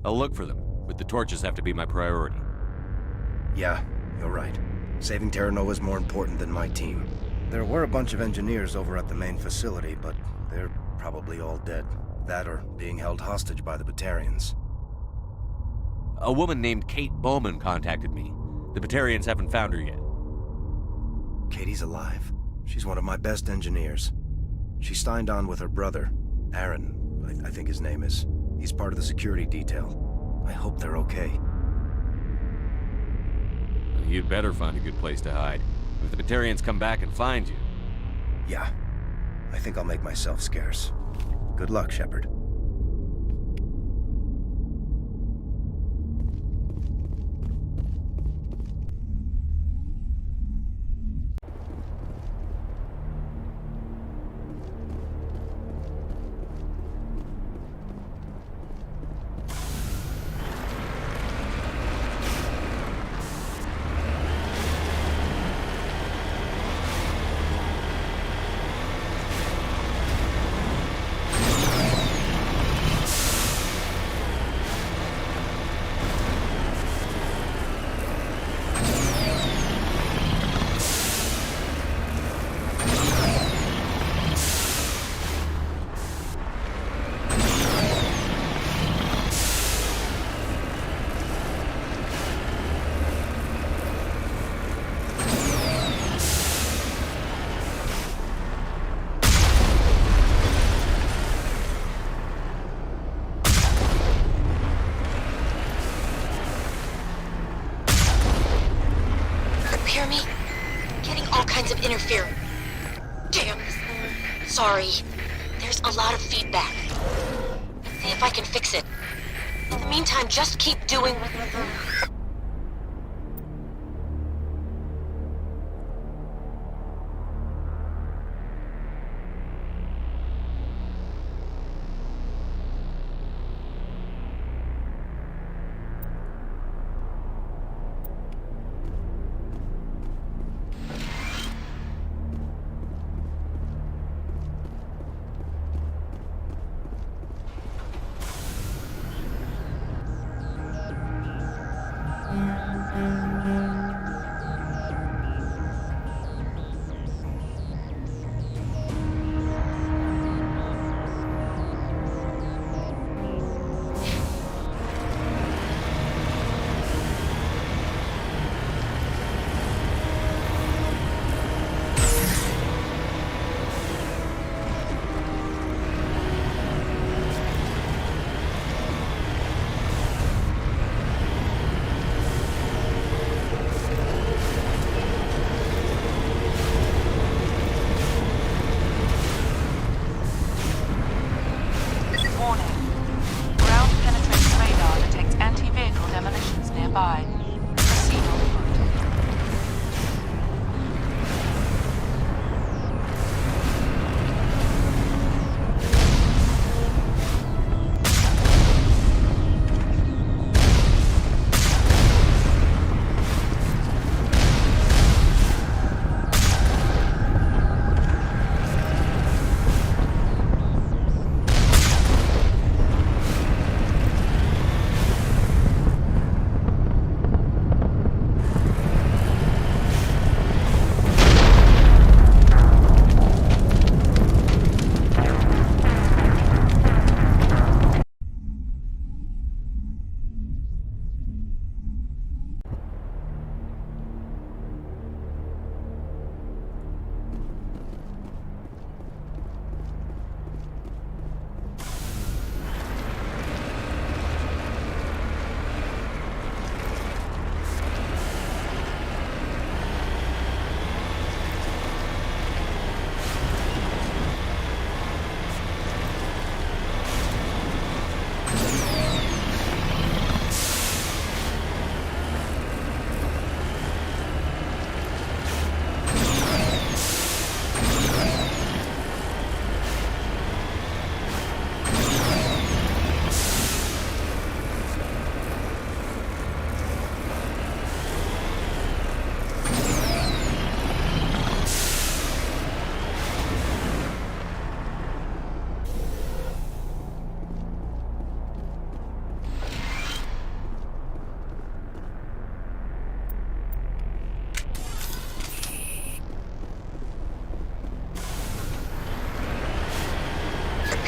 I'll look for them, but the torches have to be my priority. Yeah, you're right. Saving Terra Nova is more important than my team. There were a bunch of engineers over at the main facility, but they're probably all dead. That or being held hostage by the Batarians. A woman named Kate Bowman contacted me. The Batarians haven't found her yet. Katie's alive. She's one of my best engineers. She signed on with her brother, Aaron, I think his name is. He's part of the security detail. I hope they're okay. You'd better find a good place to hide. If the Batarians come back and find you... Yeah. I think I'll make myself scarce. Good luck, Shepard. Hear me? Getting all kinds of interference. Damn. Sorry. There's a lot of feedback. See if I can fix it. In the meantime, just keep doing what...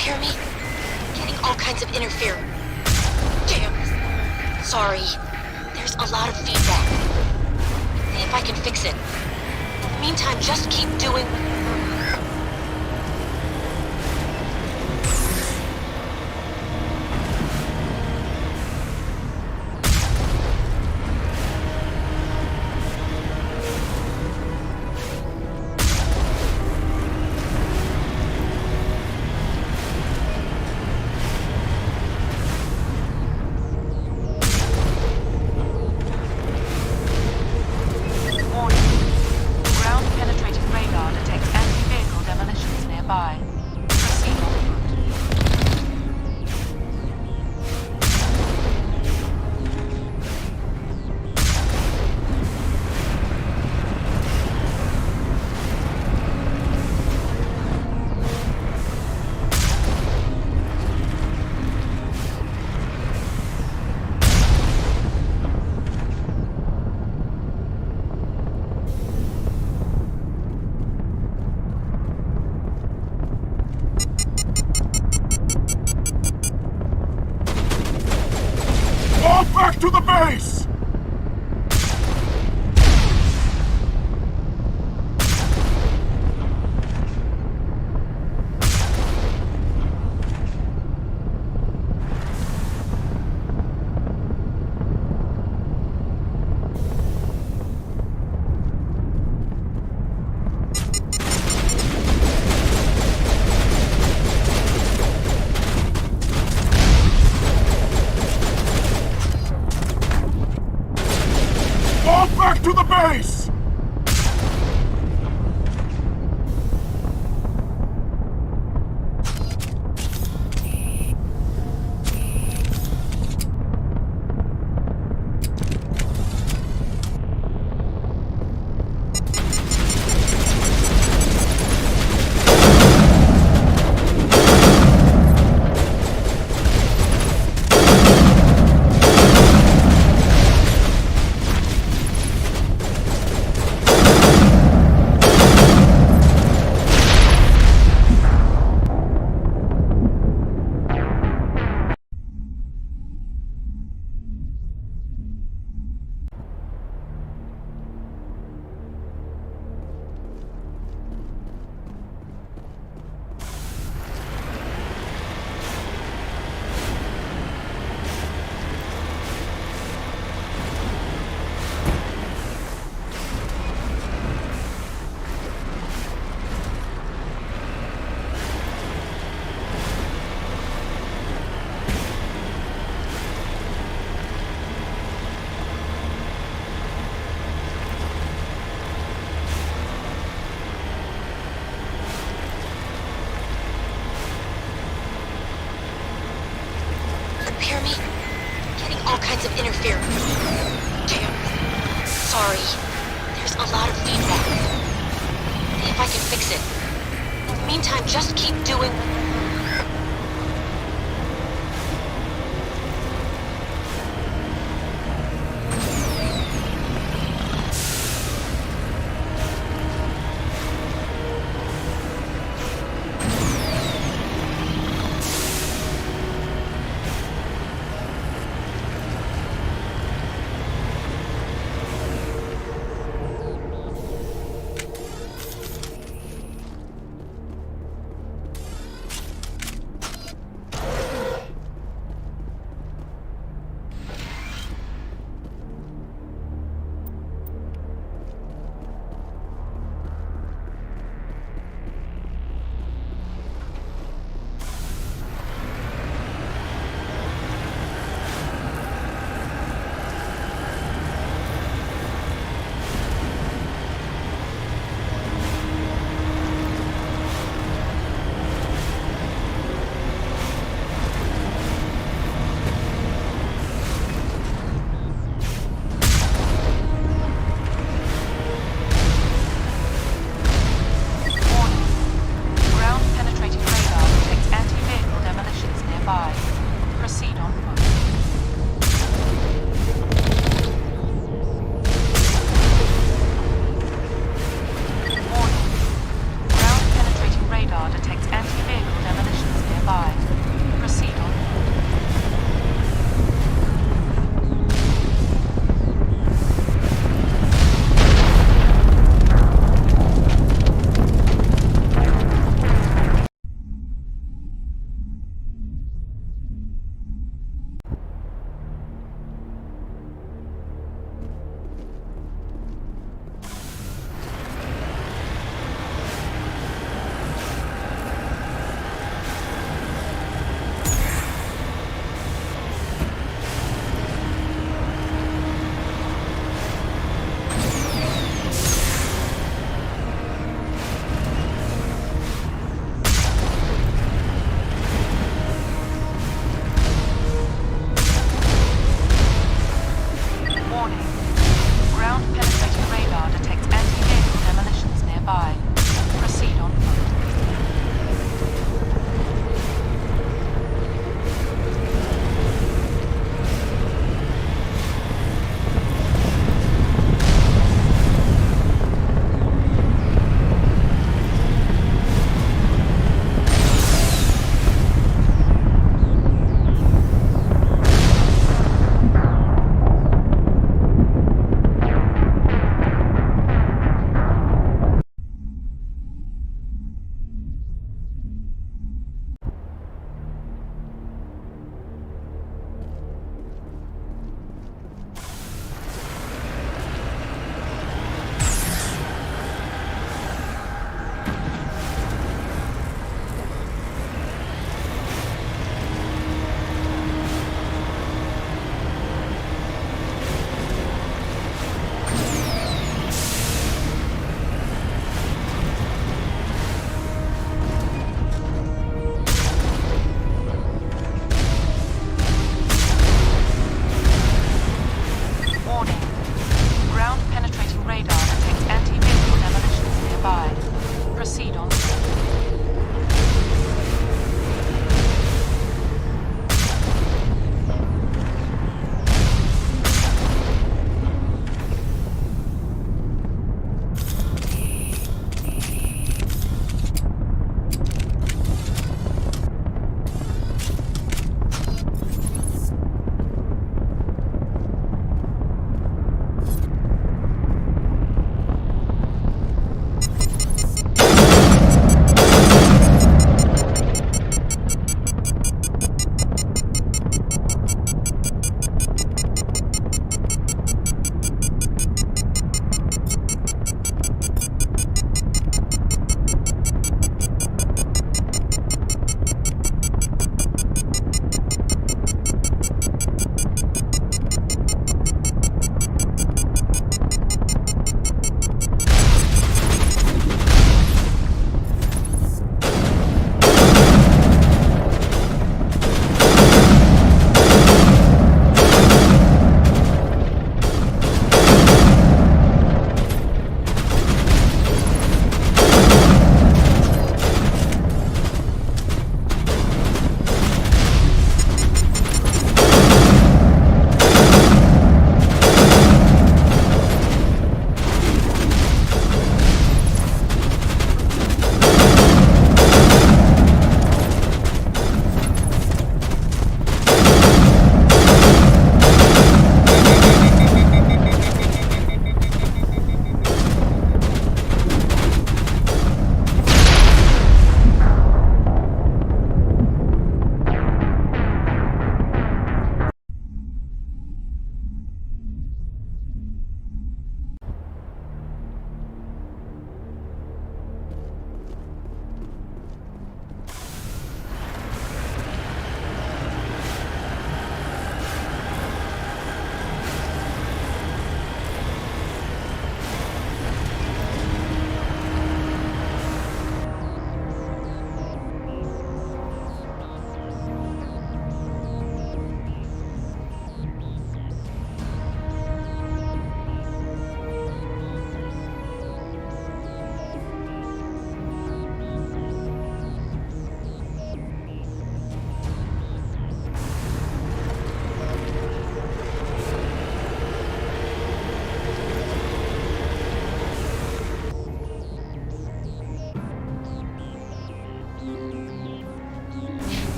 hear me? Getting all kinds of interference. Damn. Sorry. There's a lot of feedback. See if I can fix it. In the meantime, just keep doing... To the base! To the base! Hear me? Getting all kinds of interference. Damn. Sorry. There's a lot of feedback. See if I can fix it. In the meantime, just keep doing...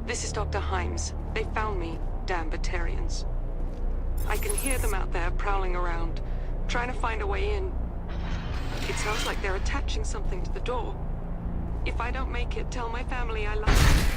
This is Dr. Himes. They found me, damn Batarians. I can hear them out there prowling around, trying to find a way in. It sounds like they're attaching something to the door. If I don't make it, tell my family I love them.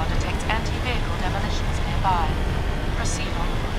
radar detects anti-vehicle demolitions nearby. Proceed on foot.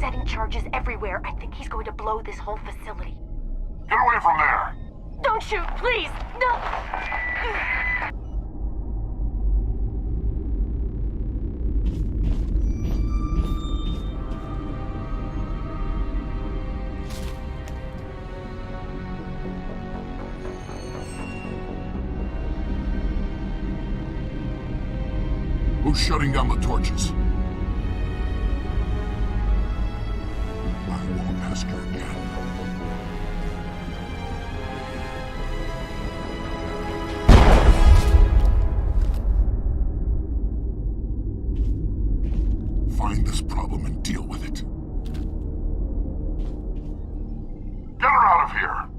setting charges everywhere. I think he's going to blow this whole facility. Get away from there! Don't shoot, please! No! Who's shutting down the torches? I won't ask you again. Find this problem and deal with it. Get her out of here!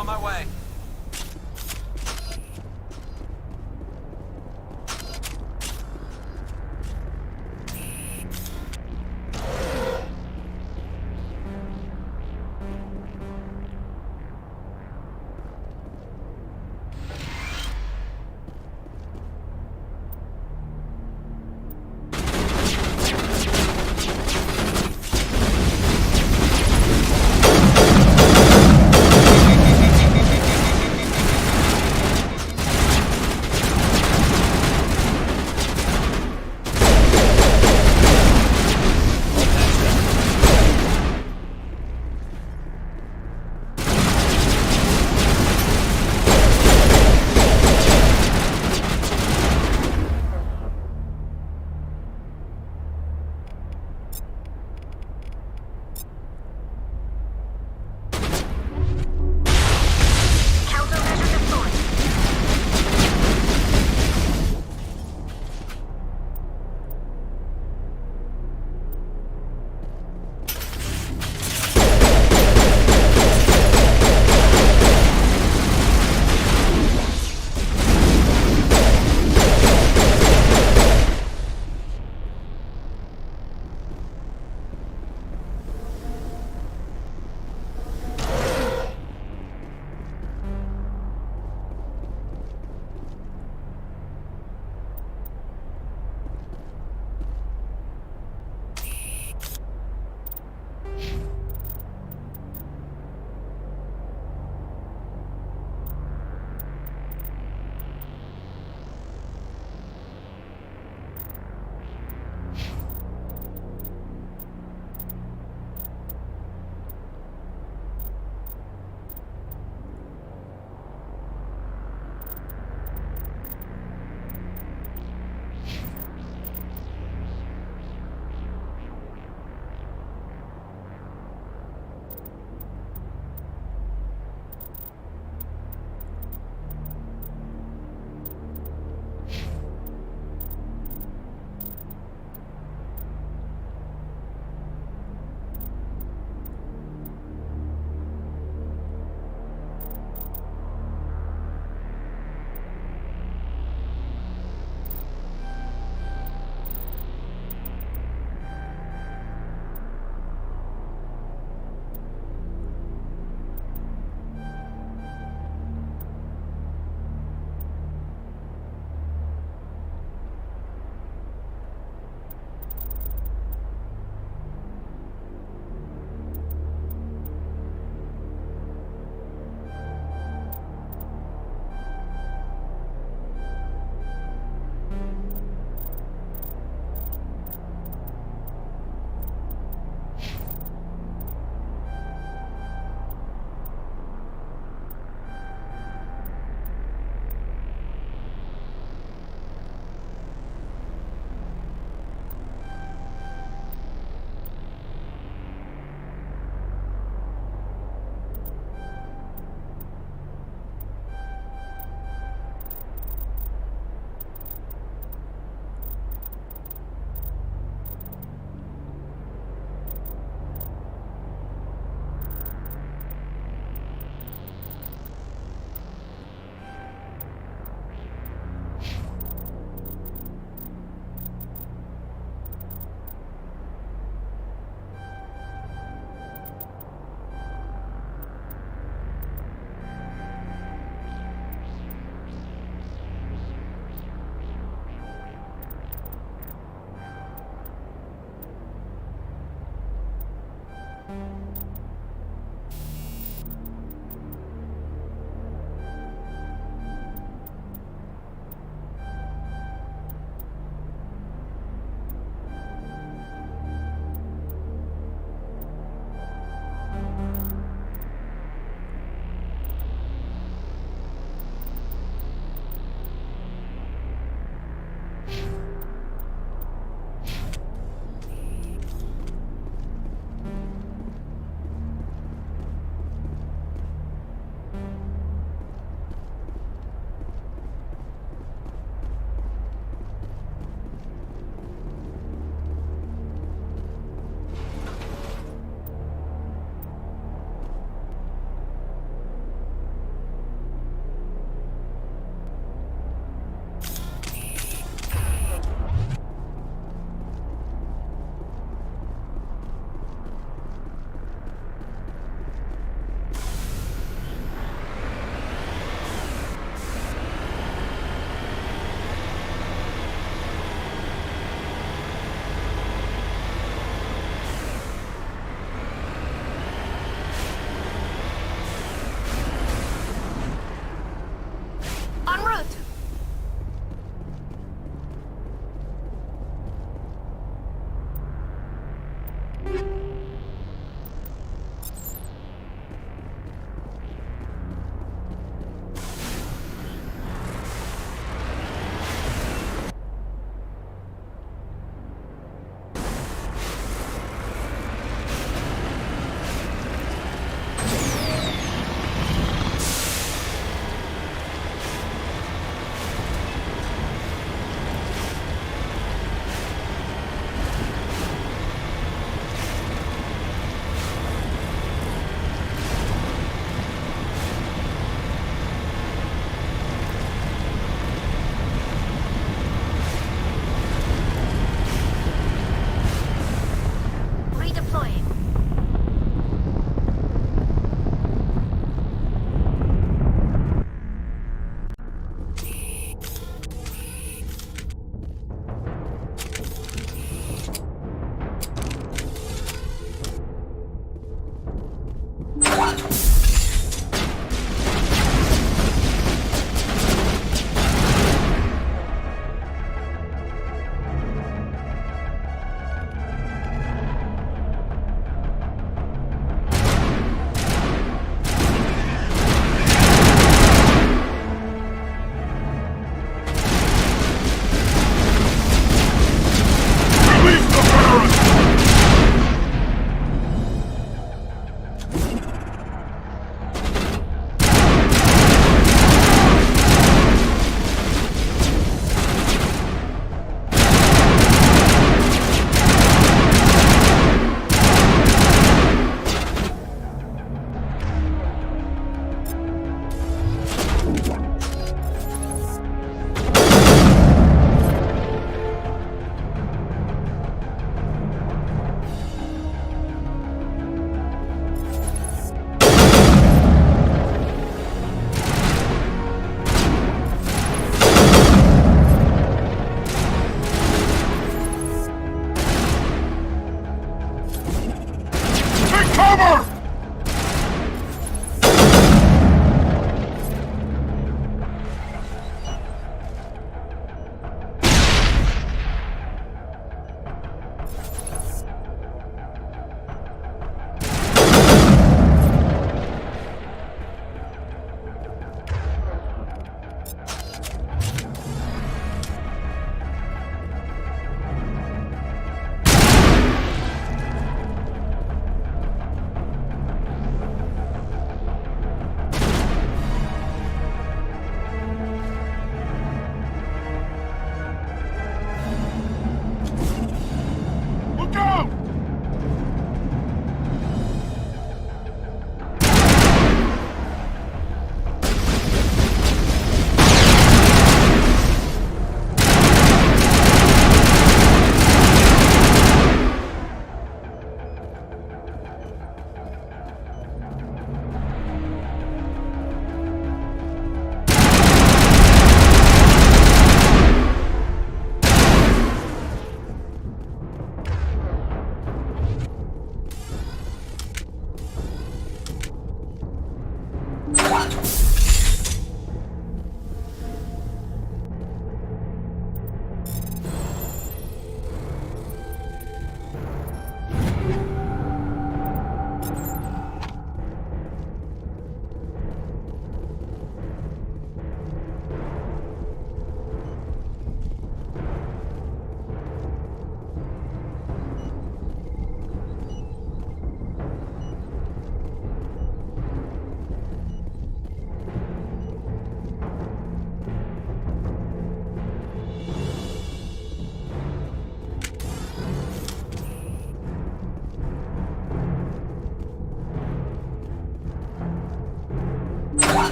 On my way.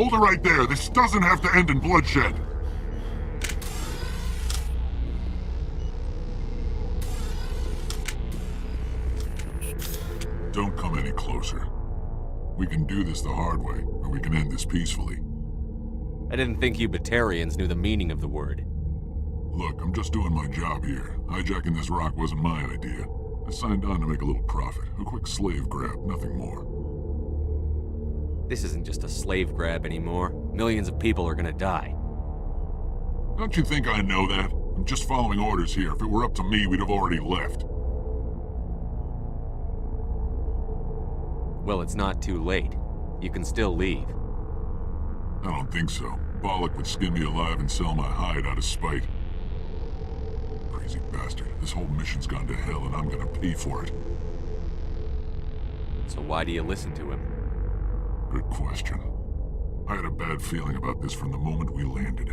Hold it right there. This doesn't have to end in bloodshed. Don't come any closer. We can do this the hard way, or we can end this peacefully. I didn't think you Batarians knew the meaning of the word. Look, I'm just doing my job here. Hijacking this rock wasn't my idea. I signed on to make a little profit. A quick slave grab, nothing more. This isn't just a slave grab anymore. Millions of people are gonna die. Don't you think I know that? I'm just following orders here. If it were up to me, we'd have already left. Well, it's not too late. You can still leave. I don't think so. Bollock would skin me alive and sell my hide out of spite. Crazy bastard. This whole mission's gone to hell and I'm gonna pay for it. So why do you listen to him? Good question. I had a bad feeling about this from the moment we landed.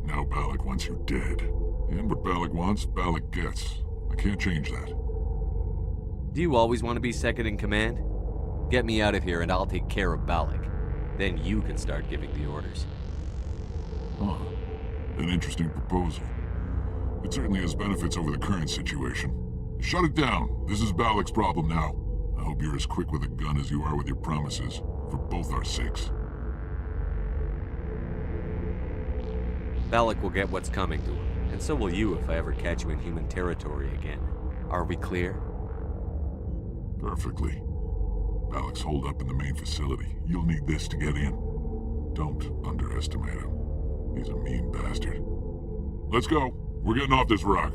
Now Balak wants you dead. And what Balak wants, Balak gets. I can't change that. Do you always want to be second in command? Get me out of here and I'll take care of Balak. Then you can start giving the orders. Huh. An interesting proposal. It certainly has benefits over the current situation. Shut it down. This is Balak's problem now. I hope you're as quick with a gun as you are with your promises, for both our sakes. Balak will get what's coming to him, and so will you if I ever catch you in human territory again. Are we clear? Perfectly. Balak's holed up in the main facility. You'll need this to get in. Don't underestimate him. He's a mean bastard. Let's go. We're getting off this rock.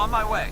On my way.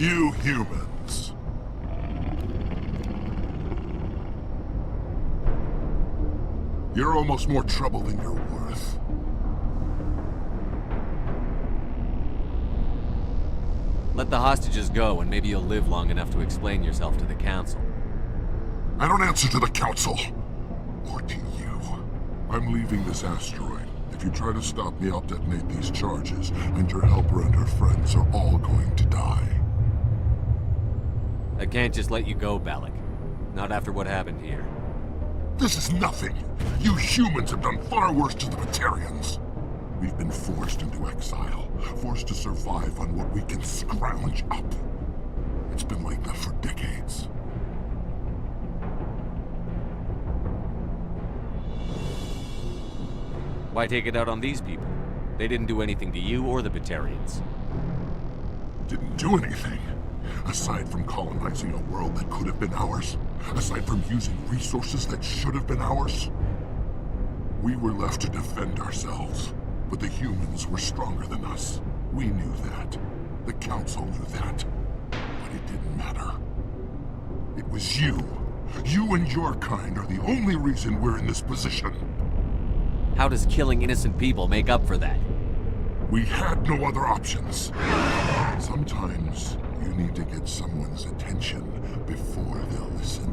You humans. You're almost more trouble than you're worth. Let the hostages go, and maybe you'll live long enough to explain yourself to the Council. I don't answer to the Council. Or to you. I'm leaving this asteroid. If you try to stop me, I'll detonate these charges, and your helper and her friends are all going to die. I can't just let you go, Balak. Not after what happened here. This is nothing. You humans have done far worse to the Batarians. We've been forced into exile, forced to survive on what we can scrounge up. It's been like that for decades. Why take it out on these people? They didn't do anything to you or the Batarians. Didn't do anything. Aside from colonizing a world that could have been ours. Aside from using resources that should have been ours. We were left to defend ourselves. But the humans were stronger than us. We knew that. The Council knew that. But it didn't matter. It was you. You and your kind are the only reason we're in this position. How does killing innocent people make up for that? We had no other options. Sometimes you need to get someone's attention before they'll listen.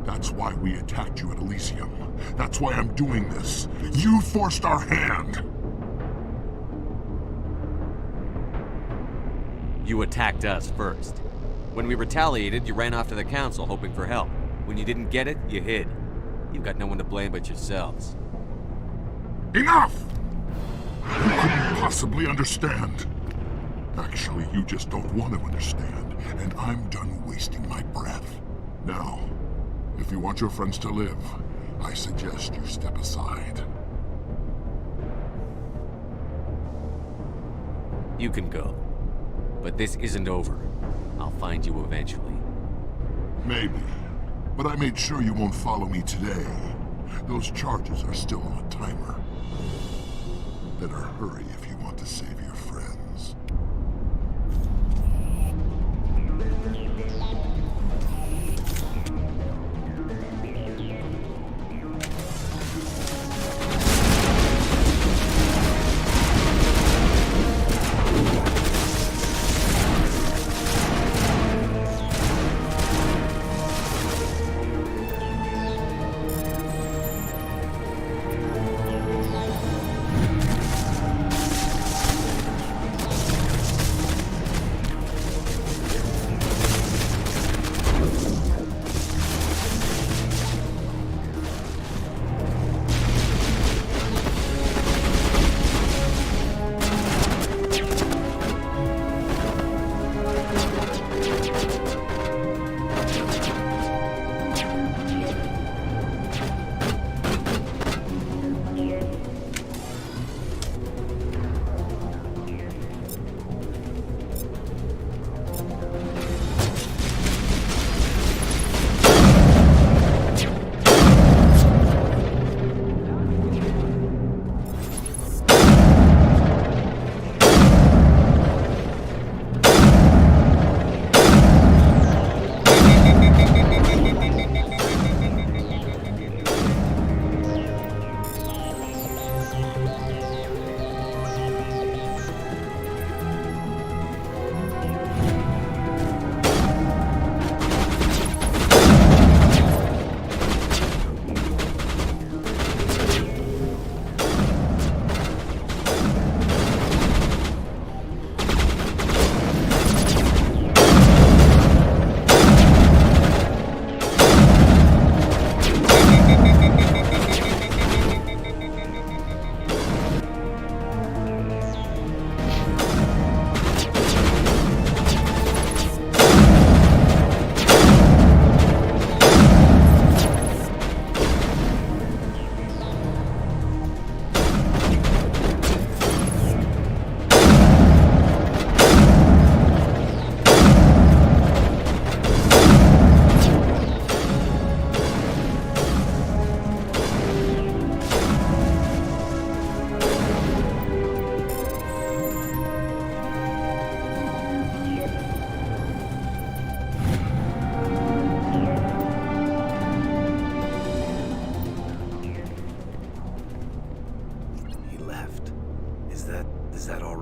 That's why we attacked you at Elysium. That's why I'm doing this. You forced our hand! You attacked us first. When we retaliated, you ran off to the Council hoping for help. When you didn't get it, you hid. You've got no one to blame but yourselves. Enough! You couldn't possibly understand. Actually, you just don't want to understand, and I'm done wasting my breath. Now, if you want your friends to live, I suggest you step aside. You can go. But this isn't over. I'll find you eventually. Maybe. But I made sure you won't follow me today. Those charges are still on a timer. Better hurry if you want to save your friends.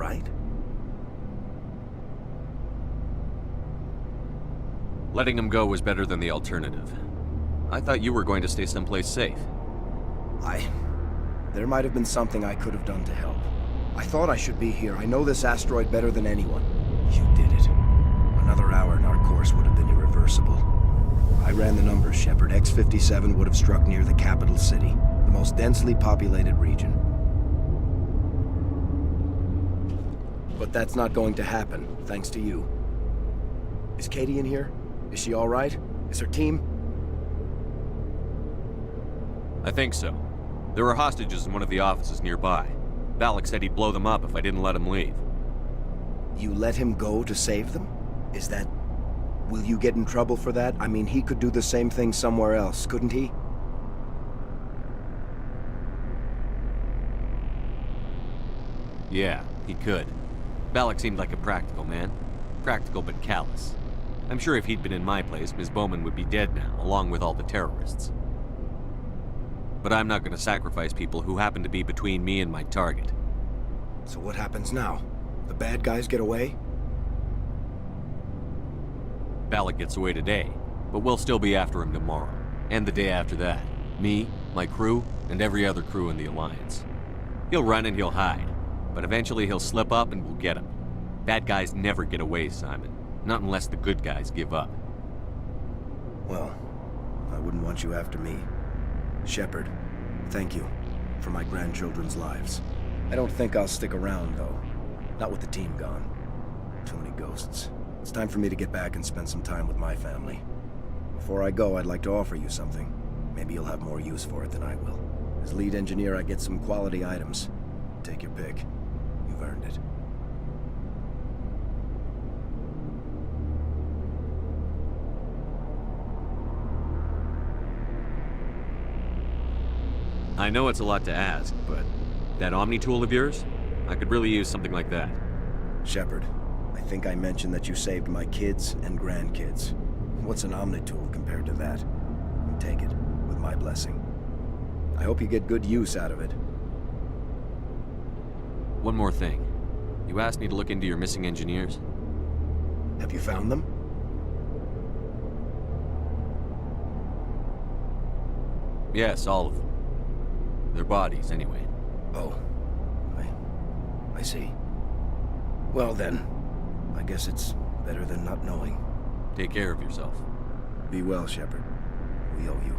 right? Letting him go was better than the alternative. I thought you were going to stay someplace safe. There might have been something I could have done to help. I thought I should be here. I know this asteroid better than anyone. You did it. Another hour and our course would have been irreversible. I ran the numbers, Shepard. X-57 would have struck near the capital city, the most densely populated region. But that's not going to happen, thanks to you. Is Katie in here? Is she all right? Is her team? I think so. There were hostages in one of the offices nearby. Balak said he'd blow them up if I didn't let him leave. You let him go to save them? Is that... Will you get in trouble for that? I mean, he could do the same thing somewhere else, couldn't he? Yeah, he could. Balak seemed like a practical man. Practical but callous. I'm sure if he'd been in my place, Ms. Bowman would be dead now, along with all the terrorists. But I'm not going to sacrifice people who happen to be between me and my target. So what happens now? The bad guys get away? Balak gets away today, but we'll still be after him tomorrow. And the day after that. Me, my crew, and every other crew in the Alliance. He'll run and he'll hide, but eventually he'll slip up and we'll get him. Bad guys never get away, Simon. Not unless the good guys give up. Well, I wouldn't want you after me. Shepard, thank you for my grandchildren's lives. I don't think I'll stick around, though. Not with the team gone. Too many ghosts. It's time for me to get back and spend some time with my family. Before I go, I'd like to offer you something. Maybe you'll have more use for it than I will. As lead engineer, I get some quality items. Take your pick. You've earned it. I know it's a lot to ask, but that Omni tool of yours? I could really use something like that. Shepard, I think I mentioned that you saved my kids and grandkids. What's an Omni tool compared to that? Take it, with my blessing. I hope you get good use out of it. One more thing. You asked me to look into your missing engineers. Have you found them? Yes, all of them. Their bodies, anyway. Oh. I see. Well then, I guess it's better than not knowing. Take care of yourself. Be well, Shepard. We owe you.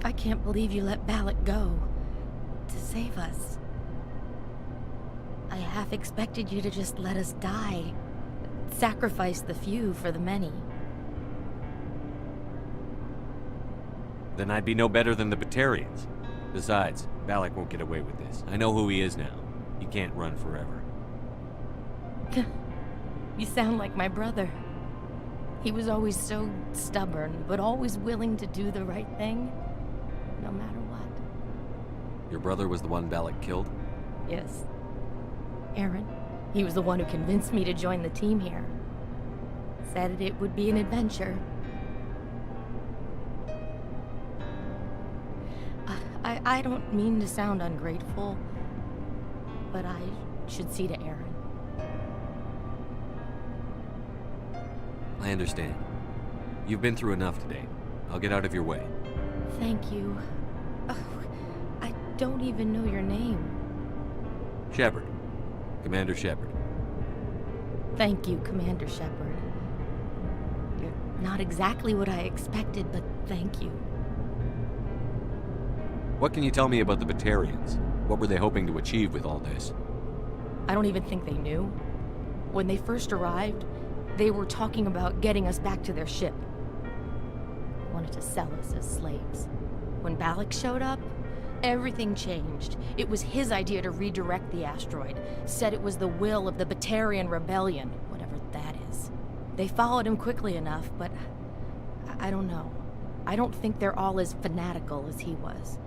I can't believe you let Balak go. To save us. I half expected you to just let us die. Sacrifice the few for the many. Then I'd be no better than the Batarians. Besides, Balak won't get away with this. I know who he is now. He can't run forever. You sound like my brother. He was always so stubborn, but always willing to do the right thing, no matter what. Your brother was the one Balak killed? Yes. Aaron. He was the one who convinced me to join the team here. Said it would be an adventure. I don't mean to sound ungrateful, but I should see to Aaron. I understand. You've been through enough today. I'll get out of your way. Thank you. Oh, I don't even know your name. Shepard. Commander Shepard. Thank you, Commander Shepard. You're not exactly what I expected, but thank you. What can you tell me about the Batarians? What were they hoping to achieve with all this? I don't even think they knew. When they first arrived, they were talking about getting us back to their ship. They wanted to sell us as slaves. When Balak showed up, everything changed. It was his idea to redirect the asteroid. Said it was the will of the Batarian Rebellion, whatever that is. They followed him quickly enough, but I don't know. I don't think they're all as fanatical as he was.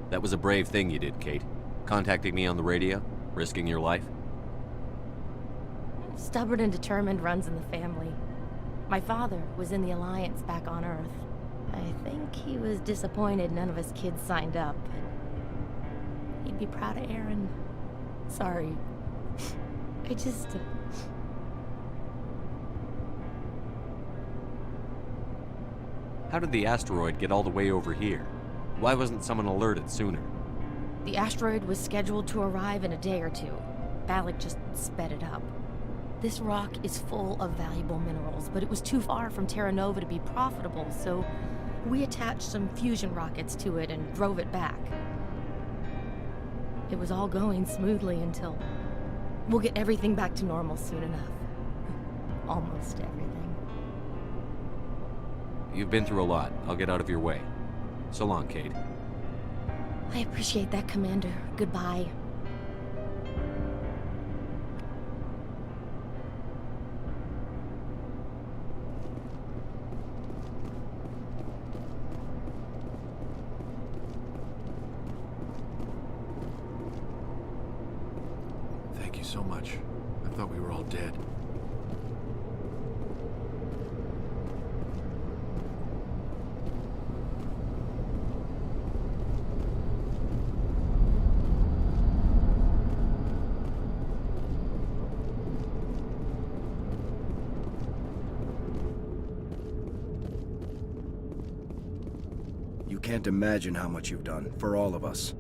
That was a brave thing you did, Kate. Contacting me on the radio, Risking your life? Stubborn and determined runs in the family. My father was in the Alliance back on Earth. I think he was disappointed none of his kids signed up, but he'd be proud of Aaron. Sorry. I just... How did the asteroid get all the way over here? Why wasn't someone alerted sooner? The asteroid was scheduled to arrive in a day or two. Balak just sped it up. This rock is full of valuable minerals, but it was too far from Terra Nova to be profitable, so we attached some fusion rockets to it and drove it back. It was all going smoothly until... We'll get everything back to normal soon enough. Almost everything. You've been through a lot. I'll get out of your way. So long, Cade. I appreciate that, Commander. Goodbye. Thank you so much. I thought we were all dead. You can't imagine how much you've done, for all of us.